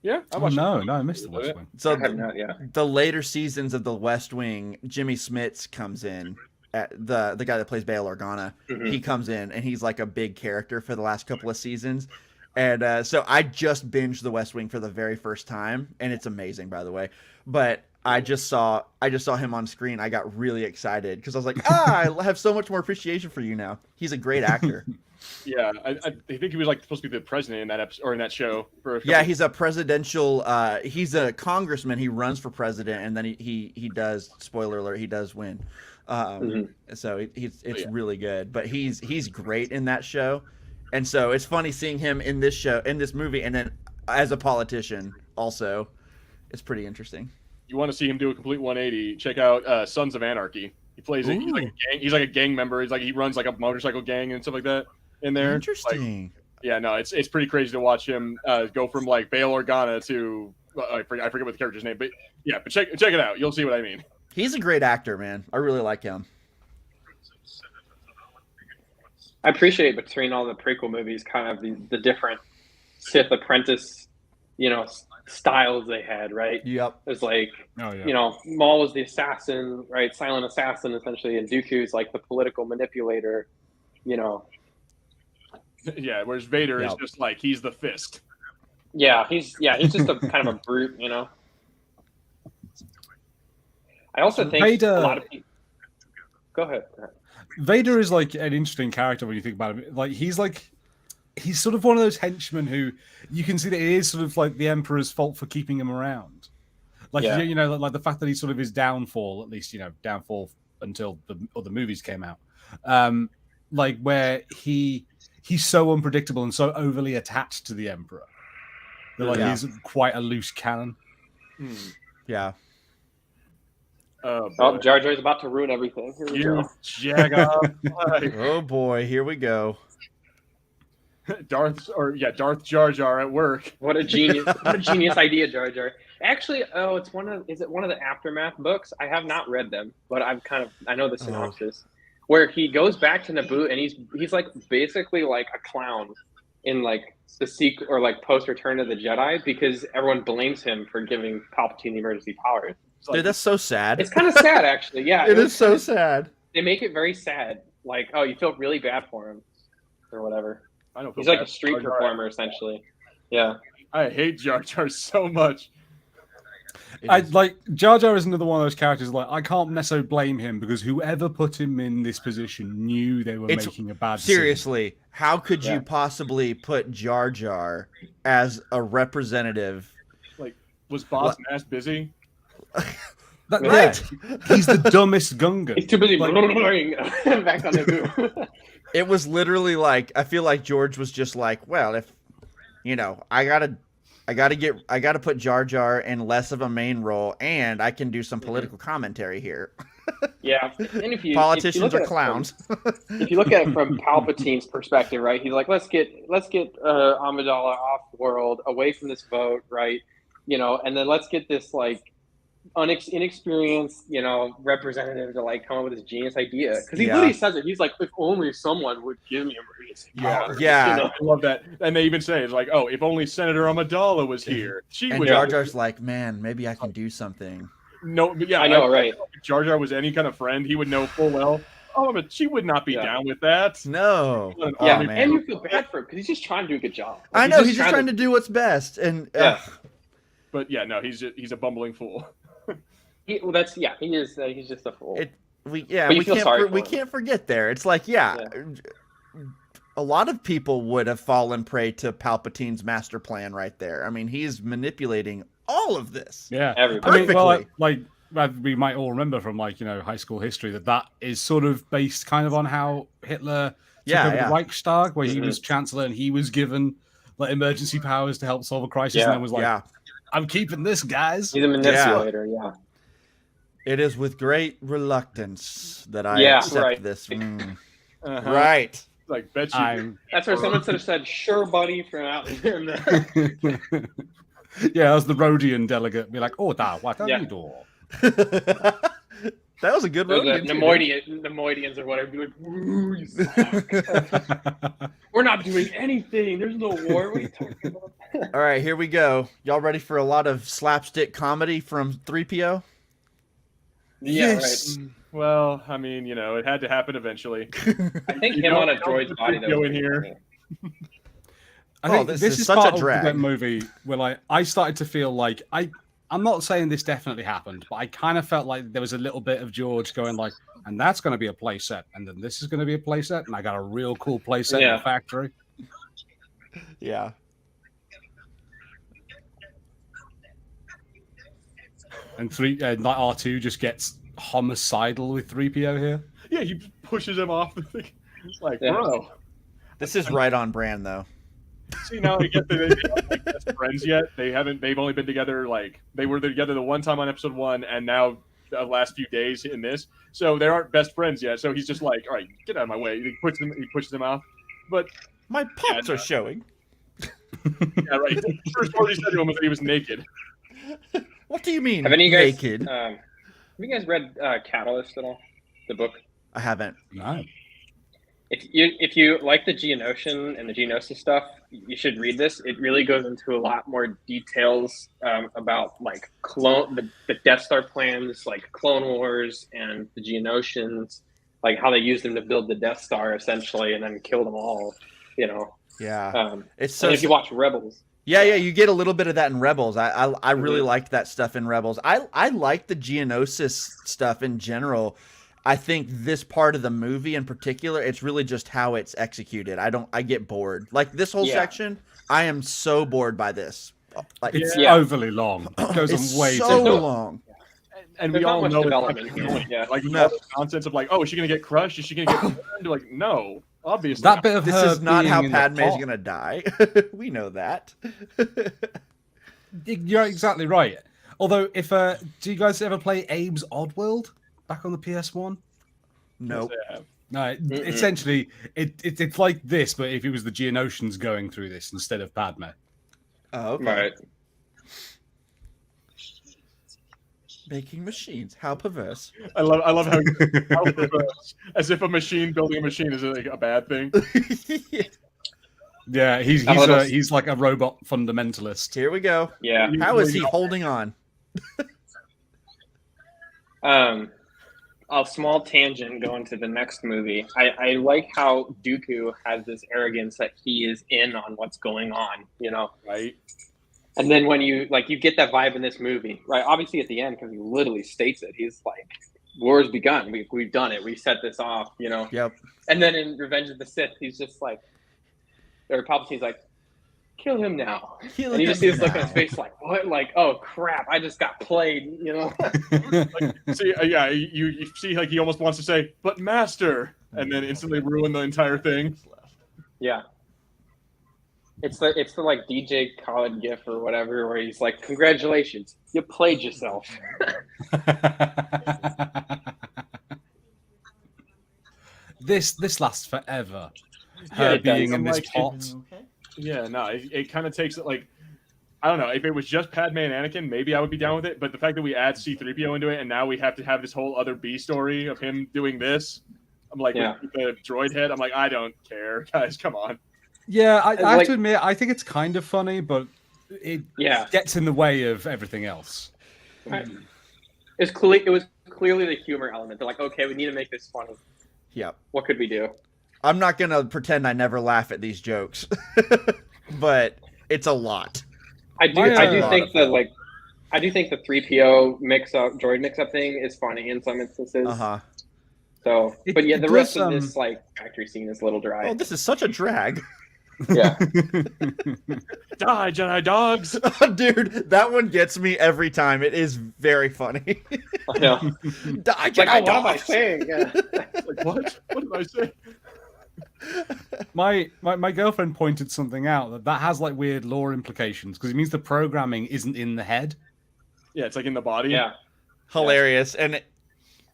Yeah, I missed The West Wing. So not, the later seasons of The West Wing, Jimmy Smits comes in, the guy that plays Bail Organa. Mm-hmm. He comes in and he's like a big character for the last couple of seasons. And so I just binged The West Wing for the very first time, and it's amazing, by the way. But I just saw him on screen. I got really excited because I was like, I have so much more appreciation for you now. He's a great actor. Yeah, I think he was like supposed to be the president in that episode or in that show. He's a presidential. He's a congressman. He runs for president, and then he does. Spoiler alert: he does win. So it's really good. But he's great in that show, and so it's funny seeing him in this movie, and then as a politician also. It's pretty interesting. You want to see him do a complete 180? Check out Sons of Anarchy. He plays he's like a gang member. He runs like a motorcycle gang and stuff like that in there. Interesting. It's pretty crazy to watch him go from like Bail Organa to I forget what the character's name, but check it out. You'll see what I mean. He's a great actor, man. I really like him. I appreciate between all the prequel movies, kind of the different Sith apprentice, styles they had, right? Yep. It was like, Maul was the assassin, right? Silent assassin, essentially, and Dooku's like the political manipulator, Yeah, whereas Vader is just like, he's the fist. Yeah, he's just a kind of a brute, I also think Vader, a lot of people... Go ahead. Vader is like an interesting character when you think about him. Like he's sort of one of those henchmen who you can see that it is sort of like the Emperor's fault for keeping him around. Like, like the fact that he sort of his downfall, at least, downfall until the other movies came out. Like where he's so unpredictable and so overly attached to the Emperor that he's quite a loose cannon. Yeah. Jar Jar's about to ruin everything. Here we go. Oh boy, here we go. Darth Jar Jar at work. What a genius idea, Jar Jar. Actually, is it one of the Aftermath books? I have not read them, but I know the synopsis. Where he goes back to Naboo and he's like basically like a clown in like the sequel or like post Return of the Jedi because everyone blames him for giving Palpatine the emergency powers. Dude, that's so sad. It's kind of sad, actually. Yeah, it is so sad. They make it very sad. Like, you feel really bad for him, or whatever. He's like a street performer, essentially. Yeah. I hate Jar Jar so much. Jar Jar is another one of those characters. Like, I can't necessarily blame him because whoever put him in this position knew they were making a bad decision. Seriously, how could you possibly put Jar Jar as a representative? Like, was Boss Nass busy? Right. He's the dumbest Gungan. He's too busy back on Naboo. It was literally like, I feel like George was just like, well, if I gotta put Jar Jar in less of a main role, and I can do some political commentary here. Yeah, and if you politicians are clowns. If you look at it from Palpatine's perspective, right? He's like, let's get Amidala off world, away from this vote, right? And then let's get this like inexperienced, representative to like come up with this genius idea. Because he literally says it. He's like, if only someone would give me emergency powers. Yeah. I love that. And they even say it's like, oh, if only Senator Amidala was here, she would. Jar Jar's like, man, maybe I can do something. No, but yeah, I know, right? If Jar Jar was any kind of friend, he would know full well. Oh, but she would not be down with that. No. Yeah, and you feel bad for him because he's just trying to do a good job. Like, I know he's just trying to do what's best, and But yeah, no, he's a bumbling fool. He is. He's just a fool. We can't forget there. It's like a lot of people would have fallen prey to Palpatine's master plan right there. I mean, he's manipulating all of this. Yeah, perfectly. I mean, we might all remember from high school history that is sort of based kind of on how Hitler took over the Reichstag, where he was chancellor and he was given like emergency powers to help solve a crisis, and then was like, "I'm keeping this, guys." He's a manipulator. Yeah. It is with great reluctance that I accept this. Right. Like, bet you. That's where someone should have said, "Sure, buddy," from out in there. Yeah, as the Rodian delegate, be like, "Oh, what are you doing?" That was a good Rodian. Nemoidians or whatever. Be like, "Woo, you suck." We're not doing anything. There's no war. What are you talking about? All right, here we go. Y'all ready for a lot of slapstick comedy from 3PO? Yeah, right. Well, I mean, it had to happen eventually. I think him on a droid's body though. In here. I think this is such a drag. Of the movie where I started to feel like I'm not saying this definitely happened, but I kind of felt like there was a little bit of George going like, and that's going to be a play set, and then this is going to be a play set, and I got a real cool play set in the factory. Yeah. And R2 just gets homicidal with 3PO here. Yeah, he pushes him off. It's like, bro. This is right on brand, though. See, now I get that they aren't like best friends yet. They've only been together, they were together the one time on episode 1, and now the last few days in this. So they aren't best friends yet. So he's just like, all right, get out of my way. He pushes them off. But my pups are showing. Yeah, right. The first word he said to him was that he was naked. What do you mean, have any of you guys, naked? Have you guys read Catalyst at all? The book? I haven't. No. If you like the Geonosian and the Geonosis stuff, you should read this. It really goes into a lot more details about like the Death Star plans, like Clone Wars and the Geonosians, like how they used them to build the Death Star essentially, and then kill them all. Yeah. It's so. If you watch Rebels. Yeah, you get a little bit of that in Rebels. I really liked that stuff in Rebels. I like the Geonosis stuff in general. I think this part of the movie in particular, it's really just how it's executed. I get bored. Like this whole section, I am so bored by this. Like it's overly long. It goes on way too long. And we all know it's like nonsense of like, oh, is she gonna get crushed? Is she gonna get burned? Like, no. Obviously, that bit of this is not how Padme is going to die. We know that. You're exactly right. Although, do you guys ever play Abe's Oddworld back on the PS1? Nope. No. Essentially, it's like this, but if it was the Geonosians going through this instead of Padme. Oh, okay. Right. Making machines. How perverse. I love how perverse. As if a machine building a machine is like a bad thing. Yeah, he's like a robot fundamentalist. Here we go. Yeah. How is he holding on? A small tangent going to the next movie. I like how Dooku has this arrogance that he is in on what's going on, Right. And then when you get that vibe in this movie, right? Obviously at the end, because he literally states it, he's like, "War's begun. We've done it. We set this off." Yep. And then in Revenge of the Sith, he's just like, or Palpatine's like, kill him now. Kill and you him just see this look on now. his face, like, what? Like, oh crap, I just got played, you know? See, yeah, you see, like he almost wants to say, "But master," and then instantly ruin the entire thing. Yeah. It's the like DJ Khaled gif or whatever, where he's like, "Congratulations, you played yourself." This lasts forever. Yeah, Her it being does. in this Like, pot. Yeah, no, it kind of takes it like. I don't know. If it was just Padme and Anakin, maybe I would be down with it. But the fact that we add C-3PO into it, and now we have to have this whole other B story of him doing this, I'm like, with the droid head, I'm like, I don't care, guys. Come on. Yeah, I have to admit, I think it's kind of funny, but it gets in the way of everything else. Right. It was clearly the humor element. They're like, okay, we need to make this funny. Yep. What could we do? I'm not gonna pretend I never laugh at these jokes, but it's a lot. I do think the 3PO droid mix up thing is funny in some instances. So, but yeah, the rest of this like factory scene is a little dry. Oh, this is such a drag. Yeah. Die, Jedi dogs. Dude, that one gets me every time. It is very funny. I know. Die, Jedi like, dogs. what am I saying? Yeah. Like, what? What did I say? My girlfriend pointed something out that has like weird lore implications because it means the programming isn't in the head. Yeah, it's like in the body. Yeah. Hilarious. And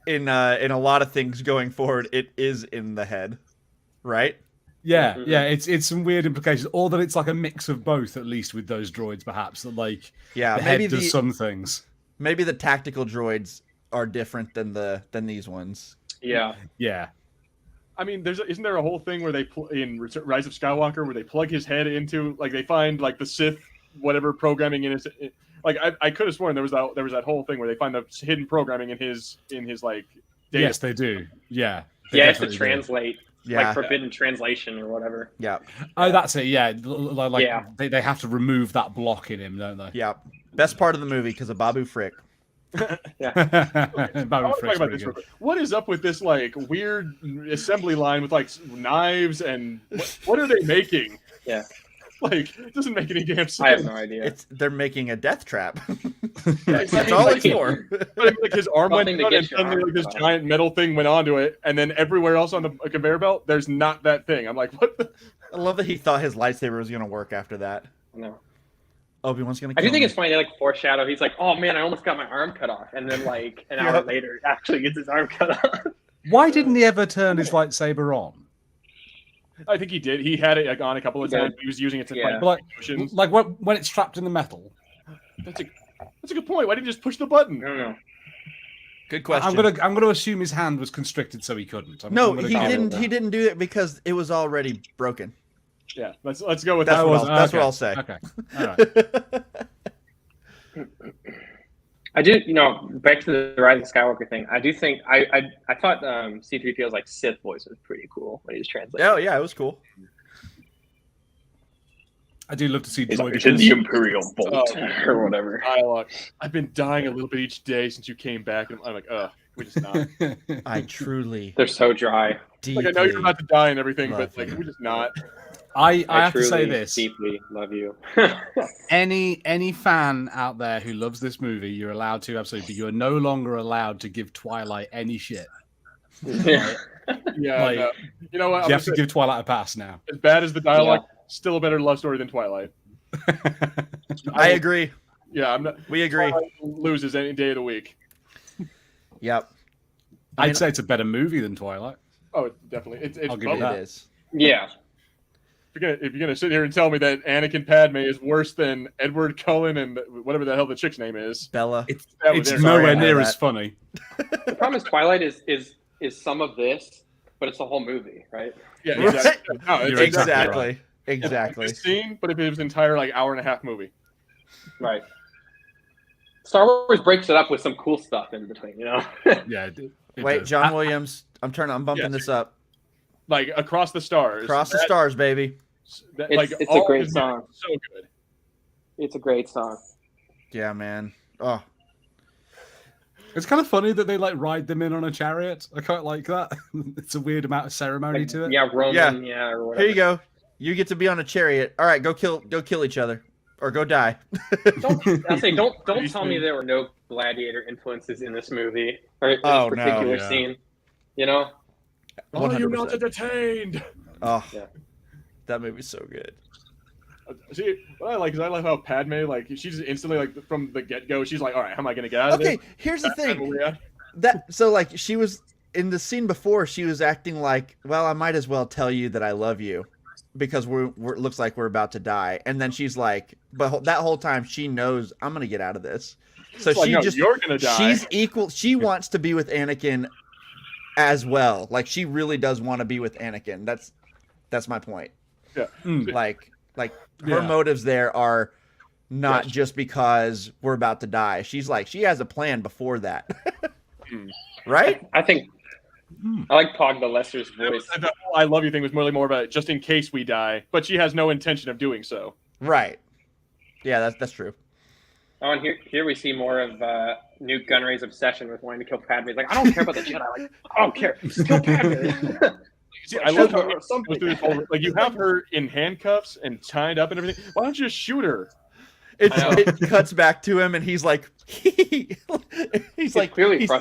in a lot of things going forward, it is in the head, right? Yeah, yeah, it's some weird implications, or that it's like a mix of both, at least with those droids, perhaps. That like, the head does some things. Maybe the tactical droids are different than these ones. Yeah, yeah. I mean, isn't there a whole thing where they in Rise of Skywalker where they plug his head into like they find like the Sith whatever programming in his like I could have sworn there was that whole thing where they find the hidden programming in his like data. Yes, they do. Yeah. Yeah, it's to translate. Yeah. Like forbidden translation or whatever. Yeah. Oh, that's it. Yeah. Like they have to remove that block in him, don't they? Yeah. Best part of the movie because of Babu Frick. Babu Frick's about this. What is up with this like weird assembly line with like knives and what are they making? Yeah. Like, it doesn't make any damn sense. I have no idea. They're making a death trap. That's all it's for. But, like his arm went out and suddenly like this giant metal thing went onto it, and then everywhere else on the conveyor belt, there's not that thing. I'm like, what the? I love that he thought his lightsaber was going to work after that. No. Obi-Wan's going to I do think it's funny, they like foreshadow. He's like, oh man, I almost got my arm cut off. And then like an hour later, actually gets his arm cut off. Why didn't he ever turn his lightsaber on? I think he did. He had it like, on a couple of times. He was using it to fight emotions. Like when it's trapped in the metal. That's a good point. Why didn't he just push the button? I don't know. Good question. I'm gonna assume his hand was constricted so he couldn't. He didn't do it because it was already broken. Yeah, let's go with that. That's what I'll say. Okay. All right. I do, back to the Rise of Skywalker thing. I do think I thought C-3PO's like Sith voice was pretty cool when he was translating. Oh yeah, it was cool. I do love to see droids in the Imperial Bolt or whatever. Dialogue. I've been dying a little bit each day since you came back, and I'm like, we just not. I truly. They're so dry. Like I know you're about to die and everything, but like we just not. I have to say this. Deeply love you. Any fan out there who loves this movie, you're allowed to absolutely. But you are no longer allowed to give Twilight any shit. Yeah. No. You know what? You have to give Twilight a pass now. As bad as the dialogue, still a better love story than Twilight. I agree. Yeah, I'm not. We agree. Twilight loses any day of the week. Yep. I'd say it's a better movie than Twilight. Oh, definitely. I'll give you that. It is. Yeah. If you're gonna sit here and tell me that Anakin Padme is worse than Edward Cullen and whatever the hell the chick's name is, Bella, it's nowhere near as funny. The problem is Twilight is some of this, but it's the whole movie, right? Yeah, exactly. No, Exactly. Right. Exactly. It's scene, but if it was an entire like hour and a half movie, right? Star Wars breaks it up with some cool stuff in between, Yeah. Wait, does. John Williams. I'm bumping this up. Like Across the Stars. Across the Stars, baby. It's a great song. So good. It's a great song. Yeah, man. Oh, it's kind of funny that they like ride them in on a chariot. I quite like that. It's a weird amount of ceremony to it. Yeah, Ronin. Yeah, or whatever. Here you go. You get to be on a chariot. All right, go kill each other, or go die. Don't tell me there were no gladiator influences in this movie or in this particular scene. You know? Are you not entertained? Oh, yeah. That movie's so good. See, what I like is I love how Padme, like, she's instantly, like, from the get-go, she's like, all right, how am I going to get out of this? Okay, here's the thing. So, like, she was, in the scene before, she was acting like, well, I might as well tell you that I love you because it looks like we're about to die. And then she's like, but that whole time she knows I'm going to get out of this. So it's she like, no, you're going to die. She's equal. She wants to be with Anakin as well. Like, she really does want to be with Anakin. That's my point. Yeah. Like her motives there are not just because we're about to die. She's like, she has a plan before that. Right? I think I like Pog the Lesser's voice. The whole I love you thing was more about just in case we die, but she has no intention of doing so. Right. Yeah, that's true. Oh, and here we see more of Newt Gunray's obsession with wanting to kill Padme. He's like, I don't care about the Jedi. Like, I don't care. Just kill Padme. See, I love how like you have her in handcuffs and tied up and everything. Why don't you just shoot her? It cuts back to him and he's like, he's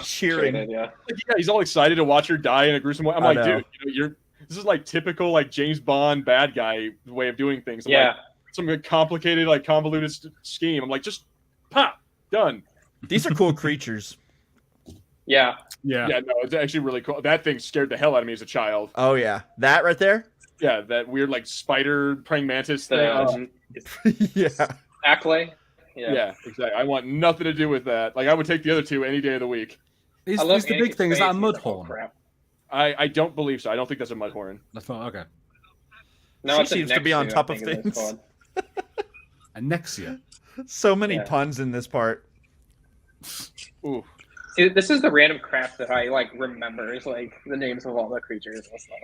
cheering. Yeah, he's all excited to watch her die in a gruesome way. I'm like, dude, this is like typical like James Bond bad guy way of doing things. Like, some complicated like convoluted scheme. I'm like, just pop, done. These are cool creatures. Yeah. No, it's actually really cool. That thing scared the hell out of me as a child. Oh yeah, that right there. Yeah, that weird like spider praying mantis thing. Yeah, Acklay. Yeah, exactly. I want nothing to do with that. Like I would take the other two any day of the week. Is the big thing? Is that a mudhorn? I don't believe so. I don't think that's a mudhorn. That's not okay. No, she seems to be on top of things. Anexia. So many puns in this part. Ooh. See, this is the random crap that I like remember is like the names of all the creatures and stuff.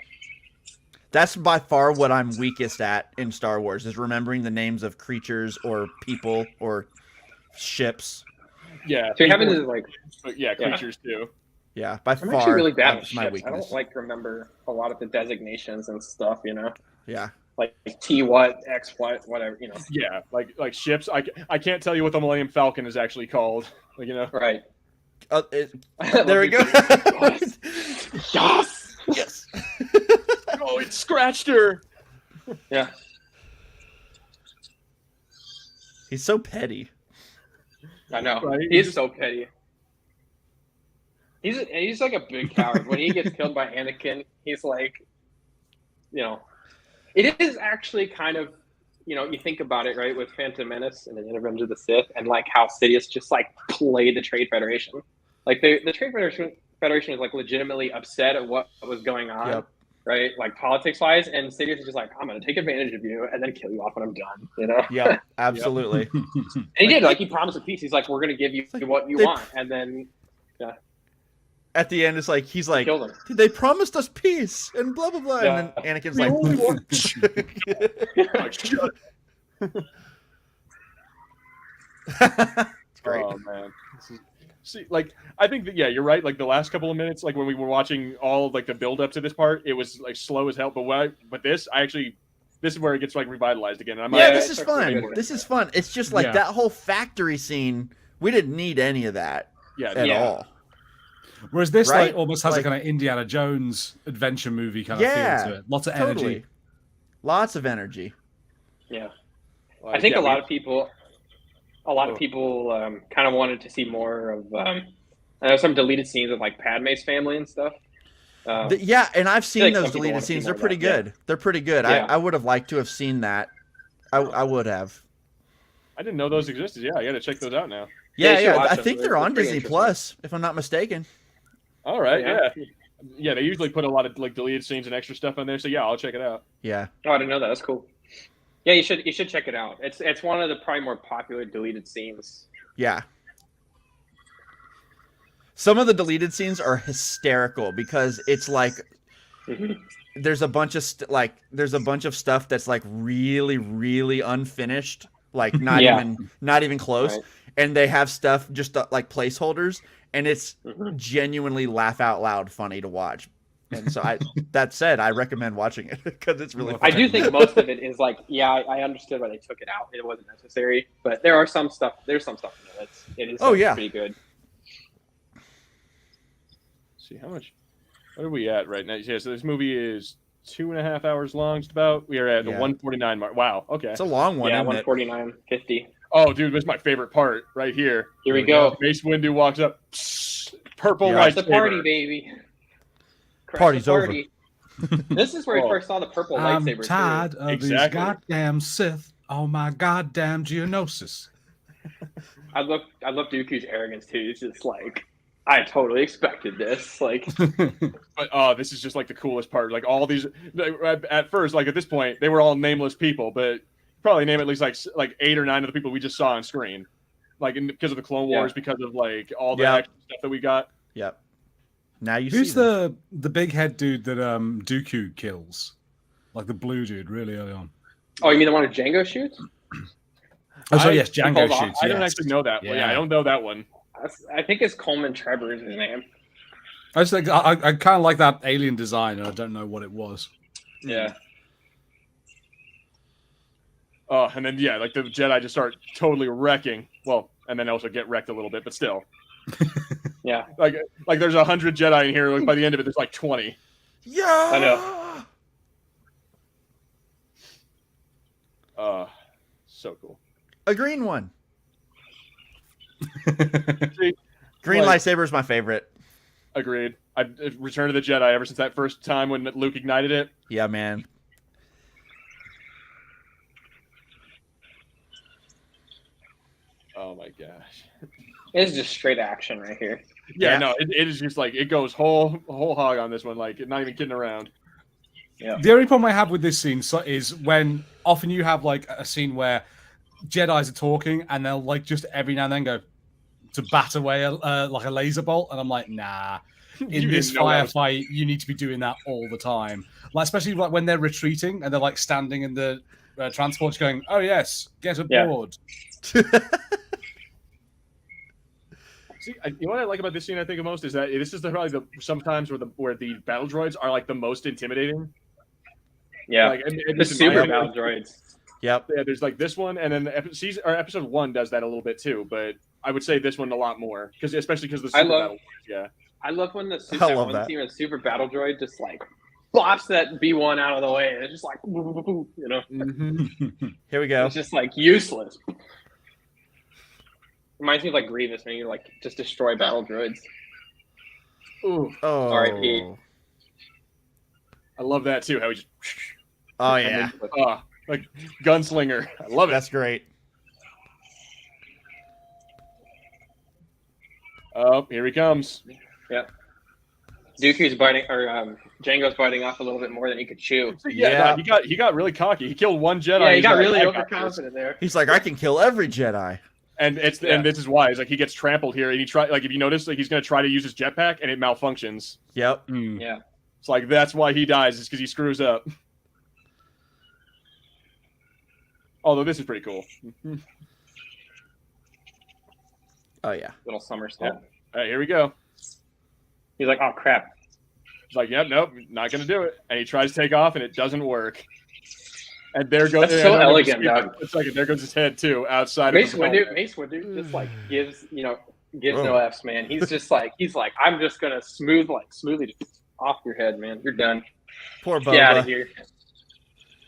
That's by far what I'm weakest at in Star Wars is remembering the names of creatures or people or ships. Yeah. So you're having to like creatures too. Yeah, by far. I'm actually really bad at my ships. weakness. I don't like remember a lot of the designations and stuff, you know. Yeah. Like T what, X what, whatever, you know. Yeah, like ships. I can't tell you what the Millennium Falcon is actually called. Like, you know. Right. There we go. Yes. Oh, it scratched her. Yeah. He's so petty. I know. Right? He's so petty. He's like a big coward. When he gets killed by Anakin, he's like, you know, it is actually kind of, you know, you think about it, right, with Phantom Menace and then Revenge of the Sith, and like how Sidious just like played the Trade Federation. Like the Trade Federation was like legitimately upset at what was going on, right? Like politics wise, and Sidious is just like, I'm gonna take advantage of you and then kill you off when I'm done. You know? Yeah, absolutely. And he did. Like he promised a peace. He's like, we're gonna give you what you want, and then at the end, it's like he's like, killed him. They promised us peace and blah blah blah, and then Anakin's like, it's great. Oh man. See, like I think that you're right. Like the last couple of minutes, like when we were watching all like the build up to this part, it was like slow as hell. But this is where it gets like revitalized again. And this is fun. This is fun. It's just like that whole factory scene. We didn't need any of that at all. Whereas this like almost has a kind of Indiana Jones adventure movie kind of feel to it. Lots of energy. Lots of energy. Yeah. I think a lot of people kind of wanted to see more of I know some deleted scenes of like Padme's family and stuff. And I've seen those deleted scenes. They're pretty good. Yeah. They're pretty good. Yeah. I would have liked to have seen that. I would have. I didn't know those existed. Yeah, I got to check those out now. Yeah. I think they're on Disney Plus, if I'm not mistaken. All right. Yeah. They usually put a lot of like deleted scenes and extra stuff on there. So yeah, I'll check it out. Yeah. Oh, I didn't know that. That's cool. Yeah, you should check it out. It's one of the probably more popular deleted scenes. Yeah. Some of the deleted scenes are hysterical because it's like there's a bunch of stuff that's like really really unfinished, like not even close, right. And they have stuff just like placeholders, and it's genuinely laugh out loud funny to watch. And so that said, I recommend watching it because it's really fun. I do think most of it is like, yeah, I understood why they took it out. It wasn't necessary, but there's some stuff in it it is pretty good. Let's see how much. What are we at right now? Yeah, so this movie is 2.5 hours long, just about. We are at the 149 mark. Wow. Okay. It's a long one. Yeah, 149.50. Oh, dude, this is my favorite part right here. Here we go. Mace Windu walks up. Purple lightsaber. lightsaber. The party, baby. Party's over. This is where we first saw the purple lightsaber. I'm tired of these goddamn Sith. Oh my goddamn Geonosis. I love Dooku's arrogance too. It's just like, I totally expected this. Like, but this is just like the coolest part. Like all these, at first, like at this point, they were all nameless people, but probably name at least like 8 or 9 of the people we just saw on screen, like because of the Clone Wars, because of like all the extra stuff that we got. Yep. Now you Who's see them. the big head dude that Dooku kills, like the blue dude, really early on? Oh, you mean the one with Django shoots? Oh, sorry, yes, Django shoots. I don't actually know that. Yeah, I don't know that one. I think it's Coleman Trevor is his name. I just think I kind of like that alien design, and I don't know what it was. Yeah. Oh, and then like the Jedi just start totally wrecking. Well, and then also get wrecked a little bit, but still. Yeah. Like there's 100 Jedi in here. Like by the end of it, there's like 20. Yeah. I know. So cool. A green one. See, green lightsaber is my favorite. Agreed. I've Return of the Jedi ever since that first time when Luke ignited it. Yeah, man. Oh my gosh. It's just straight action right here. Yeah. No, it is just like it goes whole hog on this one. Like not even kidding around. Yeah. The only problem I have with this scene is when often you have like a scene where Jedis are talking and they'll like just every now and then go to bat away like a laser bolt, and I'm like, nah. In this firefight, you need to be doing that all the time. Like especially like when they're retreating and they're like standing in the transports, going, "Oh yes, get aboard." See, you know what I like about this scene? I think the most is that this is probably sometimes where the battle droids are like the most intimidating. Yeah, like, and the super battle droids. Yep. Yeah, there's like this one, and then episode 1 does that a little bit too. But I would say this one a lot more especially because the super battle droids. Yeah, I love when the super team and super battle droid just like bops that B1 out of the way, and it's just like you know. Mm-hmm. Here we go. It's just like useless. Reminds me of like Grievous when you like just destroy battle droids. Ooh. Oh. R.I.P. I love that too. How he just. Oh yeah. Like gunslinger. I love it. That's great. Oh, here he comes. Yep. Dooku's biting, or Django's biting off a little bit more than he could chew. Yeah. No, he got really cocky. He killed one Jedi. Yeah, he got really overconfident there. He's like, I can kill every Jedi. And and this is why he gets trampled here. And he if you notice, like he's gonna try to use his jetpack and it malfunctions. Yep. Yeah. It's like that's why he dies, is because he screws up. Although this is pretty cool. Oh yeah. Little somersault. All right, here we go. He's like, oh crap. He's like, yep, nope, not gonna do it. And he tries to take off, and it doesn't work. And there goes. That's so elegant, Doug. There goes his head too, outside Mace of the Windu just like gives no F's, man. He's just like I'm just gonna smoothly off your head, man. You're done. Poor Boba. Get out of here.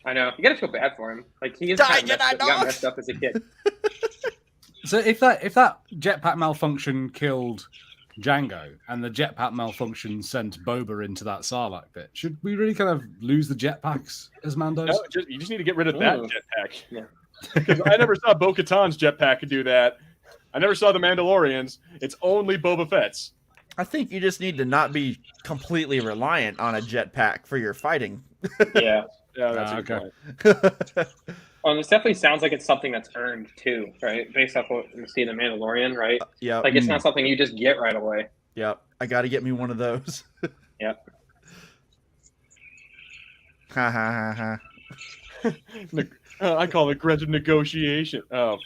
I know. You gotta feel bad for him. Like he got messed up as a kid. So if that jetpack malfunction killed Django and the jetpack malfunction sent Boba into that Sarlacc pit, should we really kind of lose the jetpacks as Mandos? No, you just need to get rid of that jetpack. Yeah. Because I never saw Bo-Katan's jetpack do that. I never saw the Mandalorians. It's only Boba Fett's. I think you just need to not be completely reliant on a jetpack for your fighting. Yeah. Yeah, that's okay. This definitely sounds like it's something that's earned too, right? Based off what you see in The Mandalorian, right? Yeah. Like it's not something you just get right away. Yep. I got to get me one of those. Yep. Ha ha ha ha. I call it aggressive negotiation. Oh,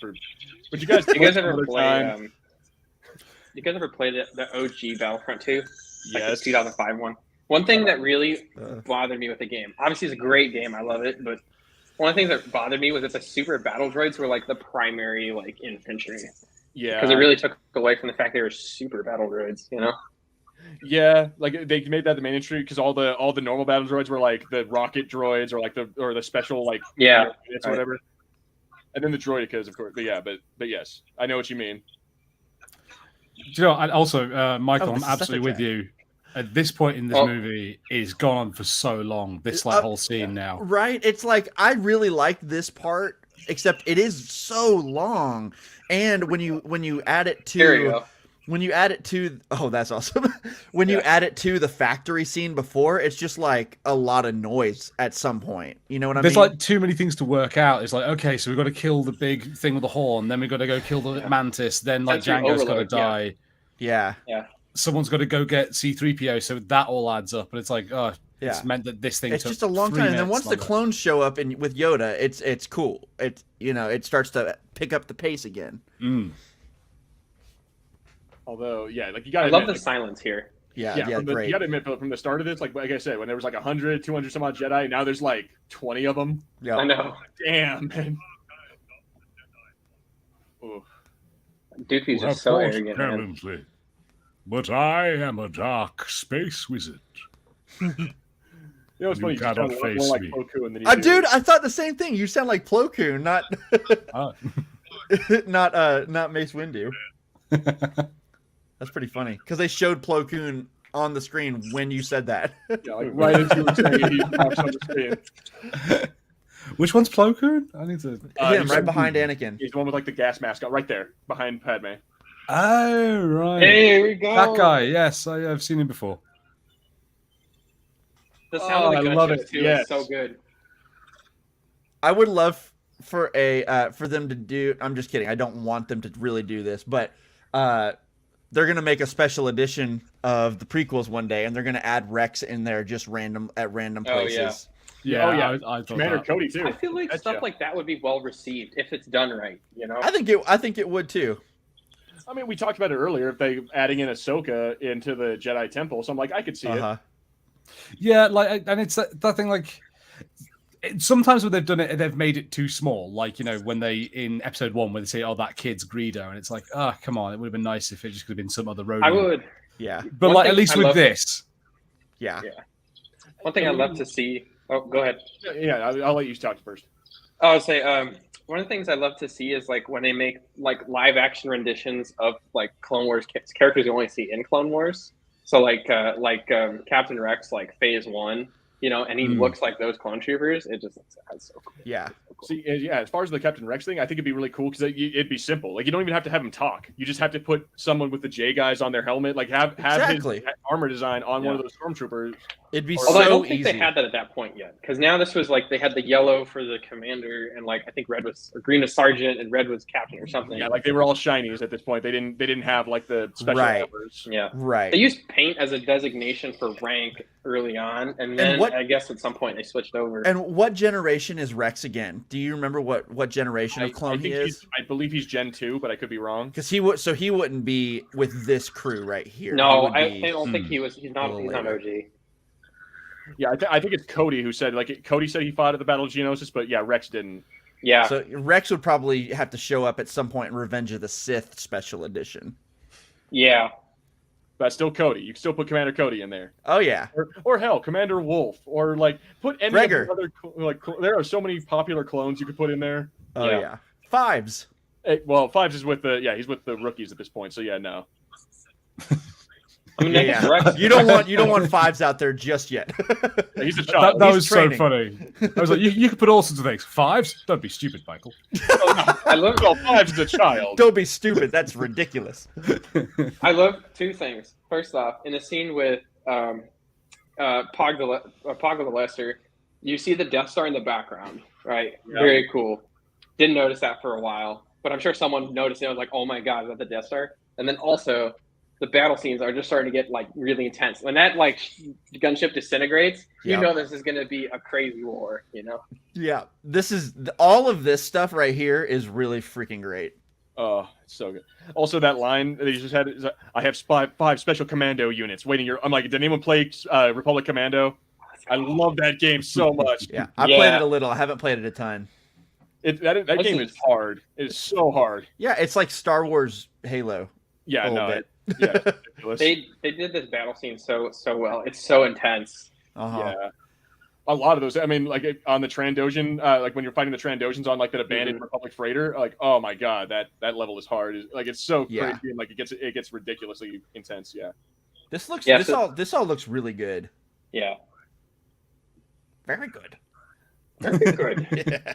but you guys ever play? You guys ever play the OG Battlefront 2? Yes. Like the 2005 one. One thing that really bothered me with the game, obviously it's a great game, I love it, but one of the things that bothered me was that the super battle droids were like the primary like infantry. Yeah, because it really took away from the fact they were super battle droids, you know. Yeah, like they made that the main infantry because all the normal battle droids were like the rocket droids or like the special like units or whatever, and then the droidicas, of course. But yes, I know what you mean. Do you know? And also, Michael, I'm absolutely with you. At this point in this movie, is gone on for so long. This like whole scene now, right? It's like I really like this part, except it is so long. And when you add it to oh, that's awesome. When you add it to the factory scene before, it's just like a lot of noise at some point. You know what I mean? There's like too many things to work out. It's like, okay, so we've got to kill the big thing with the horn, then we've got to go kill the mantis, then like Django's got to die. Yeah. Someone's got to go get C-3PO, so that all adds up. And it's like, it's meant that this thing it's took just a long time. And then once longer. the clones show up with Yoda, it's cool. It's it starts to pick up the pace again. Although, like you got. I love the silence here. Yeah, great. You got to admit, from the start of this, like I said, when there was like 100, 200 some odd Jedi, now there's like 20 of them. Yeah, I know. Damn, man. Dooku's just so arrogant, man. But I am a dark space wizard. You know what's funny? You sound more like Plo Koon than you do. Dude, I thought the same thing. You sound like Plo Koon, not not Mace Windu. That's pretty funny because they showed Plo Koon on the screen when you said that. Yeah, like right as you were saying it, he pops on the screen. Which one's Plo Koon? I need to. Him right behind Anakin. He's the one with like the gas mask on, right there behind Padme. Oh right. Hey, here we go. That guy. Yes, I've seen him before. The sound of the gunships too is so good. I would love for them to do. I'm just kidding. I don't want them to really do this, but they're gonna make a special edition of the prequels one day, and they're gonna add Rex in there just random places. Yeah, I Commander Cody too. I feel like stuff like that would be well received if it's done right. You know, I think it would too. I mean, we talked about it earlier. If they adding in Ahsoka into the Jedi Temple, so I'm like, I could see it. Yeah, like, and it's that thing. Like, sometimes when they've done it, they've made it too small. Like, when they in episode 1, when they say, "Oh, that kid's Greedo," and it's like, "Oh, come on!" It would have been nice if it just could have been some other Ronin. I would. Yeah, but like at least with this. Yeah. One thing I'd love to see. Oh, go ahead. Yeah, I'll let you talk first. I would say one of the things I love to see is like when they make like live action renditions of like Clone Wars characters you only see in Clone Wars. So like Captain Rex, like Phase 1, and he looks like those clone troopers. It just that's so cool. Yeah. See, as far as the Captain Rex thing, I think it'd be really cool because it'd be simple. Like, you don't even have to have him talk. You just have to put someone with the J guys on their helmet. Like, have his armor design on one of those stormtroopers. It'd be Although so I don't think easy. they had that at that point yet, because now this was like they had the yellow for the commander, and like I think green was sergeant, and red was captain or something. Yeah, like they were all shinies at this point. They didn't have like the special numbers. Yeah, right. They used paint as a designation for rank early on, and then I guess at some point they switched over. And what generation is Rex again? Do you remember what generation of clone he is? I believe he's Gen 2, but I could be wrong. Because he wouldn't be with this crew right here. No, I don't think he was. He's not OG. Yeah, I think it's Cody who said, Cody said he fought at the Battle of Geonosis, but yeah, Rex didn't. Yeah. So Rex would probably have to show up at some point in Revenge of the Sith Special Edition. Yeah. But still Cody. You can still put Commander Cody in there. Oh, yeah. Or hell, Commander Wolf. Or, put any other... there are so many popular clones you could put in there. Oh, yeah. Fives. Fives is with he's with the rookies at this point, so yeah, no. I mean, Rex. You don't want Fives out there just yet. He's a child. That was training. So funny. I was like, you could put all sorts of things. Fives? Don't be stupid, Michael. I love Fives is a child. Don't be stupid. That's ridiculous. I love two things. First off, in a scene with Pog the Lesser, you see the Death Star in the background, right? Yeah. Very cool. Didn't notice that for a while, but I'm sure someone noticed it. I was like, oh my God, is that the Death Star? And then also, the battle scenes are just starting to get really intense. When that gunship disintegrates, you know this is going to be a crazy war. Yeah, this is all of this stuff right here is really freaking great. Oh, it's so good. Also, that line that you just had is, I have 5 special commando units waiting here. I'm like, did anyone play Republic Commando? I love that game so much. Yeah, I played it a little. I haven't played it a ton. That game is hard. It is so hard. Yeah, it's like Star Wars Halo. Yeah, bit. They did this battle scene so well. It's so intense. Uh-huh. Yeah. A lot of those. I mean, like on the Trandoshan, like when you're fighting the Trandoshans on like that abandoned Republic freighter, like, oh my god, that level is hard. Like it's so crazy, and like it gets ridiculously intense. Yeah. This all looks really good. Yeah. Very good. Very good. Yeah.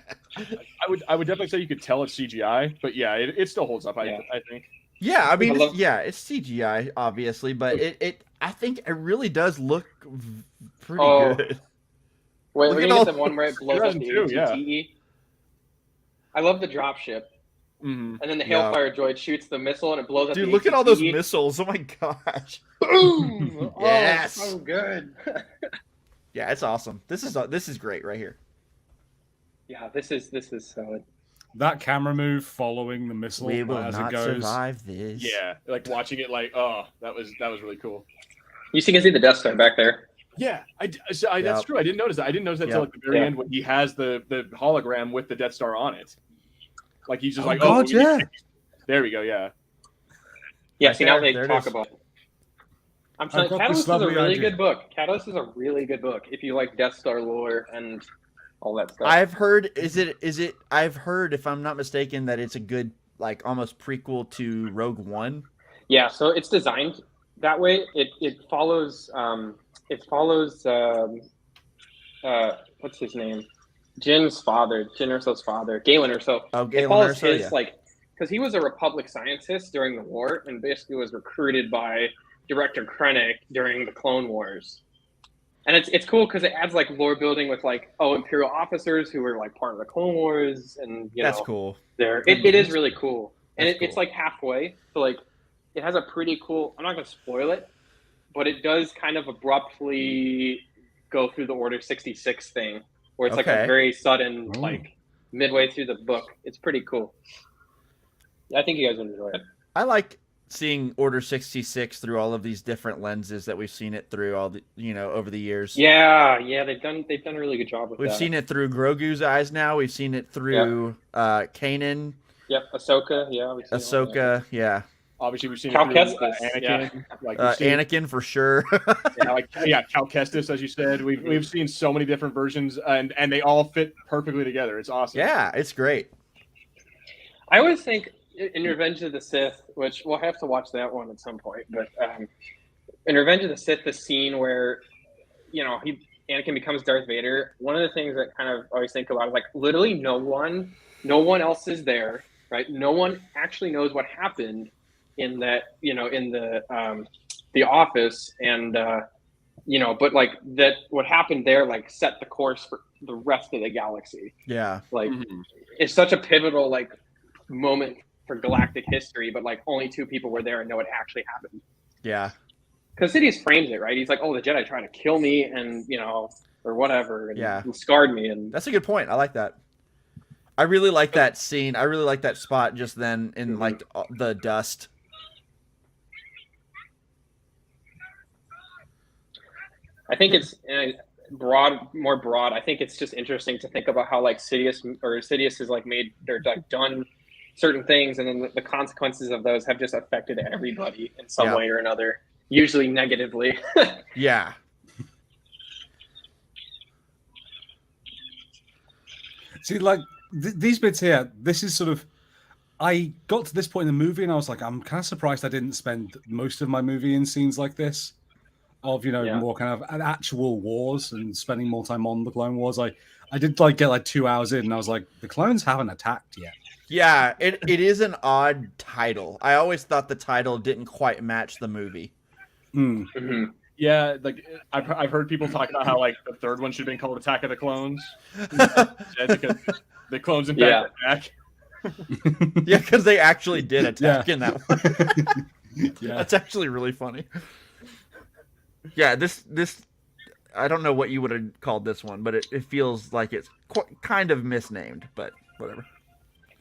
I would definitely say you could tell it's CGI, but yeah, it still holds up. I think. Yeah, I mean, it's CGI obviously, but I think it really does look pretty good. Wait, look at the one where it blows up the AT-TE. I love the dropship. Mm-hmm. And then the Hailfire droid shoots the missile and it blows up the AT-TE. Dude, look at all those missiles. Oh my gosh. Boom! Yes. Oh, so good. Yeah, it's awesome. This is great right here. Yeah, this is solid. That camera move following the missile We will as not it goes. survive this. Yeah, like watching it, like, oh, that was really cool. You can see the Death Star back there. Yeah, that's true. I didn't notice that. I didn't notice that until like the very end when he has the hologram with the Death Star on it. Like he's just there we go. Yeah. Yeah. See, now they talk about. I'm telling you, Catalyst is a really good book. Catalyst is a really good book if you like Death Star lore and all that stuff. I've heard. I've heard, if I'm not mistaken, that it's a good, like, almost prequel to Rogue One. Yeah. So it's designed that way. It follows. What's his name? Jyn Erso's father, Galen Erso. Oh, Galen it follows Erso, his because he was a Republic scientist during the war and basically was recruited by Director Krennic during the Clone Wars. And it's cool because it adds like lore building with like Imperial officers who were like part of the Clone Wars and that's cool. It is really cool, and cool. It's like halfway. So like it has a pretty cool. I'm not gonna spoil it, but it does kind of abruptly go through the Order 66 thing, where it's like a very sudden, like midway through the book. It's pretty cool. I think you guys would enjoy it. I like seeing Order 66 through all of these different lenses that we've seen it through all the, over the years. Yeah, they've done a really good job with that. We've seen it through Grogu's eyes now. We've seen it through Kanan. Yep, Ahsoka. Yeah, Ahsoka. Yeah. Obviously, we've seen Cal it through Kestis, Anakin. Like Anakin for sure. Cal Kestis, as you said. We've seen so many different versions, and they all fit perfectly together. It's awesome. Yeah, it's great. I always think in Revenge of the Sith, which we'll have to watch that one at some point, but in Revenge of the Sith, the scene where Anakin becomes Darth Vader. One of the things that kind of always think about is like literally no one else is there, right? No one actually knows what happened in that, in the office, and but like that what happened there like set the course for the rest of the galaxy. Yeah, like it's such a pivotal like moment for galactic history, but like only 2 people were there and know it actually happened. Yeah, because Sidious frames it right. He's like, oh, the Jedi trying to kill me, and or whatever, and scarred me. And that's a good point. I like that. I really like that scene. I really like that spot just then in like the dust. I think it's more broad. I think it's just interesting to think about how like Sidious has like done certain things, and then the consequences of those have just affected everybody in some way or another, usually negatively. Yeah. See, like these bits here, this is sort of. I got to this point in the movie, and I was like, I'm kind of surprised I didn't spend most of my movie in scenes like this. Of more kind of actual wars and spending more time on the Clone Wars. I did like get like 2 hours in, and I was like, the clones haven't attacked yet. Yeah, it is an odd title. I always thought the title didn't quite match the movie. Mm-hmm. Yeah, like I've heard people talk about how like the third one should have been called Attack of the Clones, because the clones in fact attack. Yeah, because they actually did attack in that one. Yeah, that's actually really funny. Yeah, this I don't know what you would have called this one, but it feels like it's kind of misnamed, but whatever.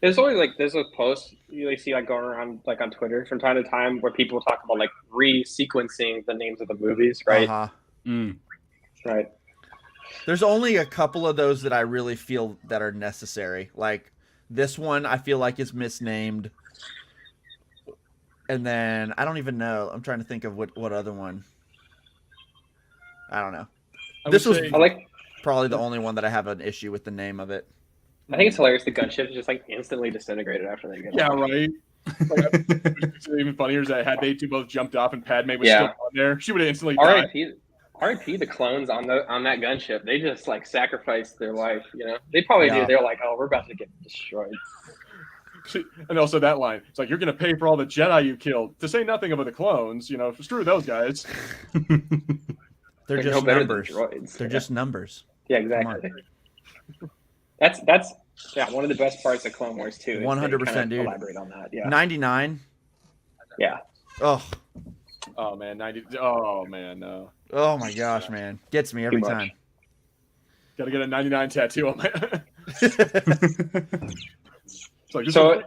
There's always like there's a post you see like going around like on Twitter from time to time where people talk about like re-sequencing the names of the movies, right? Right. There's only a couple of those that I really feel that are necessary. Like this one, I feel like is misnamed, and then I don't even know. I'm trying to think of what other one. I don't know. This was probably the only one that I have an issue with the name of it. I think it's hilarious. The gunship is just like instantly disintegrated after they get off. Right. Like, even funnier is that had they two both jumped off and Padme was still on there, she would have instantly died. R.I.P. the clones on that gunship. They just like sacrificed their life. You know, they probably knew. They're like, oh, we're about to get destroyed. And also that line, it's like, you're gonna pay for all the Jedi you killed. To say nothing about the clones, you know, screw those guys. They're just numbers. They're just numbers. Yeah, exactly. That's one of the best parts of Clone Wars too. 100%, dude. Elaborate on that. Yeah. 99. Yeah. Oh man, 90. Oh man, no. Oh my gosh, man, gets me every time. Got to get a 99 tattoo on my. It's like, so,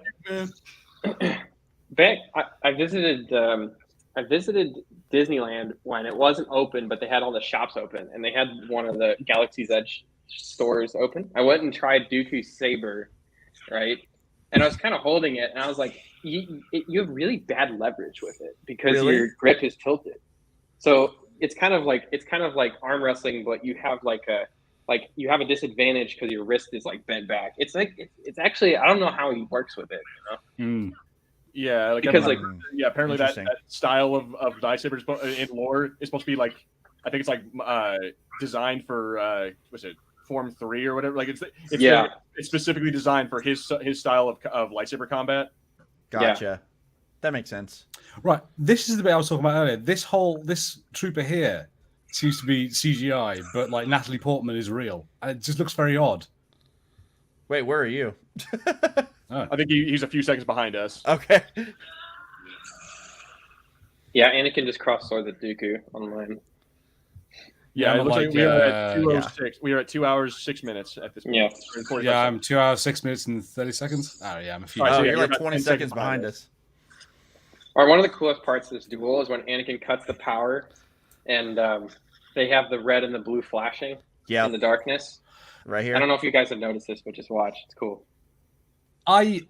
back I visited Disneyland when it wasn't open, but they had all the shops open, and they had one of the Galaxy's Edge stores open. I went and tried Dooku's saber, right? And I was kind of holding it, and I was like, you have really bad leverage with it because your grip is tilted. So it's kind of like arm wrestling, but you have you have a disadvantage because your wrist is like bent back. It's actually, I don't know how he works with it, you know? Yeah, because apparently that style of lightsabers in lore is supposed to be like, I think it's like designed for what's it, Form 3 or whatever. Like it's specifically designed for his style of lightsaber combat. Gotcha. Yeah. That makes sense. Right. This is the bit I was talking about earlier. This trooper here seems to be CGI, but like Natalie Portman is real. And it just looks very odd. Wait, where are you? I think he's a few seconds behind us. Okay. Yeah, Anakin just crossed swords with Dooku online. Yeah, it looks like we are at 2:06. We are at 2 hours 6 minutes at this point. Yeah, I'm 2 hours 6 minutes and 30 seconds. Oh yeah, I'm a few. You're like 20 seconds behind us. All right, one of the coolest parts of this duel is when Anakin cuts the power, and they have the red and the blue flashing in the darkness. Right here. I don't know if you guys have noticed this, but just watch. It's cool. I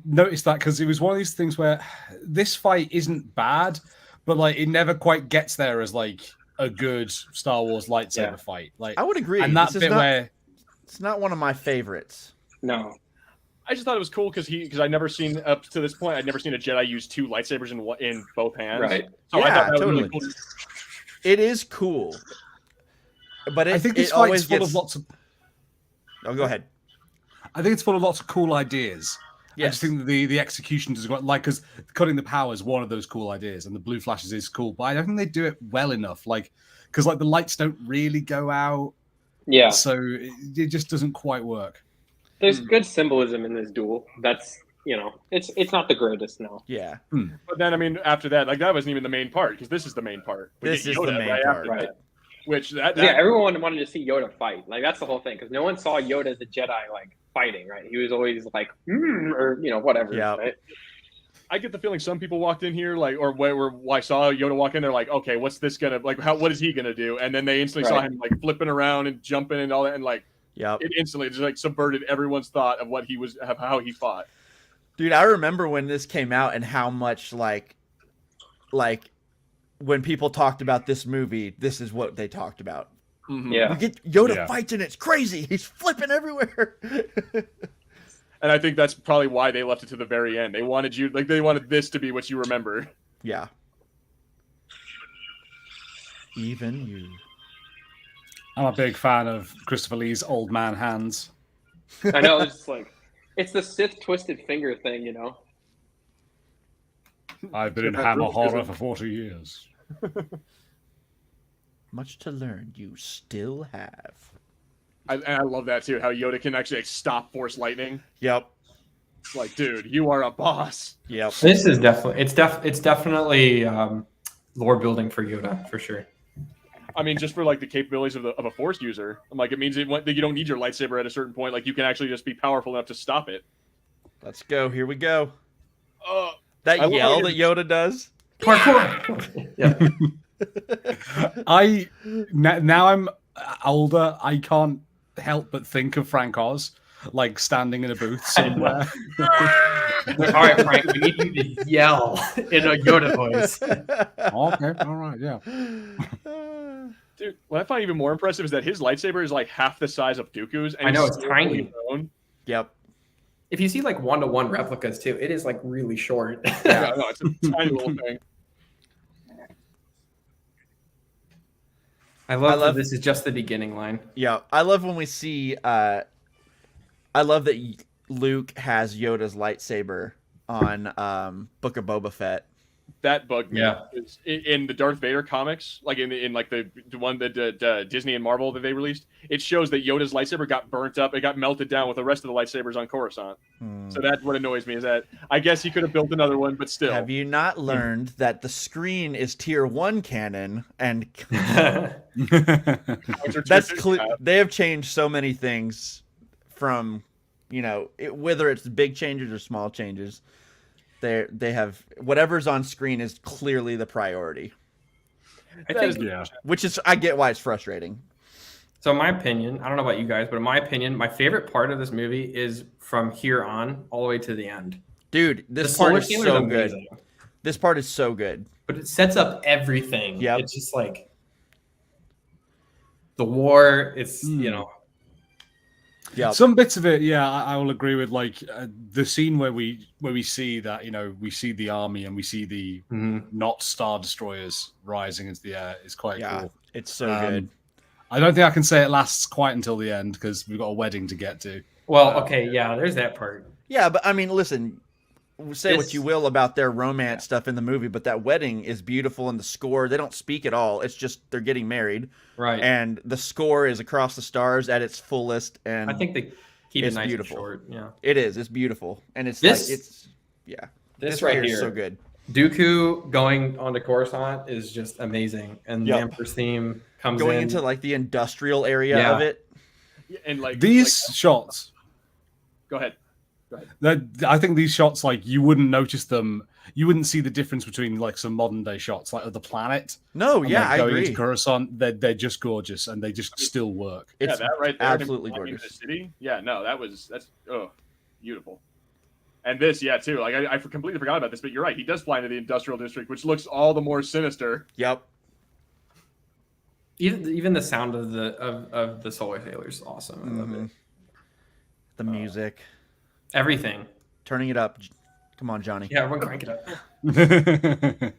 noticed that because it was one of these things where this fight isn't bad, but like it never quite gets there as like a good Star Wars lightsaber fight. Like I would agree. And that bit where it's not one of my favorites. No. I just thought it was cool because I'd never seen up to this point. I'd never seen a Jedi use two lightsabers in both hands. Right. So I thought that was really cool. It is cool, but I think this fight's full of lots of. Oh, go ahead. I think it's full of lots of cool ideas. Yes. I just think that the execution does like because cutting the power is one of those cool ideas, and the blue flashes is cool, but I don't think they do it well enough. Like because like the lights don't really go out. Yeah. So it just doesn't quite work. There's good symbolism in this duel. That's it's not the greatest now. Yeah. But then I mean after that, like that wasn't even the main part because this is the main part. This is the main part, right? Which everyone wanted to see Yoda fight. Like that's the whole thing because no one saw Yoda the Jedi like fighting, right? He was always like, or whatever. Yeah. Right? I get the feeling some people walked in here like, or where I saw Yoda walk in, they're like, okay, what's this gonna like? What is he gonna do? And then they instantly saw him like flipping around and jumping and all that, and like, it instantly just like subverted everyone's thought of what he was, of how he fought. Dude, I remember when this came out and how much like when people talked about this movie, this is what they talked about. Mm-hmm. Yeah, we get Yoda fights and it's crazy. He's flipping everywhere. And I think that's probably why they left it to the very end. They wanted this to be what you remember. Yeah. Even you. I'm a big fan of Christopher Lee's old man hands. I know, it's like it's the Sith twisted finger thing, I've been in Hammer horror for 40 years. Much to learn, you still have. I love that too. How Yoda can actually stop Force lightning. Yep. It's like, dude, you are a boss. Yep. This is definitely it's definitely lore building for Yoda for sure. I mean, just for like the capabilities of a Force user, I'm like, it means that you don't need your lightsaber at a certain point. Like, you can actually just be powerful enough to stop it. Let's go. Here we go. I That love yell how that Yoda does. Parkour. Yeah. Now I'm older. I can't help but think of Frank Oz, like standing in a booth somewhere. All right, Frank, we need you to yell in a Yoda voice. Okay, all right, yeah. Dude, what I find even more impressive is that his lightsaber is like half the size of Dooku's. And I know, he's it's still tiny. holding his own. Yep. If you see like 1-to-1 replicas too, it is like really short. Yeah, no, it's a tiny little thing. I love that this is just the beginning line. Yeah, I love when we see. I love that Luke has Yoda's lightsaber on Book of Boba Fett. That bugged me. Yeah. In the Darth Vader comics, like in like the one that Disney and Marvel that they released, it shows that Yoda's lightsaber got burnt up. It got melted down with the rest of the lightsabers on Coruscant. So that's what annoys me is that I guess he could have built another one, but still. Have you not learned that the screen is Tier 1 canon and that's clear? They have changed so many things from, whether it's big changes or small changes. They have whatever's on screen is clearly the priority. I think, Which is, I get why it's frustrating. So in my opinion, I don't know about you guys, but in my opinion, my favorite part of this movie is from here on all the way to the end. Dude, this part is so good. This part is so good. But it sets up everything. Yep. It's just like the war. It's, Yeah. Some bits of it, I will agree with. Like the scene where we see that, we see the army and we see the not Star Destroyers rising into the air is quite cool. It's so good. I don't think I can say it lasts quite until the end because we've got a wedding to get to. Well, okay, there's that part. Yeah, but I mean, listen, say what you will about their romance stuff in the movie, but that wedding is beautiful, and the score, they don't speak at all. It's just they're getting married. Right. And the score is Across the Stars at its fullest, and I think they keep it nice beautiful. and short. Yeah. It is. It's beautiful. And it's This right here is so good. Dooku going onto Coruscant is just amazing. And the Emperor's theme comes going into like the industrial area of it. And like these shots. Go ahead. I think these shots, like, you wouldn't notice them. You wouldn't see the difference between like some modern day shots, like of the planet. No, I agree. Going into Coruscant, they're just gorgeous and they just still work. It's that right there, absolutely gorgeous. The city, that's beautiful. And this, too. Like I completely forgot about this, but you're right. He does fly into the industrial district, which looks all the more sinister. Yep. Even the sound of the solar sailors is awesome. I love it. The music. Everything. Turning it up. Come on, Johnny. Yeah, everyone crank it up. I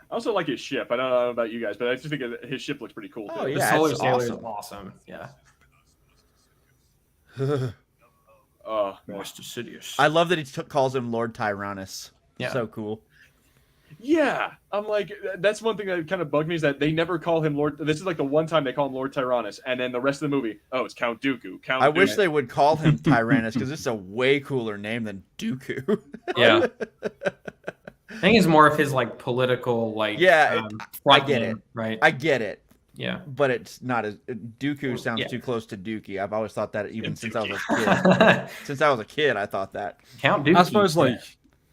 also like his ship. I don't know about you guys, but I just think his ship looks pretty cool, too. Oh, yeah, the solar sailor is awesome. Yeah. Master Sidious. I love that he calls him Lord Tyrannus. Yeah. So cool. Yeah, I'm like, that's one thing that kind of bugged me is that they never call him Lord. This is like the one time they call him Lord Tyrannus, and then the rest of the movie, it's Count Dooku. I wish they would call him Tyrannus because it's a way cooler name than Dooku. Yeah. I think it's more of his like political I get it. Right. I get it. Yeah. But it's not as Dooku sounds too close to Dookie. I've always thought that even since I was a kid. Since I was a kid, I thought that. Count Dookie. I suppose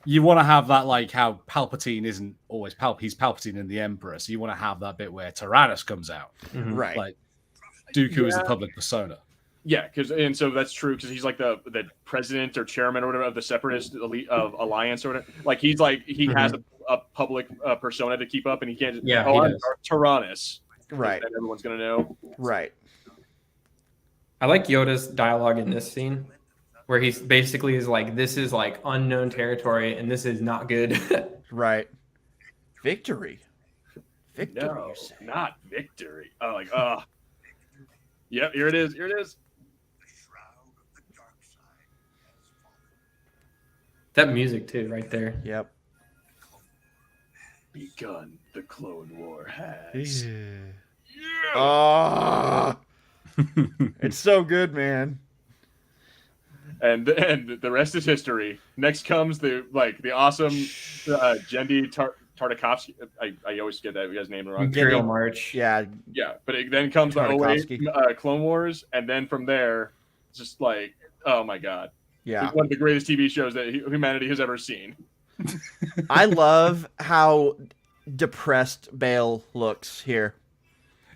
you want to have that, like how Palpatine isn't always he's Palpatine in the Emperor, so you want to have that bit where Tyrannus comes out, right? Like Dooku is the public persona. Yeah, so that's true because he's like the president or chairman or whatever of the Separatist elite of Alliance or whatever. Like he has a public persona to keep up, and he can't just I'm Tyrannus, right? That everyone's gonna know, right? I like Yoda's dialogue in this scene, where he's basically is like, "This is like unknown territory, and this is not good." Right. Victory. No, not victory. Yep, here it is. Here it is. That music too, right there. Yep. Begun the Clone War has. It's so good, man. And the rest is history. Next comes the awesome Jendi Tartakovsky. I always get that guy's name wrong. Imperial March. Yeah. But then comes the 08 Clone Wars, and then from there, it's just like, oh my god. Yeah. It's one of the greatest TV shows that humanity has ever seen. I love how depressed Bale looks here.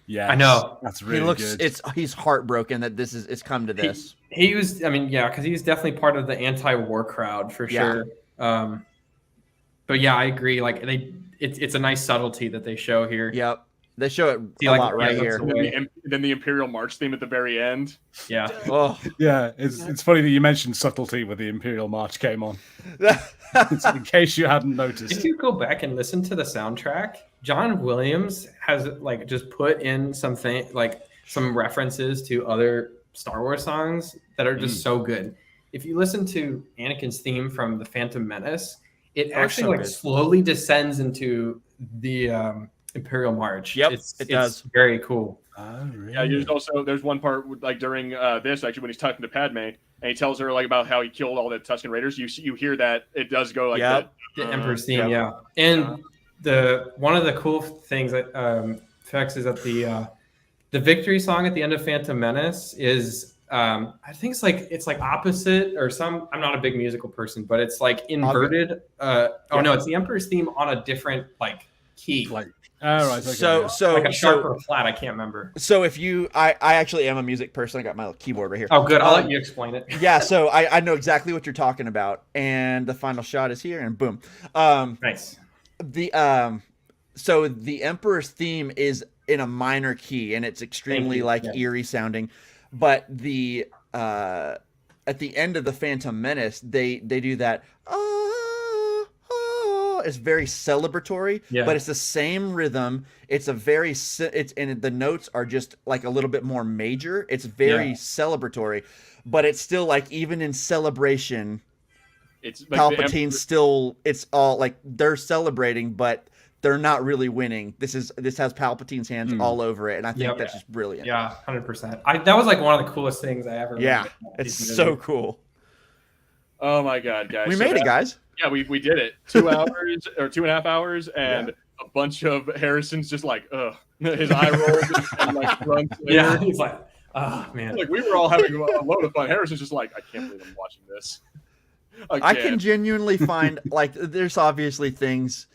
Yeah, I know. That's really He looks good. he's heartbroken that it's come to this. He was, I mean, yeah, because he's definitely part of the anti-war crowd for sure. But yeah, I agree. Like it's a nice subtlety that they show here. Yep. They show it a lot right here. And then the Imperial March theme at the very end. Yeah. Oh. Yeah, it's funny that you mentioned subtlety when the Imperial March came on. In case you hadn't noticed. If you go back and listen to the soundtrack, John Williams has like just put in something like some references to other Star Wars songs that are just so good. If you listen to Anakin's theme from The Phantom Menace, it actually slowly descends into the Imperial March. Yep, it does. Very cool. Really? Yeah, there's one part like during this actually when he's talking to Padme and he tells her like about how he killed all the Tusken Raiders. You hear that it does go like that. The Emperor's theme, yeah. And one of the cool things that affects is that the victory song at the end of Phantom Menace is I think it's like opposite or some. I'm not a big musical person, but it's like inverted. No, it's the Emperor's theme on a different like key. Like, right. Okay. So like a sharp or a flat. I can't remember. So if I actually am a music person. I got my keyboard right here. Oh, good. I'll let you explain it. Yeah. So I know exactly what you're talking about, and the final shot is here, and boom. Nice. So the Emperor's theme is in a minor key, and it's extremely eerie sounding. But the at the end of the Phantom Menace, they do that. It's very celebratory, but it's the same rhythm. It's and the notes are just like a little bit more major. It's very celebratory, but it's still like even in celebration, it's like Palpatine's still. It's all like they're celebrating, but they're not really winning. This has Palpatine's hands all over it, and I think that's just brilliant. Yeah, 100%. That was like one of the coolest things I ever. Yeah, it's so cool. Oh my god, guys! We made it, guys. Yeah, we did it. 2 hours or 2.5 hours, and a bunch of Harrison's just like, ugh, his eye rolls and like grunts. Yeah, he's like, oh man. Like we were all having a load of fun. Harrison's just like, I can't believe I'm watching this. I can genuinely find like there's obviously things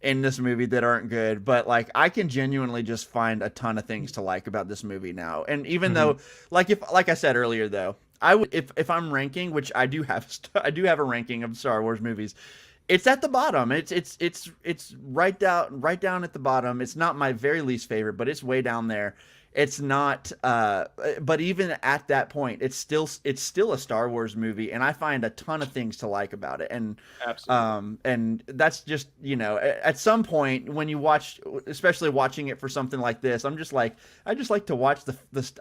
in this movie that aren't good, but like I can genuinely just find a ton of things to like about this movie now. And even though, like I said earlier, though, I would if I'm ranking, which I do have a ranking of Star Wars movies. It's at the bottom. It's right down at the bottom. It's not my very least favorite, but it's way down there. It's not, but even at that point, it's still a Star Wars movie, and I find a ton of things to like about it. And absolutely, and that's just at some point when you watch, especially watching it for something like this, I just like to watch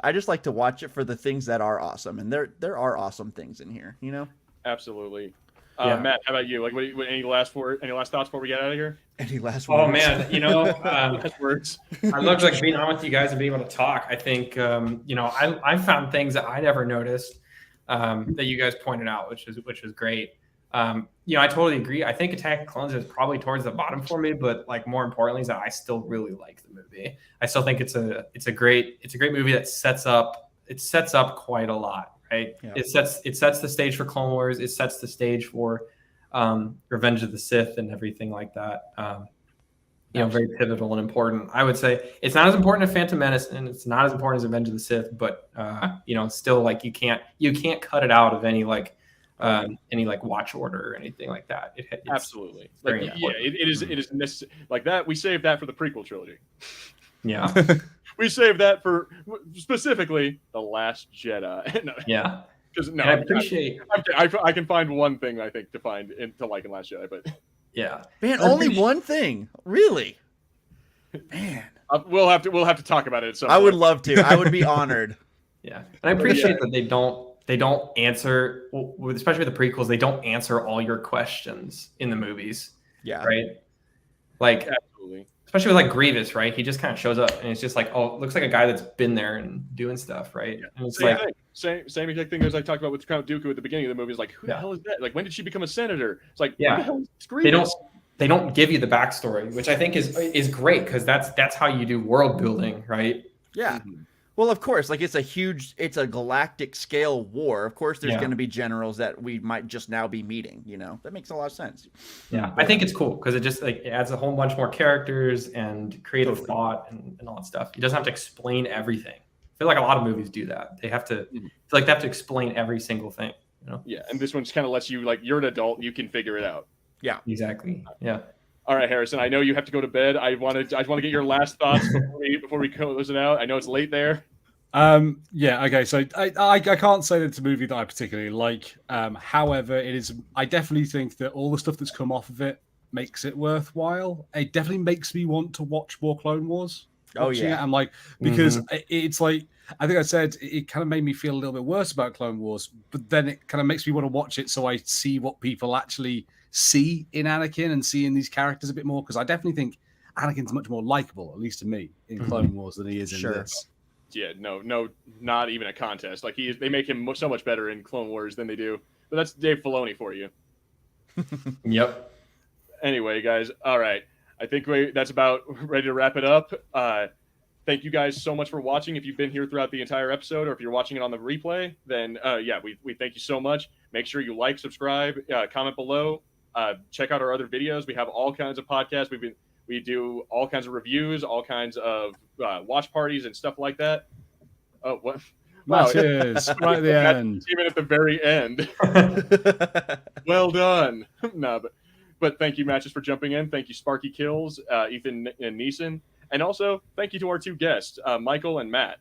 I just like to watch it for the things that are awesome, and there are awesome things in here, Absolutely. Matt, how about you? Like, any last thoughts before we get out of here? Any last words? Oh man, last words. I love like being on with you guys and being able to talk. I think I found things that I never noticed that you guys pointed out, which is great. I totally agree. I think Attack of the Clones is probably towards the bottom for me, but like more importantly is that I still really like the movie. I still think it's a great movie that sets up quite a lot. Right? Yeah. It sets the stage for Clone Wars. It sets the stage for Revenge of the Sith and everything like that. Very pivotal and important. I would say it's not as important as Phantom Menace, and it's not as important as Revenge of the Sith. But still like you can't cut it out of any watch order or anything like that. It's absolutely very important. It is necessary. Like that, we saved that for the prequel trilogy. Yeah. We saved that for specifically The Last Jedi. No. Yeah. Because I appreciate. I can find one thing I think to like in Last Jedi, but yeah, man, only one thing, really. Man, we'll have to talk about it at some point. I would love to. I would be honored. Yeah, and I appreciate that they don't answer, especially with the prequels. They don't answer all your questions in the movies. Yeah. Right. Like absolutely. Especially with like Grievous, right? He just kind of shows up, and it's just like, oh, it looks like a guy that's been there and doing stuff, right? Yeah. And it's same exact thing as I talked about with Count Dooku at the beginning of the movie. Is like, who the hell is that? Like, when did she become a senator? It's like, yeah, who the hell is Grievous? They don't give you the backstory, which I think is great because that's how you do world building, right? Yeah. Well, of course, like it's a galactic scale war. Of course, there's going to be generals that we might just now be meeting. You know, that makes a lot of sense. Yeah, I think it's cool because it just like it adds a whole bunch more characters and creative thought and all that stuff. He doesn't have to explain everything. I feel like a lot of movies do that. They have to they have to explain every single thing. You know? Yeah, and this one just kind of lets you like you're an adult, you can figure it out. Yeah, exactly. Yeah. All right, Harrison. I know you have to go to bed. I want to get your last thoughts before we close it out. I know it's late there. Yeah. Okay. So I can't say that it's a movie that I particularly like. However, it is. I definitely think that all the stuff that's come off of it makes it worthwhile. It definitely makes me want to watch more Clone Wars. Oh yeah. I'm like because it's like I think I said it kind of made me feel a little bit worse about Clone Wars, but then it kind of makes me want to watch it so I see what people actually see in Anakin and see in these characters a bit more, because I definitely think Anakin's much more likable, at least to me, in Clone Wars than he is in this. Yeah, no, not even a contest. Like they make him so much better in Clone Wars than they do. But that's Dave Filoni for you. Yep. Anyway, guys, all right. I think that's about ready to wrap it up. Thank you guys so much for watching. If you've been here throughout the entire episode, or if you're watching it on the replay, then we thank you so much. Make sure you like, subscribe, comment below. Check out our other videos. We have all kinds of podcasts. We do all kinds of reviews, all kinds of watch parties and stuff like that. Oh, what? Matches right at the end. Even at the very end. Well done. No, but thank you, Matches, for jumping in. Thank you, Sparky Kills, Ethan and Neeson. And also, thank you to our two guests, Michael and Matt.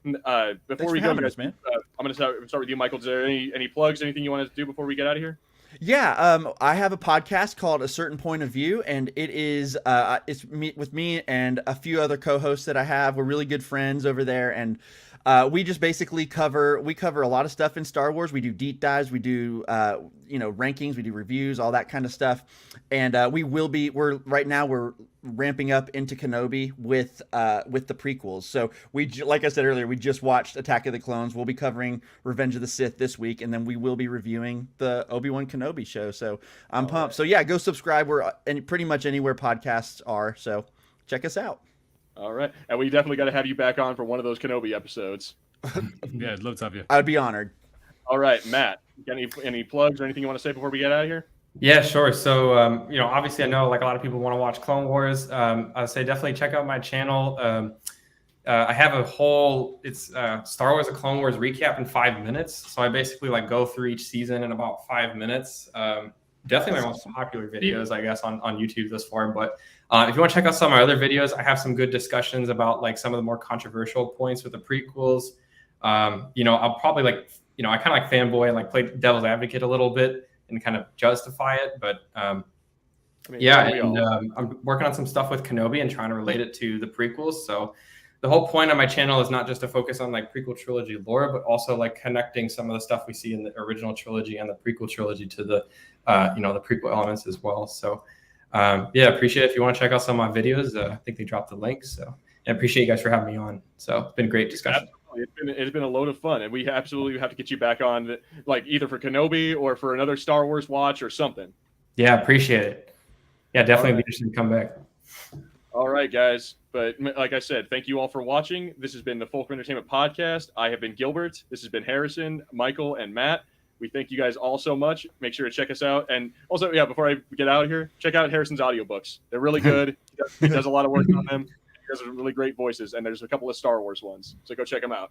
Before we go, guys, man. I'm going to start with you, Michael. Is there any plugs, anything you want to do before we get out of here? Yeah, I have a podcast called A Certain Point of View, and it is with me and a few other co-hosts that I have. We're really good friends over there, and we just basically cover a lot of stuff in Star Wars. We do deep dives, we do rankings, we do reviews, all that kind of stuff. And we're ramping up into Kenobi with the prequels. So like I said earlier, we just watched Attack of the Clones. We'll be covering Revenge of the Sith this week, and then we will be reviewing the Obi-Wan Kenobi show. So I'm pumped. So yeah, go subscribe. We're pretty much anywhere podcasts are. So check us out. All right. And we definitely got to have you back on for one of those Kenobi episodes. Yeah, I'd love to have you. I'd be honored. All right, Matt, got any plugs or anything you want to say before we get out of here? Yeah, sure. So, obviously I know like a lot of people want to watch Clone Wars. I'd say definitely check out my channel. I have a whole, Star Wars: A Clone Wars recap in 5 minutes. So I basically like go through each season in about 5 minutes. Definitely my most popular videos, I guess, on YouTube thus far. But if you want to check out some of my other videos, I have some good discussions about like some of the more controversial points with the prequels. I'll probably I kind of like fanboy and like play devil's advocate a little bit and kind of justify it. But I'm working on some stuff with Kenobi and trying to relate it to the prequels. So the whole point of my channel is not just to focus on like prequel trilogy lore, but also like connecting some of the stuff we see in the original trilogy and the prequel trilogy to the the prequel elements as well. So appreciate it. If you want to check out some of my videos, I think they dropped the link. So I appreciate you guys for having me on. So it's been a great discussion. It's been a load of fun, and we absolutely have to get you back on, like either for Kenobi or for another Star Wars watch or something. Yeah, appreciate it. Yeah, definitely be interested to come back. All right, guys. But like I said, thank you all for watching. This has been the Fulcrum Entertainment Podcast. I have been Gilbert. This has been Harrison, Michael, and Matt. We thank you guys all so much. Make sure to check us out. And also, before I get out of here, check out Harrison's audiobooks. They're really good. He does a lot of work on them. He has really great voices, and there's a couple of Star Wars ones. So go check them out.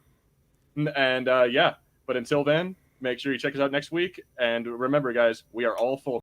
And but until then, make sure you check us out next week. And remember, guys, we are all full.